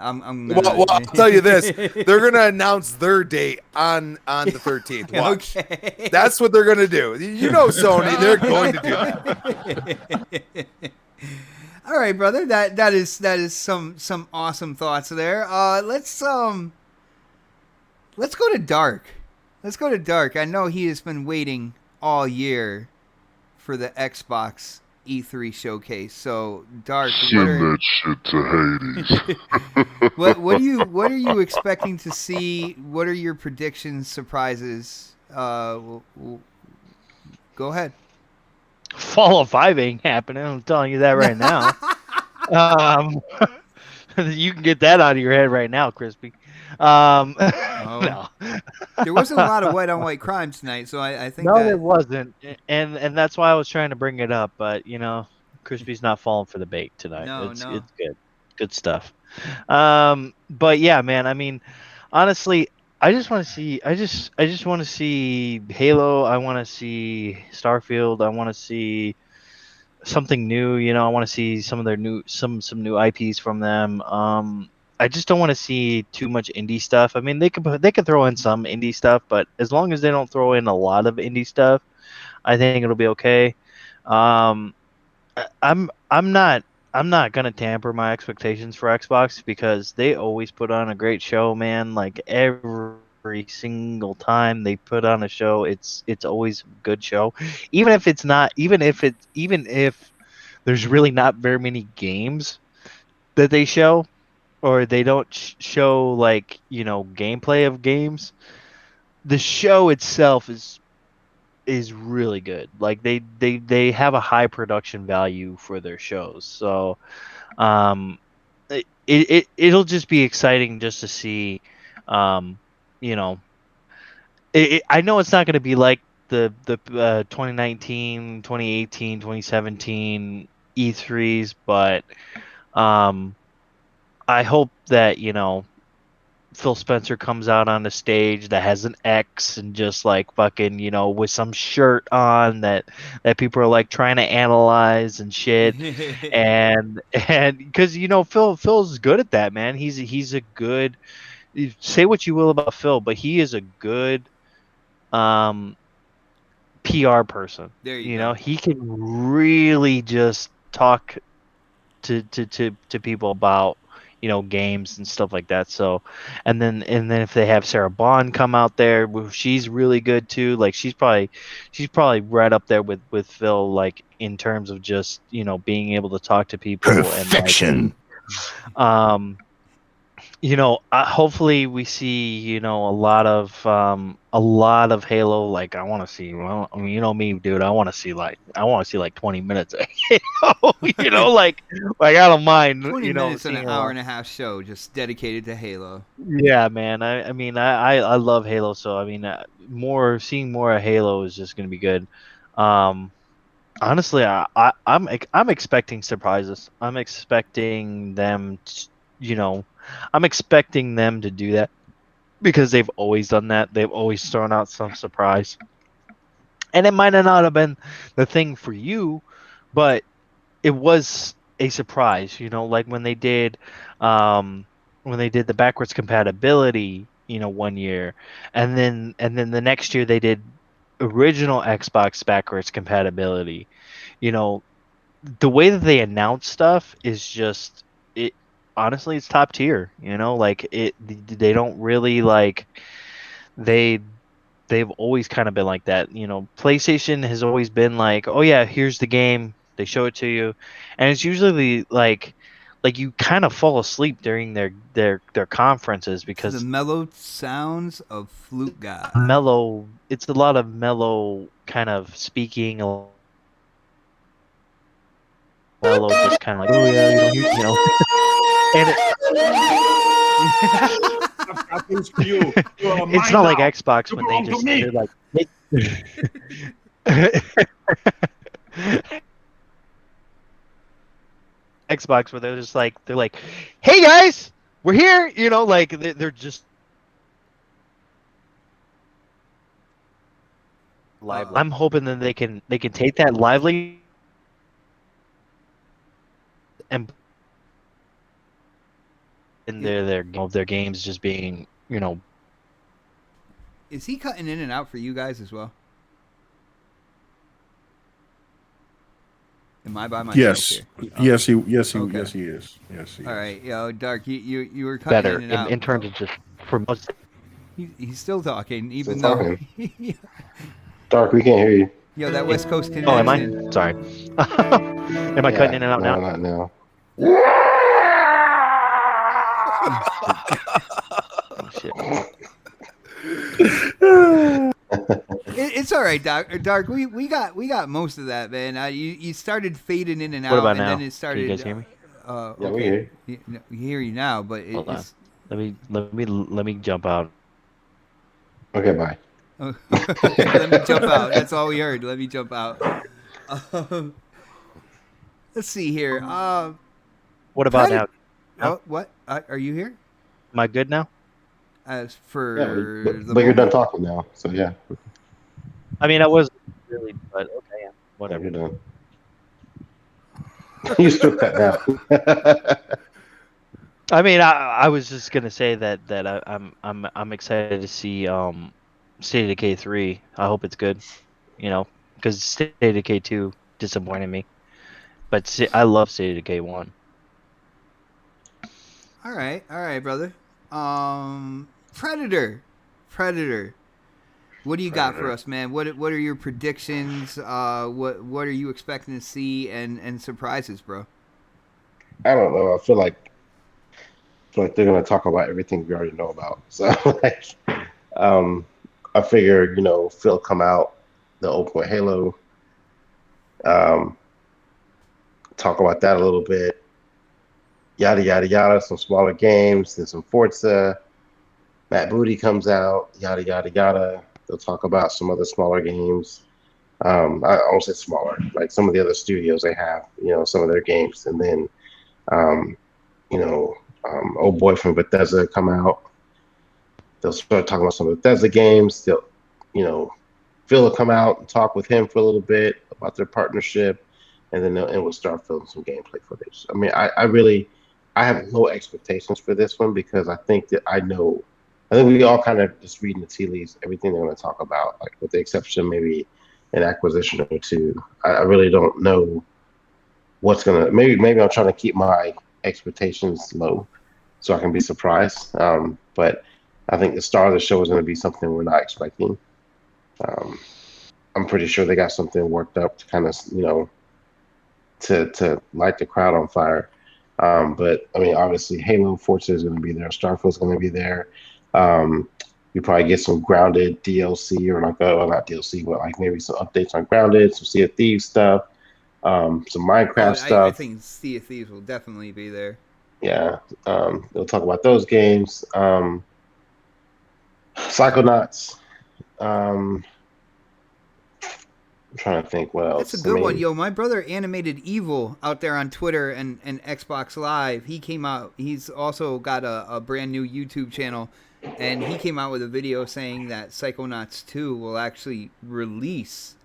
I'm gonna... Well, I'll tell you this: they're gonna announce their date on the 13th. Watch. Okay. That's what they're gonna do. Sony, they're going to do that. All right, brother. That is some awesome thoughts there. Let's go to Dark. I know he has been waiting all year for the Xbox E3 showcase. So Dark, send that shit to Hades. what are you expecting to see? What are your predictions, surprises? Go ahead. Fallout 5 ain't happening. I'm telling you that right now. You can get that out of your head right now, Crispy. No. There wasn't a lot of white on white crime tonight, so I think there wasn't, and that's why I was trying to bring it up. But Crispy's not falling for the bait tonight. It's good stuff. But yeah, man. I mean, honestly, I just want to see. I just want to see Halo. I want to see Starfield. I want to see something new. I want to see some of their new some new IPs from them. I just don't want to see too much indie stuff. I mean, they could throw in some indie stuff, but as long as they don't throw in a lot of indie stuff, I think it'll be okay. Um, I'm not gonna tamper my expectations for Xbox because they always put on a great show, man. Like every single time they put on a show, it's always a good show. Even if it's not, even if there's really not very many games that they show, or they don't show like gameplay of games. The show itself is really good. Like they have a high production value for their shows. So it'll just be exciting just to see you know I know it's not going to be like the 2019, 2018, 2017 E3s, but I hope that Phil Spencer comes out on the stage that has an X and just like fucking, with some shirt on that people are like trying to analyze and shit. and because Phil's good at that, man. He's a good, say what you will about Phil, but he is a good PR person. There you go. He can really just talk to people about games and stuff like that. So and then if they have Sarah Bond come out there, she's really good too. Like she's probably right up there with Phil, like in terms of just being able to talk to people. Perfection. And hopefully we see a lot of Halo. Like I want to see, well, I mean, me, dude, I want to see like 20 minutes of Halo. Like I don't mind 20 minutes and an seeing hour and a half show just dedicated to Halo. Yeah, man. I mean I love Halo, so I mean seeing more of Halo is just gonna be good. Honestly, I'm expecting surprises. I'm expecting them I'm expecting them to do that because they've always done that. They've always thrown out some surprise. And it might not have been the thing for you, but it was a surprise, like when they did the backwards compatibility, 1 year, and then the next year they did original Xbox backwards compatibility. The way that they announce stuff is just honestly, it's top tier. Like they don't really like they've always kind of been like that. PlayStation has always been like, oh yeah, here's the game. They show it to you, and it's usually like you kind of fall asleep during their conferences because the mellow sounds of Flute God. Mellow. It's a lot of mellow kind of speaking. Mellow, just kind of like, oh yeah, and it's not like Xbox when they're like Xbox where they're like, hey guys, we're here, like they're just lively. I'm hoping that they can take that lively and in their games just being, Is he cutting in and out for you guys as well? Am I by myself Yes. here? Yes, he is. Okay. Yes, he is. All right, Dark, you were cutting better in and out. in terms of just for most. He's still talking, even Still though. talking. Dark, we can't hear you. Yo, that West Coast connection. Oh, am I? Sorry. Am I cutting in and out now? Not now. Oh, shit. It's all right, Dark. We got most of that, man. You started fading in and out, What about and now? then it started. Can you guys hear me? Yeah, we hear you. We hear you now, but Hold on. Let me jump out. Okay, bye. Let me jump out. That's all we heard. Let me jump out. Let's see here. What about now? What? Are you here? Am I good now? As for but you're done talking now, so yeah. I mean, I was really, but okay, yeah, whatever. You're done. You still cut out. I mean, I was just gonna say that I'm excited to see State of Decay 3. I hope it's good, because State of Decay 2 disappointed me, but I love State of Decay 1. All right, brother. Predator. What do you got for us, man? What are your predictions? What are you expecting to see and surprises, bro? I don't know. I feel like they're gonna talk about everything we already know about. So like, um, I figure Phil come out, the open with Halo, um, talk about that a little bit, yada yada yada. Some smaller games, then some Forza. Matt Booty comes out, yada yada yada. They'll talk about some other smaller games. I won't say smaller, like some of the other studios they have, some of their games, and then um, old boy from Bethesda come out. They'll start talking about some of the Bethesda games. They'll, Phil will come out and talk with him for a little bit about their partnership, and then we'll start filming some gameplay footage. I mean, I have low expectations for this one because I think we all kind of just reading the tea leaves, everything they're going to talk about, like with the exception of maybe an acquisition or two. I really don't know what's gonna. Maybe I'm trying to keep my expectations low so I can be surprised. But I think the star of the show is going to be something we're not expecting. I'm pretty sure they got something worked up to kind of to light the crowd on fire. But I mean, obviously, Halo, Forza is going to be there. Starfield's going to be there. You probably get some Grounded DLC or not DLC, but like maybe some updates on Grounded, some Sea of Thieves stuff, some Minecraft stuff. I think Sea of Thieves will definitely be there. Yeah, they'll talk about those games. Psychonauts. I'm trying to think what else. That's a good one, yo. My brother Animated Evil out there on Twitter and Xbox Live. He came out. He's also got a brand new YouTube channel, and he came out with a video saying that Psychonauts 2 will actually release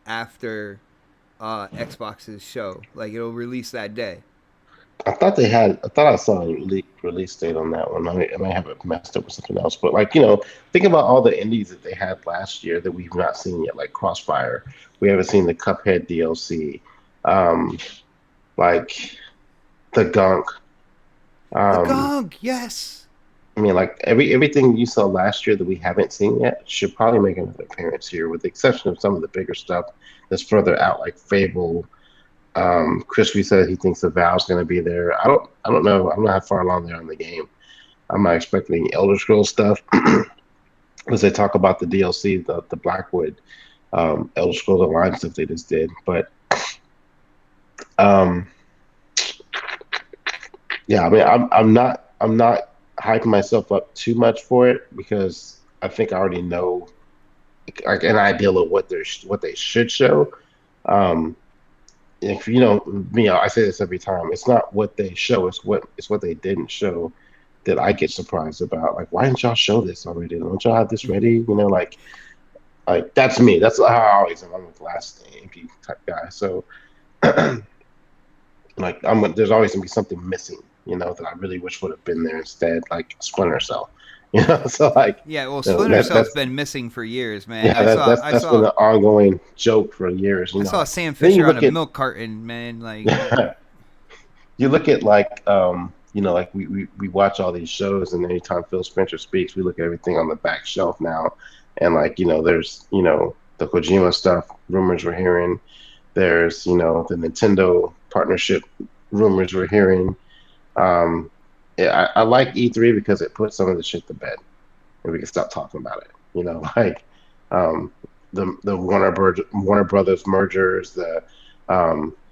after Xbox's show. Like it'll release that day. I thought I saw a release date on that one. I may have it messed up with something else, but think about all the indies that they had last year that we've not seen yet, like Crossfire. We haven't seen the Cuphead DLC, like the Gunk. The Gunk, yes. I mean, like everything you saw last year that we haven't seen yet should probably make another appearance here, with the exception of some of the bigger stuff that's further out, like Fable. Crispy said he thinks the Valve's going to be there. I don't know. I'm not how far along there in the game. I'm not expecting any Elder Scrolls stuff because they talk about the DLC, the Blackwood Elder Scrolls Online stuff they just did. But yeah, I mean, I'm not hyping myself up too much for it because I think I already know like an idea of what they should show. If you know me, I say this every time. It's not what they show; it's what they didn't show that I get surprised about. Like, why didn't y'all show this already? Don't y'all have this ready? Like that's me. That's how I always am. I'm a glass empty type guy. So, like, there's always gonna be something missing. That I really wish would have been there instead, like Splinter Cell. So like, yeah, well, Splinter Cell's been missing for years, man. Yeah, that's been an ongoing joke for years. I saw Sam Fisher on a milk carton, man. Like, you look at like we watch all these shows, and anytime Phil Spencer speaks, we look at everything on the back shelf now, and like there's the Kojima stuff rumors we're hearing, there's the Nintendo partnership rumors we're hearing. I like E3 because it puts some of the shit to bed, and we can stop talking about it. Like the Warner Brothers mergers, the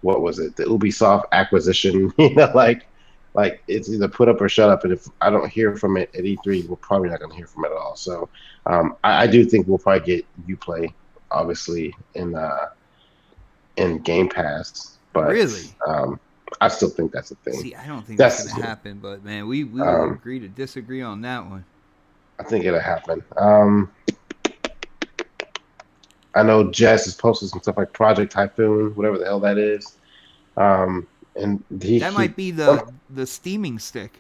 what was it, the Ubisoft acquisition. Like it's either put up or shut up. And if I don't hear from it at E3, we're probably not going to hear from it at all. So I do think we'll probably get Uplay, obviously, in Game Pass. But really. I still think that's a thing. See, I don't think that's going to happen, but man, we will agree to disagree on that one. I think it'll happen. I know Jess has posted some stuff like Project Typhoon, whatever the hell that is. And that might be the steaming stick.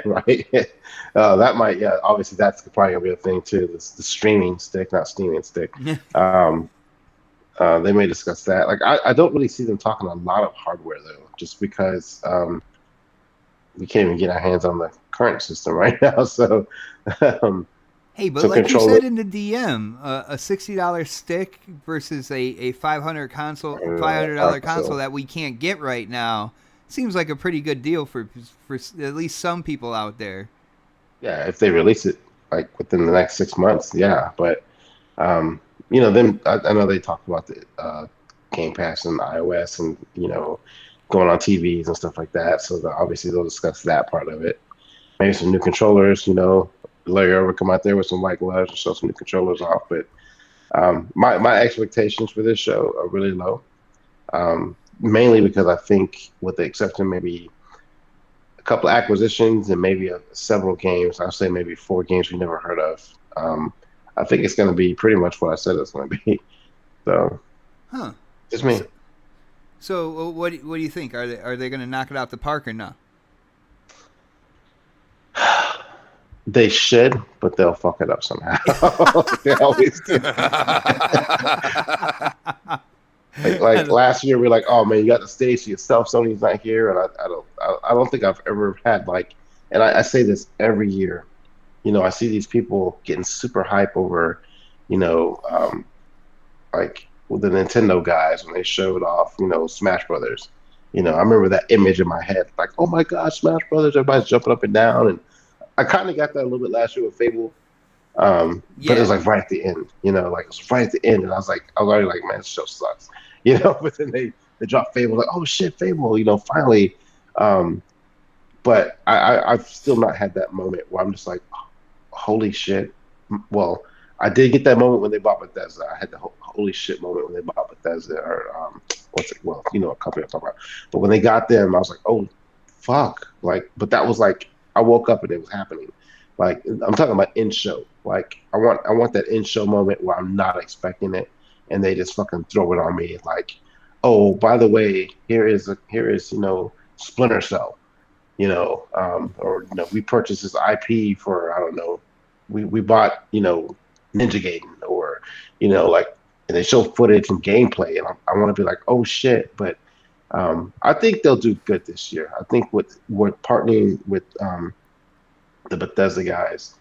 Right? That might, yeah. Obviously, that's probably gonna be a thing too. The streaming stick, not steaming stick. Um, they may discuss that. Like, I don't really see them talking a lot of hardware though, just because we can't even get our hands on the current system right now. So, um, Hey, but so like you controller, said in the DM, a $60 stick versus a $500 $500 console that we can't get right now seems like a pretty good deal for at least some people out there. yeah, if they release it like within the next 6 months, yeah. But you know, then I know they talked about the Game Pass and iOS, and you know, going on TVs and stuff like that. So obviously they'll discuss that part of it. Maybe some new controllers. You know, Larry Over come out there with some white gloves and show some new controllers off. But my expectations for this show are really low. Mainly because I think, with the exception maybe a couple of acquisitions and maybe several games, I'll say maybe 4 games we never heard of. I think it's going to be pretty much what I said it's going to be. So, just me. So what do you think? Are they going to knock it out the park or not? They should, but they'll fuck it up somehow. They always do. Like last year, we were like, "Oh man, you got the stage to yourself. Sony's not here," and I don't think I've ever had like, and I say this every year. You know, I see these people getting super hype over, you know, like with the Nintendo guys when they showed off, you know, Smash Brothers. You know, I remember that image in my head, like, "Oh my God, Smash Brothers!" Everybody's jumping up and down, and I kind of got that a little bit last year with Fable. But it was like right at the end, you know, like it was right at the end, and I was already like, man, this show sucks, you know. But then they dropped Fable, like, oh shit, Fable, you know, finally. But I've still not had that moment where I'm just like, holy shit. Well, I did get that moment when they bought Bethesda. I had the holy shit moment when they bought Bethesda, or what's it? Well, you know what company I'm talking about. But when they got them, I was like, oh fuck, like. But that was like, I woke up and it was happening. Like, I'm talking about in show. Like, I want that in show moment where I'm not expecting it, and they just fucking throw it on me. Like, oh, by the way, here is you know, Splinter Cell, you know, or you know, we purchased this IP for, I don't know, we bought, you know, Ninja Gaiden, or you know, like, and they show footage and gameplay, and I want to be like, oh shit. But I think they'll do good this year. I think we're partnering with the Bethesda guys,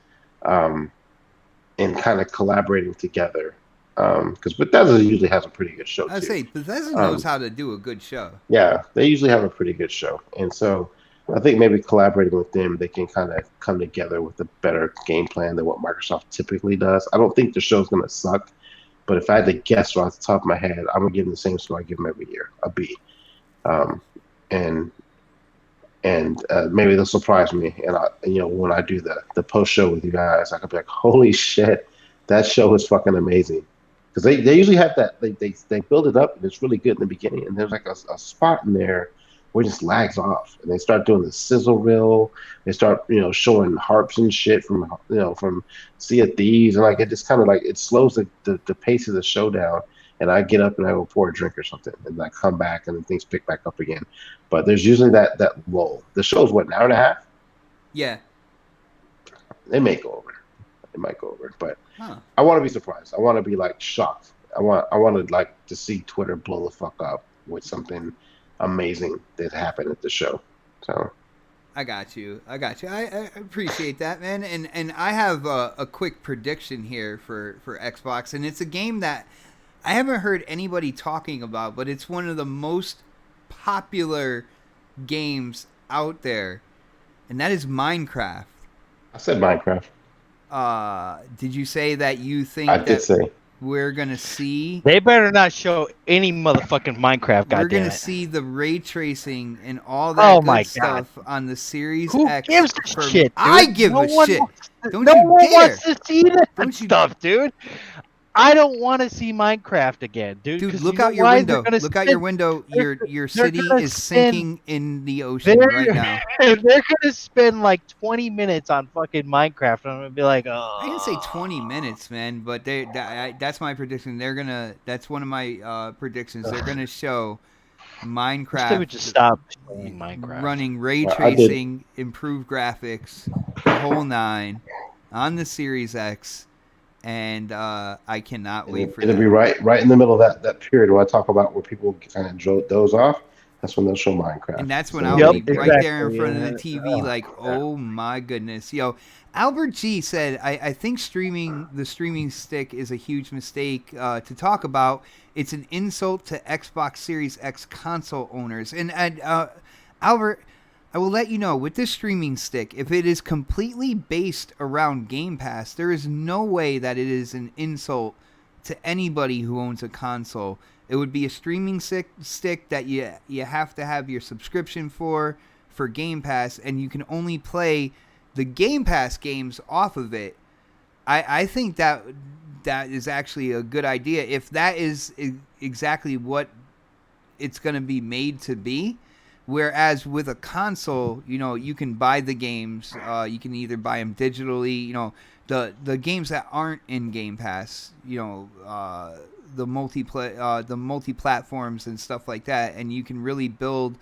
and kind of collaborating together, because Bethesda usually has a pretty good show. I say Bethesda knows how to do a good show. Yeah, they usually have a pretty good show, and so I think maybe collaborating with them, they can kind of come together with a better game plan than what Microsoft typically does. I don't think the show's gonna suck, but if I had to guess right off the top of my head, I'm gonna give them the same score I give them every year, a B. And maybe they'll surprise me, and you know, when I do the post show with you guys, I could be like, holy shit, that show is fucking amazing. Because they usually have that, they build it up and it's really good in the beginning, and there's like a spot in there where it just lags off, and they start doing the sizzle reel. They start, you know, showing harps and shit from, you know, from Sea of Thieves, and like it just kind of like, it slows the pace of the show down. And I get up and I go pour a drink or something, and I come back and then things pick back up again. But there's usually that lull. The show's what, an hour and a half? Yeah. They may go over. It might go over, but I want to be surprised. I want to be like shocked. I want to like to see Twitter blow the fuck up with something amazing that happened at the show. So I got you. I appreciate that, man. And I have a quick prediction here for Xbox, and it's a game that I haven't heard anybody talking about, but it's one of the most popular games out there, and that is Minecraft. I said Minecraft. Did you say that you think I did say we're gonna see? They better not show any motherfucking Minecraft. We're gonna see the ray tracing and all that good stuff on the Series X. Who gives a shit? Dude? I give a shit. Don't no you one dare. wants to see that stuff, dude. I don't want to see Minecraft again, dude. Dude, look out your window. Look out your window. Your city is sinking in the ocean right now. They're gonna spend like 20 minutes on fucking Minecraft. I'm gonna be like, oh. I didn't say 20 minutes, man, but that's my prediction. That's one of my predictions. They're gonna show Minecraft. They would just stop showing Minecraft. Running ray Well, I did- tracing, improved graphics, the whole 9 on the Series X, and I cannot wait for It'll that. be right in the middle of that period where I talk about where people kind of doze off. That's when they'll show Minecraft. And that's when So I'll Yep, be right there in exactly, front of the yeah. TV, like, oh my goodness. Yo, Albert G said, I think the streaming stick is a huge mistake to talk about. It's an insult to Xbox Series X console owners. And Albert, I will let you know, with this streaming stick, if it is completely based around Game Pass, there is no way that it is an insult to anybody who owns a console. It would be a streaming stick that you have to have your subscription for Game Pass, and you can only play the Game Pass games off of it. I think that is actually a good idea if that is exactly what it's going to be made to be. Whereas with a console, you can buy the games. You can either buy them digitally. The games that aren't in Game Pass. The multi-platforms and stuff like that, and you can really build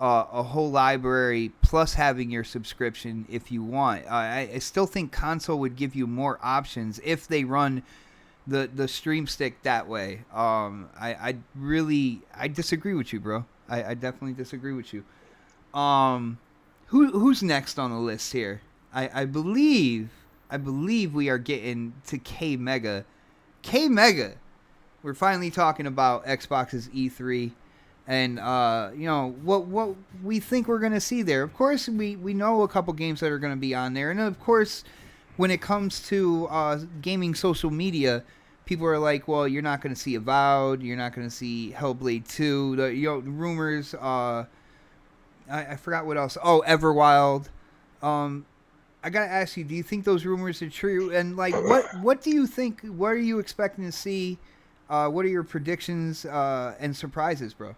a whole library plus having your subscription if you want. I still think console would give you more options if they run the stream stick that way. I disagree with you, bro. I definitely disagree with you. Who's next on the list here? I believe we are getting to K Mega. K Mega. We're finally talking about Xbox's E3 and what we think we're going to see there. Of course, we know a couple games that are going to be on there, and of course, when it comes to gaming social media, people are like, "Well, you're not going to see Avowed, you're not going to see Hellblade 2." The rumors. I forgot what else. Oh, Everwild. I gotta ask you, do you think those rumors are true? And like, what do you think? What are you expecting to see? What are your predictions and surprises, bro?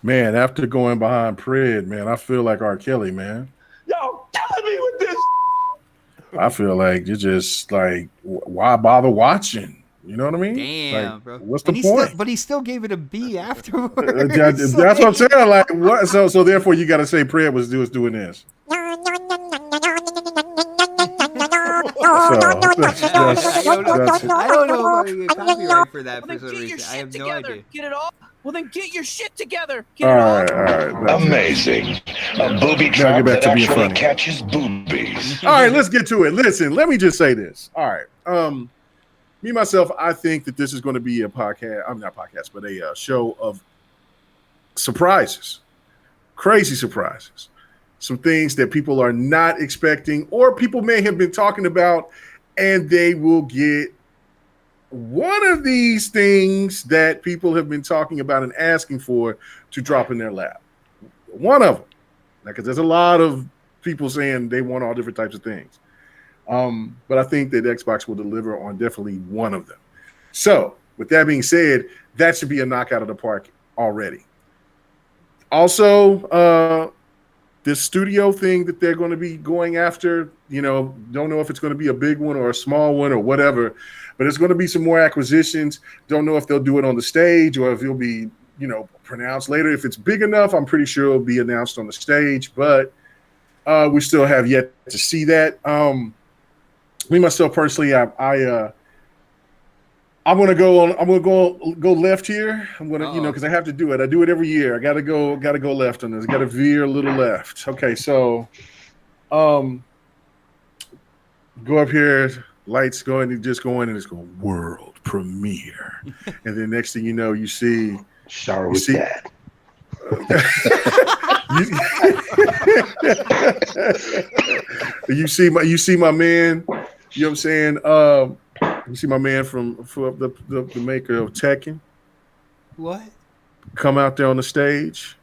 Man, after going behind Pred, man, I feel like R. Kelly, man. Yo, killing me with this. I feel like you're just like, why bother watching? You know what I mean? Damn, like, bro. What's the point? But he still gave it a B afterwards. That's what I'm saying. Like, what? So therefore, you got to say Pred was doing this. I don't know if I get copyright for that for some reason. I have no idea. Get it all? Well, then get your shit together. All right. Amazing. A booby trap that actually catches boobies. All right, let's get to it. Listen, let me just say this. All right. Me, myself, I think that this is going to be a podcast. I'm not podcast, but a show of surprises, crazy surprises. Some things that people are not expecting or people may have been talking about, and they will get one of these things that people have been talking about and asking for to drop in their lap. One of them, because there's a lot of people saying they want all different types of things. But I think that Xbox will deliver on definitely one of them. So with that being said, that should be a knockout of the park already. Also, this studio thing that they're going to be going after, don't know if it's going to be a big one or a small one or whatever, but there's going to be some more acquisitions. Don't know if they'll do it on the stage or if it'll be, pronounced later. If it's big enough, I'm pretty sure it'll be announced on the stage, but we still have yet to see that. Me, myself, personally, I'm gonna go left here. I'm gonna, because I have to do it. I do it every year. I gotta go left on this. Gotta veer a little left. Okay, so go up here, lights going, and just going, and it's going world premiere. And then next thing you know, you see shower with dad. You see my man. You know what I'm saying? You see my man from the maker of Tekken. What? Come out there on the stage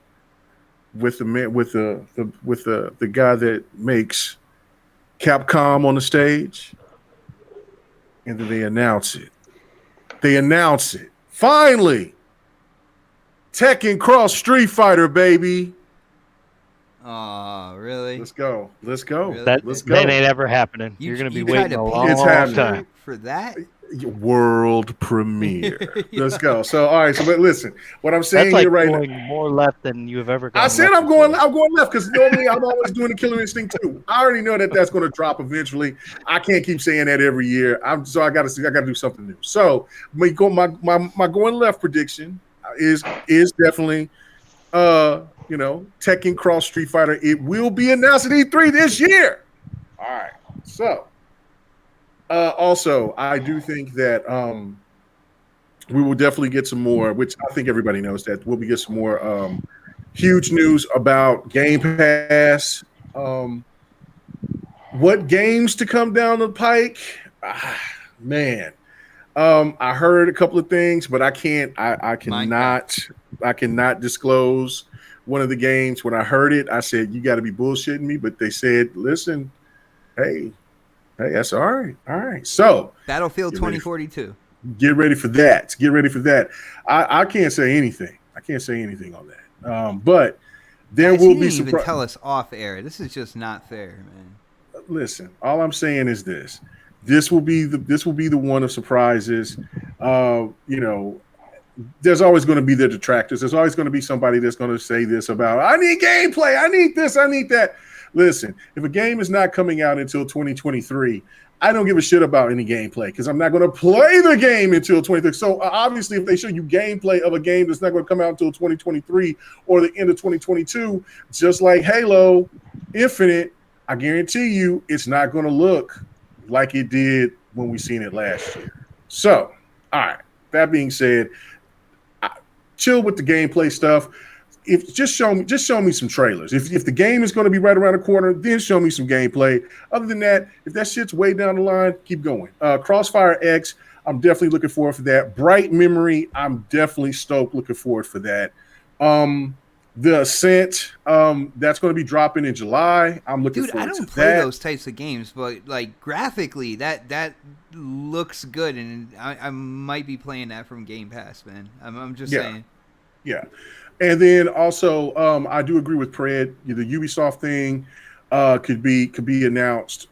with the man with the guy that makes Capcom on the stage, and then they announce it. Finally, Tekken Cross Street Fighter, baby. Oh, really? Let's go. Really? That ain't ever happening. You're gonna be waiting a long time for that. World premiere. Let's go. So all right. So but listen, what I'm saying That's like here right going now. more left than you have ever gone. I said left I'm going. before. I'm going left because normally I'm always doing the Killer Instinct too. I already know that that's going to drop eventually. I can't keep saying that every year. So I got to do something new. So my going left prediction is definitely Tekken Cross Street Fighter. It will be announced at E3 this year. All right. So also I do think that we will definitely get some more, which I think everybody knows that we'll get some more huge news about Game Pass. What games to come down the pike? Man. I heard a couple of things, but I cannot disclose one of the games. When I heard it, I said, you got to be bullshitting me. But they said, listen, hey, that's all right. All right. So Battlefield 2042. Get ready for that. Get ready for that. I can't say anything. I can't say anything on that. But there Guys, will you be didn't even tell us off air. This is just not fair, man. Listen, all I'm saying is this. This will be the one of surprises. There's always going to be the detractors. There's always going to be somebody that's going to say this about, I need gameplay. I need this. I need that. Listen, if a game is not coming out until 2023, I don't give a shit about any gameplay because I'm not going to play the game until 2023. So obviously, if they show you gameplay of a game that's not going to come out until 2023 or the end of 2022, just like Halo Infinite, I guarantee you it's not going to look like it did when we seen it last year. So, all right. That being said, chill with the gameplay stuff. If just show me some trailers. If the game is going to be right around the corner, then show me some gameplay. Other than that, if that shit's way down the line, keep going. Crossfire X, I'm definitely looking forward for that. Bright Memory, I'm definitely stoked looking forward for that. The Ascent, that's going to be dropping in July. I'm looking forward to that. I don't play those types of games, but like graphically, that looks good, and I might be playing that from Game Pass, man. I'm just saying. Yeah. And then also, I do agree with Pred. The Ubisoft thing could be announced.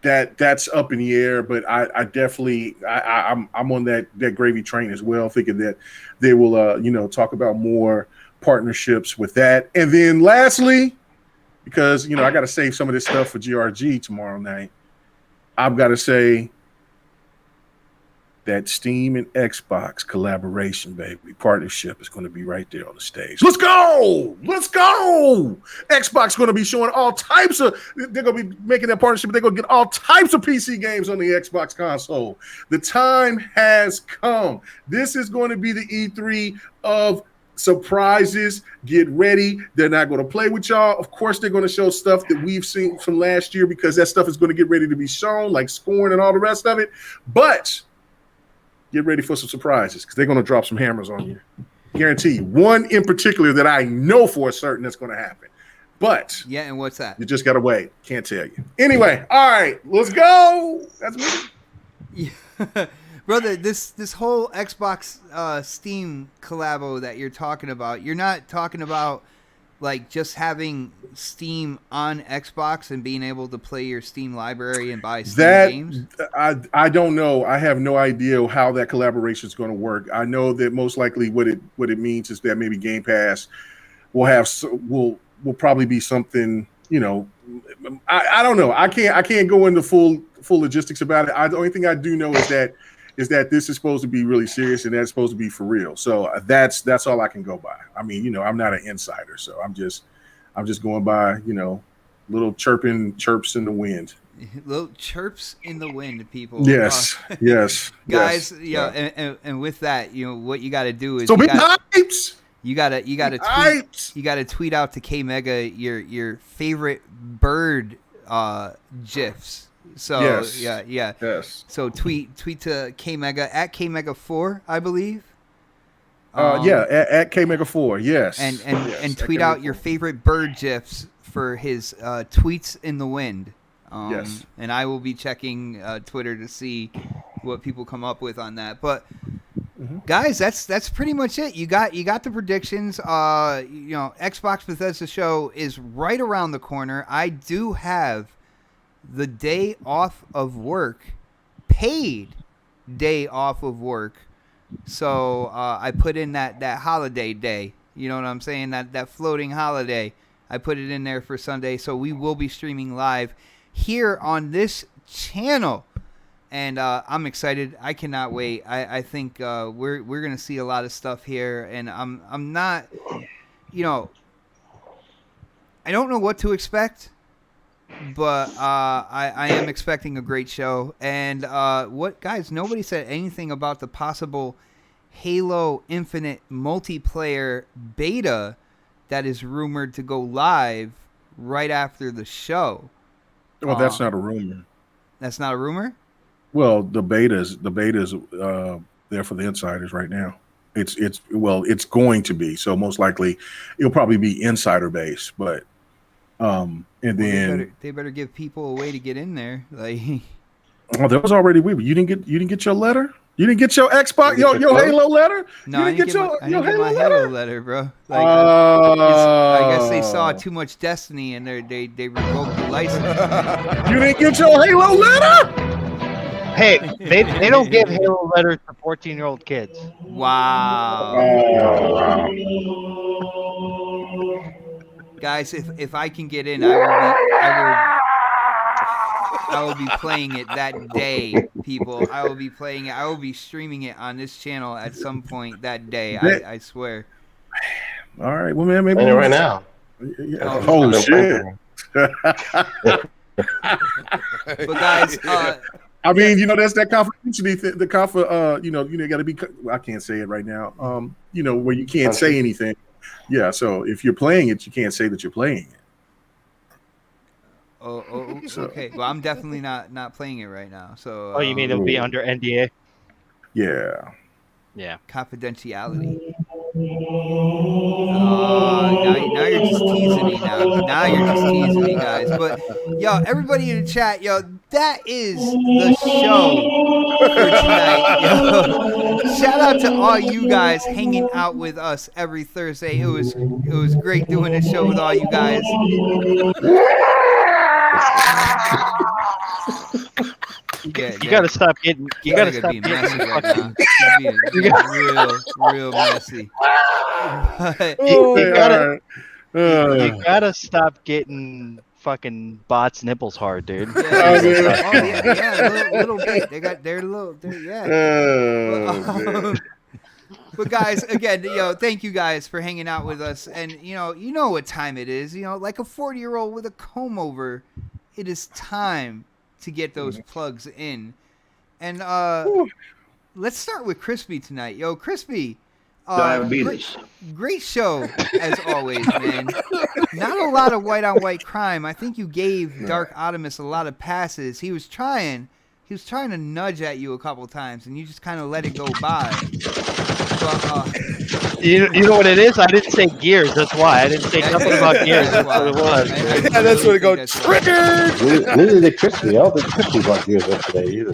That's up in the air, but I definitely I'm on that gravy train as well, thinking that they will talk about more partnerships with that. And then lastly, because I got to save some of this stuff for GRG tomorrow night, I've got to say that Steam and Xbox collaboration, baby, partnership is going to be right there on the stage. Let's go! Xbox going to be showing all types of. They're going to be making that partnership. They're going to get all types of PC games on the Xbox console. The time has come. This is going to be the E3 of surprises. Get ready. They're not going to play with y'all. Of course, they're going to show stuff that we've seen from last year because that stuff is going to get ready to be shown, like Scorn and all the rest of it. But get ready for some surprises because they're going to drop some hammers on you. Guarantee you. One in particular that I know for certain that's going to happen. But yeah, and what's that? You just got to wait. Can't tell you. Anyway, all right, let's go. That's me. Yeah. Brother, this whole Xbox Steam collabo that you're talking about, you're not talking about like just having Steam on Xbox and being able to play your Steam library and buy Steam games? I don't know. I have no idea how that collaboration is going to work. I know that most likely what it means is that maybe Game Pass will probably be something. I don't know. I can't go into full logistics about it. The only thing I do know is that this is supposed to be really serious and that's supposed to be for real. So that's all I can go by. I mean, I'm not an insider, so I'm just going by, little chirps in the wind. Little chirps in the wind, people. Yes, yes, guys. Yes, and with that, what you got to do is so be hypes. You gotta tweet out to K Mega your favorite bird gifs. So yes. Yes. So tweet to K Mega at K Mega 4, I believe. At K Mega 4, yes. And tweet out your favorite bird gifs for his tweets in the wind. Yes. And I will be checking Twitter to see what people come up with on that. But guys, that's pretty much it. You got the predictions. Xbox Bethesda show is right around the corner. I do have the day off of work paid day off of work. So I put in that holiday day. You know what I'm saying? That floating holiday. I put it in there for Sunday. So we will be streaming live here on this channel. And I'm excited. I cannot wait. I think we're gonna see a lot of stuff here, and I'm not, I don't know what to expect, but I am expecting a great show. And guys? Nobody said anything about the possible Halo Infinite multiplayer beta that is rumored to go live right after the show. Well, that's not a rumor. That's not a rumor? Well, the beta's there for the insiders right now. It's going to be. So most likely it'll probably be insider based, but and then they better give people a way to get in there. Like, oh, that was already weird. You didn't get your letter? You didn't get your Xbox, your Halo letter? No, you I didn't get my Halo letter, bro. Like, I guess they saw too much Destiny and they revoked the license. You didn't get your Halo letter? Hey, they don't give Halo letters to 14-year-old kids. Wow. Guys, if I can get in, I will be playing it that day, people. I will be playing it. I will be streaming it on this channel at some point that day. I swear. All right, well, man, maybe right now. Yeah. Oh shit! But guys, I mean, that's that confidentiality. You got to be. I can't say it right now. Where you can't say anything. Yeah, so if you're playing it, you can't say that you're playing it. Okay. Well, I'm definitely not playing it right now. So. Oh, you mean it'll be under NDA? Yeah. Yeah. Confidentiality. Now you're just teasing me. Now you're just teasing me, guys. But yo, everybody in the chat, that is the show for tonight. Yo, shout out to all you guys hanging out with us every Thursday. It was great doing this show with all you guys. You gotta stop getting. You gotta stop being getting messy right now. You're real messy. You gotta stop getting fucking bots' nipples hard, dude. Yeah, a little bit. But guys, again, thank you guys for hanging out with us. And you know what time it is. Like a 40-year-old with a comb over, it is time to get those plugs in. And let's start with Crispy tonight. Yo, Crispy, Diabetes. Great show as always, man. Not a lot of white-on-white crime. I think you gave Dark Optimus a lot of passes. He was trying to nudge at you a couple times, and you just kind of let it go by. But, you know what it is? I didn't say Gears. That's why I didn't say nothing about Gears. That's what it was. Yeah, that's what it goes. Triggered. Neither did Crispy. I don't think Crispy bought Gears yesterday either.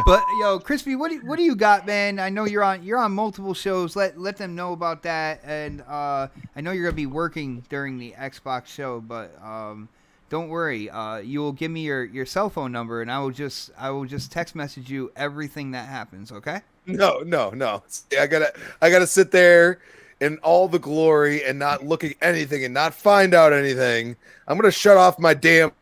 But yo, Crispy, what do you got, man? I know you're on multiple shows. Let them know about that. And I know you're gonna be working during the Xbox show, but don't worry. You will give me your cell phone number, and I will just text message you everything that happens. Okay? No. See, I gotta sit there in all the glory and not look at anything and not find out anything. I'm gonna shut off my damn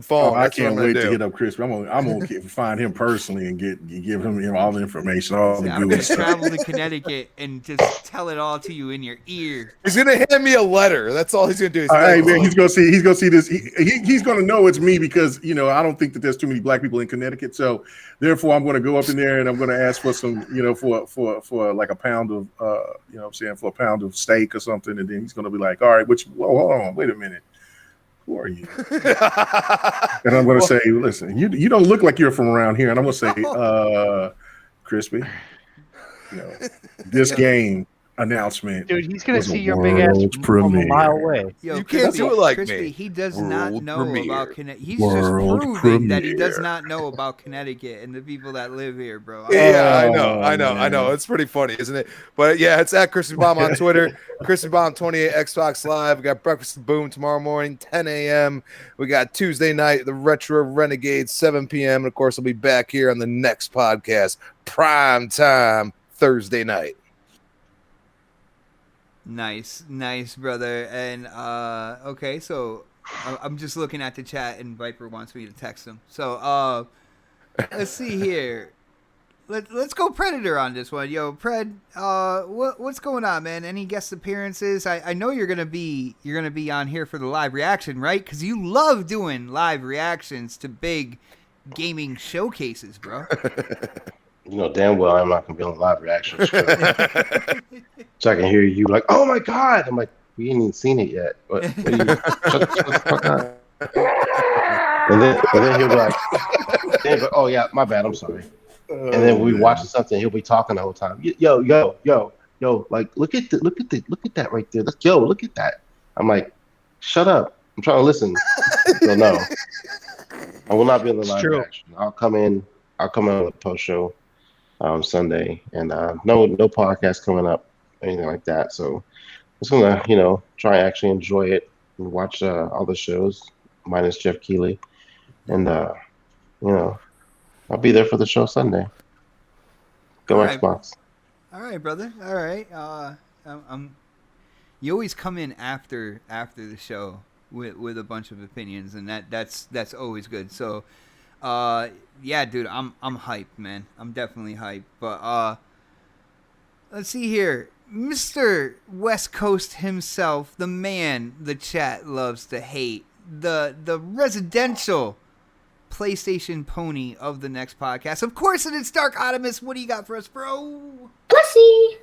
phone. I can't wait to hit up Crispy. I'm gonna find him personally and give him all the information, all the I'm good gonna stuff. travel to Connecticut and just tell it all to you in your ear. He's gonna hand me a letter. That's all he's gonna do. Hey man, he's gonna see this. He's gonna know it's me because I don't think that there's too many black people in Connecticut. So therefore, I'm gonna go up in there and I'm gonna ask for some, for like a pound of, for a pound of steak or something, and then he's gonna be like, all right, hold on, wait a minute. Who are you? And I'm going to say, listen, you don't look like you're from around here. And I'm going to say, Crispy, this game announcement. Dude, he's gonna was a see your big ass world from a mile premiere. away. Yo, You can't do it like Crispy, me. he does World not know premiere. about Connecticut. He's World just proving that he does premiere. not know about Connecticut and the people that live here, bro. Yeah, Oh, I man. know. It's pretty funny, isn't it? But yeah, it's at Crispy Bomb on Twitter. Crispy Bomb 28 Xbox Live. We got Breakfast and Boom tomorrow morning, 10 a.m. We got Tuesday night, the Retro Renegades, 7 p.m. And of course, we'll be back here on the next podcast, prime time Thursday night. Nice, brother. And okay, so I'm just looking at the chat, and Viper wants me to text him. So let's see here. Let's go Predator on this one, yo. Pred, what's going on, man? Any guest appearances? I know you're gonna be on here for the live reaction, right? Because you love doing live reactions to big gaming showcases, bro. You know damn well I'm not gonna be on live reaction. So I can hear you like, oh my god. I'm like, we ain't even seen it yet. What shut the fuck up. And then he'll be like, oh yeah, my bad, I'm sorry. And then we watching something, he'll be talking the whole time. Yo, like look at that right there. Look at that. I'm like, shut up. I'm trying to listen. So no. I will not be on the live reaction. I'll come in on the post show Sunday, and no podcast coming up, anything like that. So I'm just gonna, try and actually enjoy it and watch all the shows minus Jeff Keighley, and I'll be there for the show Sunday. Go All right. Xbox. All right, brother. All right. You always come in after the show with a bunch of opinions, and that's always good. So, yeah, dude, I'm hyped, man. I'm definitely hyped. But let's see here, Mr. West Coast himself, the man the chat loves to hate, the residential PlayStation pony of the next podcast. Of course, it is Knoxximus. What do you got for us, bro? Pussy.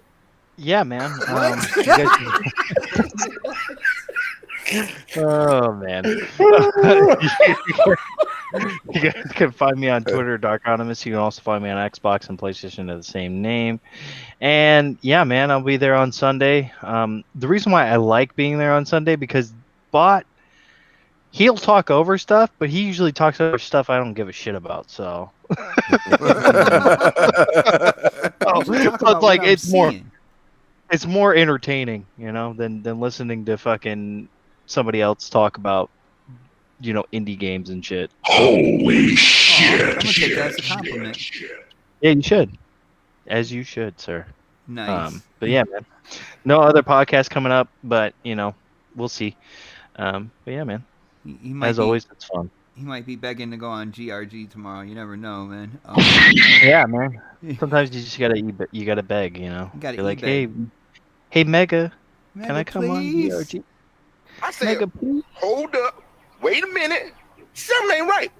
Yeah, man. You guys oh man. You guys can find me on Twitter, Knoxximus. You can also find me on Xbox and PlayStation at the same name. And yeah, man, I'll be there on Sunday. The reason why I like being there on Sunday, because he'll talk over stuff, but he usually talks over stuff I don't give a shit about. So, but like it's more entertaining, than listening to fucking somebody else talk about, indie games and shit. Holy shit! I'm gonna take that as a compliment. Yeah, you should, as you should, sir. Nice. But yeah, man, no other podcast coming up, but we'll see. But yeah, man. He might As always, it's fun. He might be begging to go on GRG tomorrow. You never know, man. Yeah, man. Sometimes you just gotta beg, You gotta You're like, beg. hey, Mega, can I come please? on GRG? I said, Mega, please. hold up. Wait a minute. Something ain't right.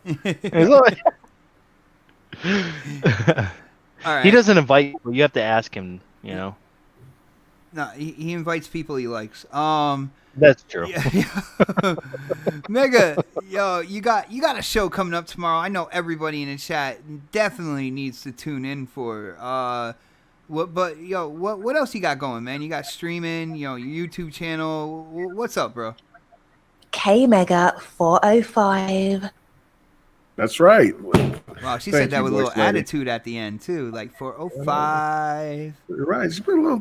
All right. He doesn't invite you. You have to ask him, No, he invites people he likes. That's true. Yeah. Mega, yo, you got a show coming up tomorrow. I know everybody in the chat definitely needs to tune in for. What else you got going, man? You got streaming, your YouTube channel. What's up, bro? K Mega 405. That's right. Wow, she Thank said that you, with a little voice lady. attitude at the end too, like 405. Right. She put a little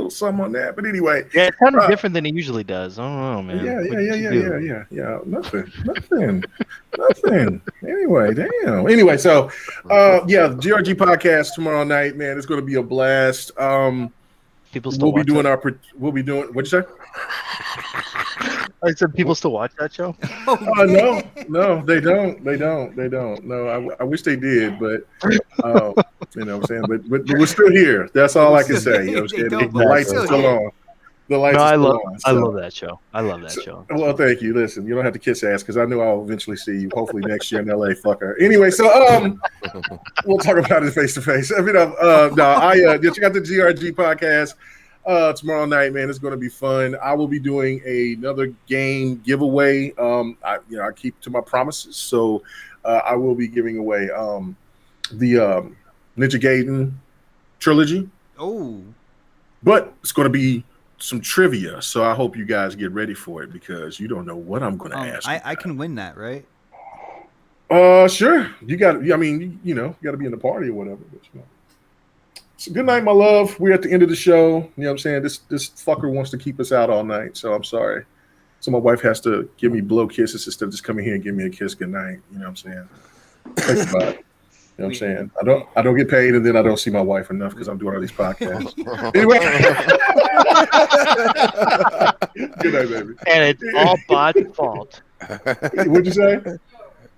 something on that. But anyway. Yeah, it's kind of different than he usually does. I don't know, man. Yeah. Nothing. Anyway, damn. Anyway, so the GRG podcast tomorrow night, man. It's going to be a blast. People still We'll be doing. What'd you say? I said people still watch that show. No, they don't. No, I wish they did, but you know what I'm saying. But we're still here. That's all I can say. You know what I'm saying? The lights are still on. The lights are still on. I love that show. I love that show. Well, thank you. Listen, you don't have to kiss ass because I know I'll eventually see you. Hopefully next year in LA. Fucker. Anyway, so we'll talk about it face to face. I mean, check out the GRG podcast. Tomorrow night, man, it's going to be fun. I will be doing another game giveaway. I keep to my promises, so I will be giving away the Ninja Gaiden trilogy. Oh, But it's going to be some trivia, so I hope you guys get ready for it because you don't know what I'm going to ask. I can win that, right? Sure. You got. I mean, you got to be in the party or whatever. But, So good night, my love. We're at the end of the show. You know what I'm saying? This fucker wants to keep us out all night, so I'm sorry. So my wife has to give me blow kisses instead of just coming here and give me a kiss good night. You know what I'm saying? Think about it. You know what I'm saying? I don't get paid, and then I don't see my wife enough because I'm doing all these podcasts. Anyway. Good night, baby. And it's all Bot's fault. What'd you say?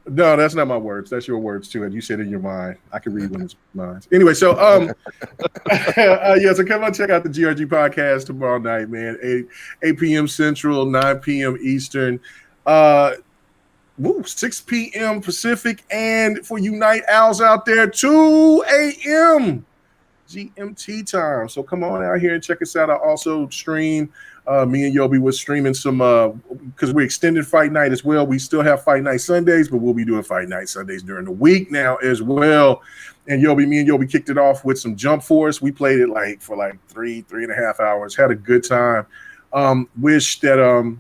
No, that's not my words. That's your words too. And you said in your mind. I can read women's minds. Anyway, so so come on, check out the GRG podcast tomorrow night, man. 8 p.m. Central, 9 p.m. Eastern, 6 p.m. Pacific, and for you night owls out there, 2 a.m. GMT time. So come on out here and check us out. I also stream. Me and Yobi was streaming some because we extended Fight Night as well. We still have Fight Night Sundays, but we'll be doing Fight Night Sundays during the week now as well. And me and Yobi kicked it off with some Jump Force. We played it for 3.5 hours. Had a good time. Wish that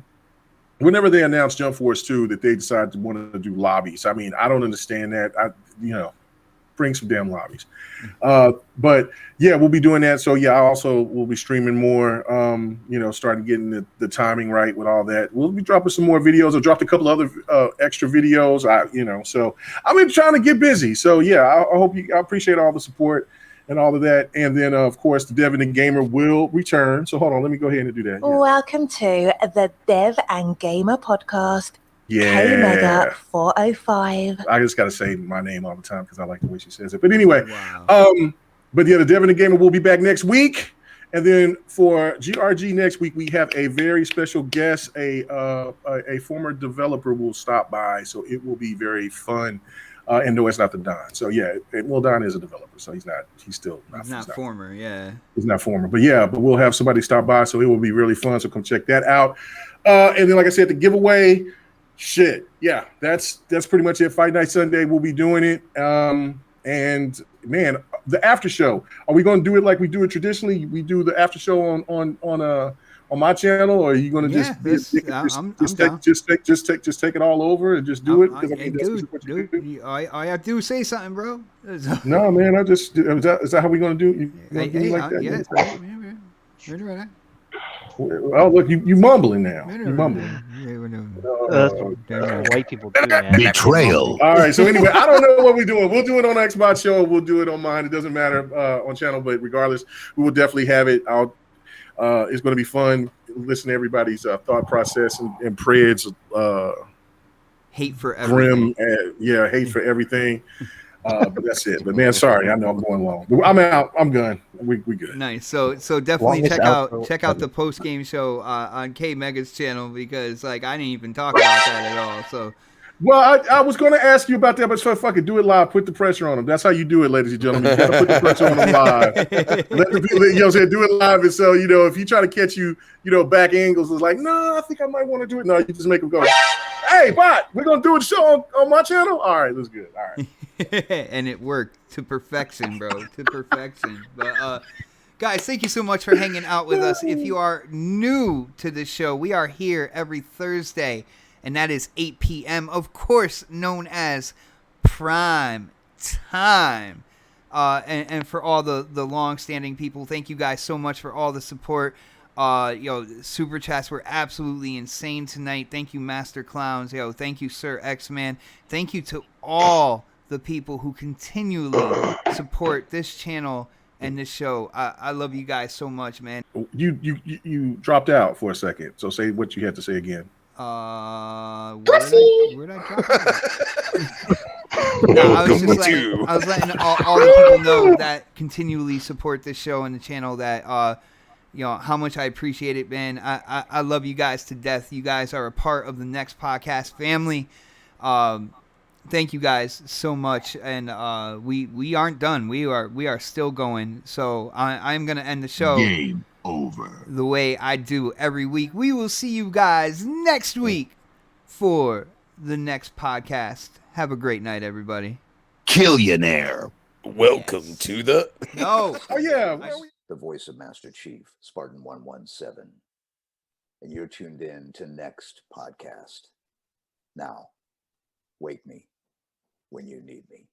whenever they announced Jump Force 2 that they decided to want to do lobbies. I mean, I don't understand that. Bring some damn lobbies. But yeah, we'll be doing that. So yeah, I also will be streaming more, starting getting the timing right with all that. We'll be dropping some more videos. I dropped a couple other extra videos. So I've been trying to get busy. So yeah, I appreciate all the support and all of that. And then of course the Dev and the Gamer will return. So hold on, let me go ahead and do that. Yeah. Welcome to the Dev and Gamer podcast. Yeah. K-Mega 405. I just got to say my name all the time because I like the way she says it. But anyway, but yeah, the Dev and the Gamer will be back next week. And then for GRG next week, we have a very special guest. A former developer will stop by. So it will be very fun. And no, it's not the Don. So yeah, Don is a developer. So he's still not. He's not former, yeah. He's not former. But yeah, we'll have somebody stop by. So it will be really fun. So come check that out. And then, like I said, the giveaway. Shit, yeah, that's pretty much it. Fight Night Sunday, we'll be doing it. And man, the after show. Are we going to do it like we do it traditionally? We do the after show on my channel, or are you going to just take it all over and just do it? All I have to do is say something, bro. No, man, is that how we going to do it? Yeah, right. Oh, look, you mumbling now. You mumbling. That's what white people do, man. Betrayal. All right, so anyway, I don't know what we're doing. We'll do it on the Xbox show. We'll do it on mine. It doesn't matter on channel, but regardless, we will definitely have it. It's going to be fun. Listen to everybody's thought process and Pred's hate for everything. Grim, hate for everything. But that's it. But man, sorry, I know I'm going long. I'm out. I'm done. We good. Nice. So definitely check out the post game show on K Mega's channel because I didn't even talk about that at all. So. Well, I was going to ask you about that, but so fuck it, do it live. Put the pressure on them. That's how you do it, ladies and gentlemen. You got to put the pressure on them live. Let the people, do it live. And so, if you try to catch you, back angles, it's like, no, I think I might want to do it. No, you just make them go, hey, Bot, we're going to do a show on my channel. All right, that's good. All right. And it worked to perfection, bro. To perfection. But guys, thank you so much for hanging out with us. If you are new to the show, we are here every Thursday, and that is 8 p.m., of course, known as Prime Time. And for all the long-standing people, thank you guys so much for all the support. Super chats were absolutely insane tonight. Thank you, Master Clowns. Thank you, Sir X-Man. Thank you to all the people who continually support this channel and this show. I love you guys so much, man. You dropped out for a second, so say what you had to say again. Where'd I drop out? No, I was letting all the people know that continually support this show and the channel that how much I appreciate it, man. I love you guys to death. You guys are a part of the Next Podcast family. Thank you guys so much, and we aren't done. We are still going. So I'm gonna end the show. Game over. The way I do every week. We will see you guys next week for the next podcast. Have a great night, everybody. Killionaire. Welcome to the. No. Oh yeah. the voice of Master Chief, Spartan 117, and you're tuned in to Next Podcast. Now, wake me when you need me.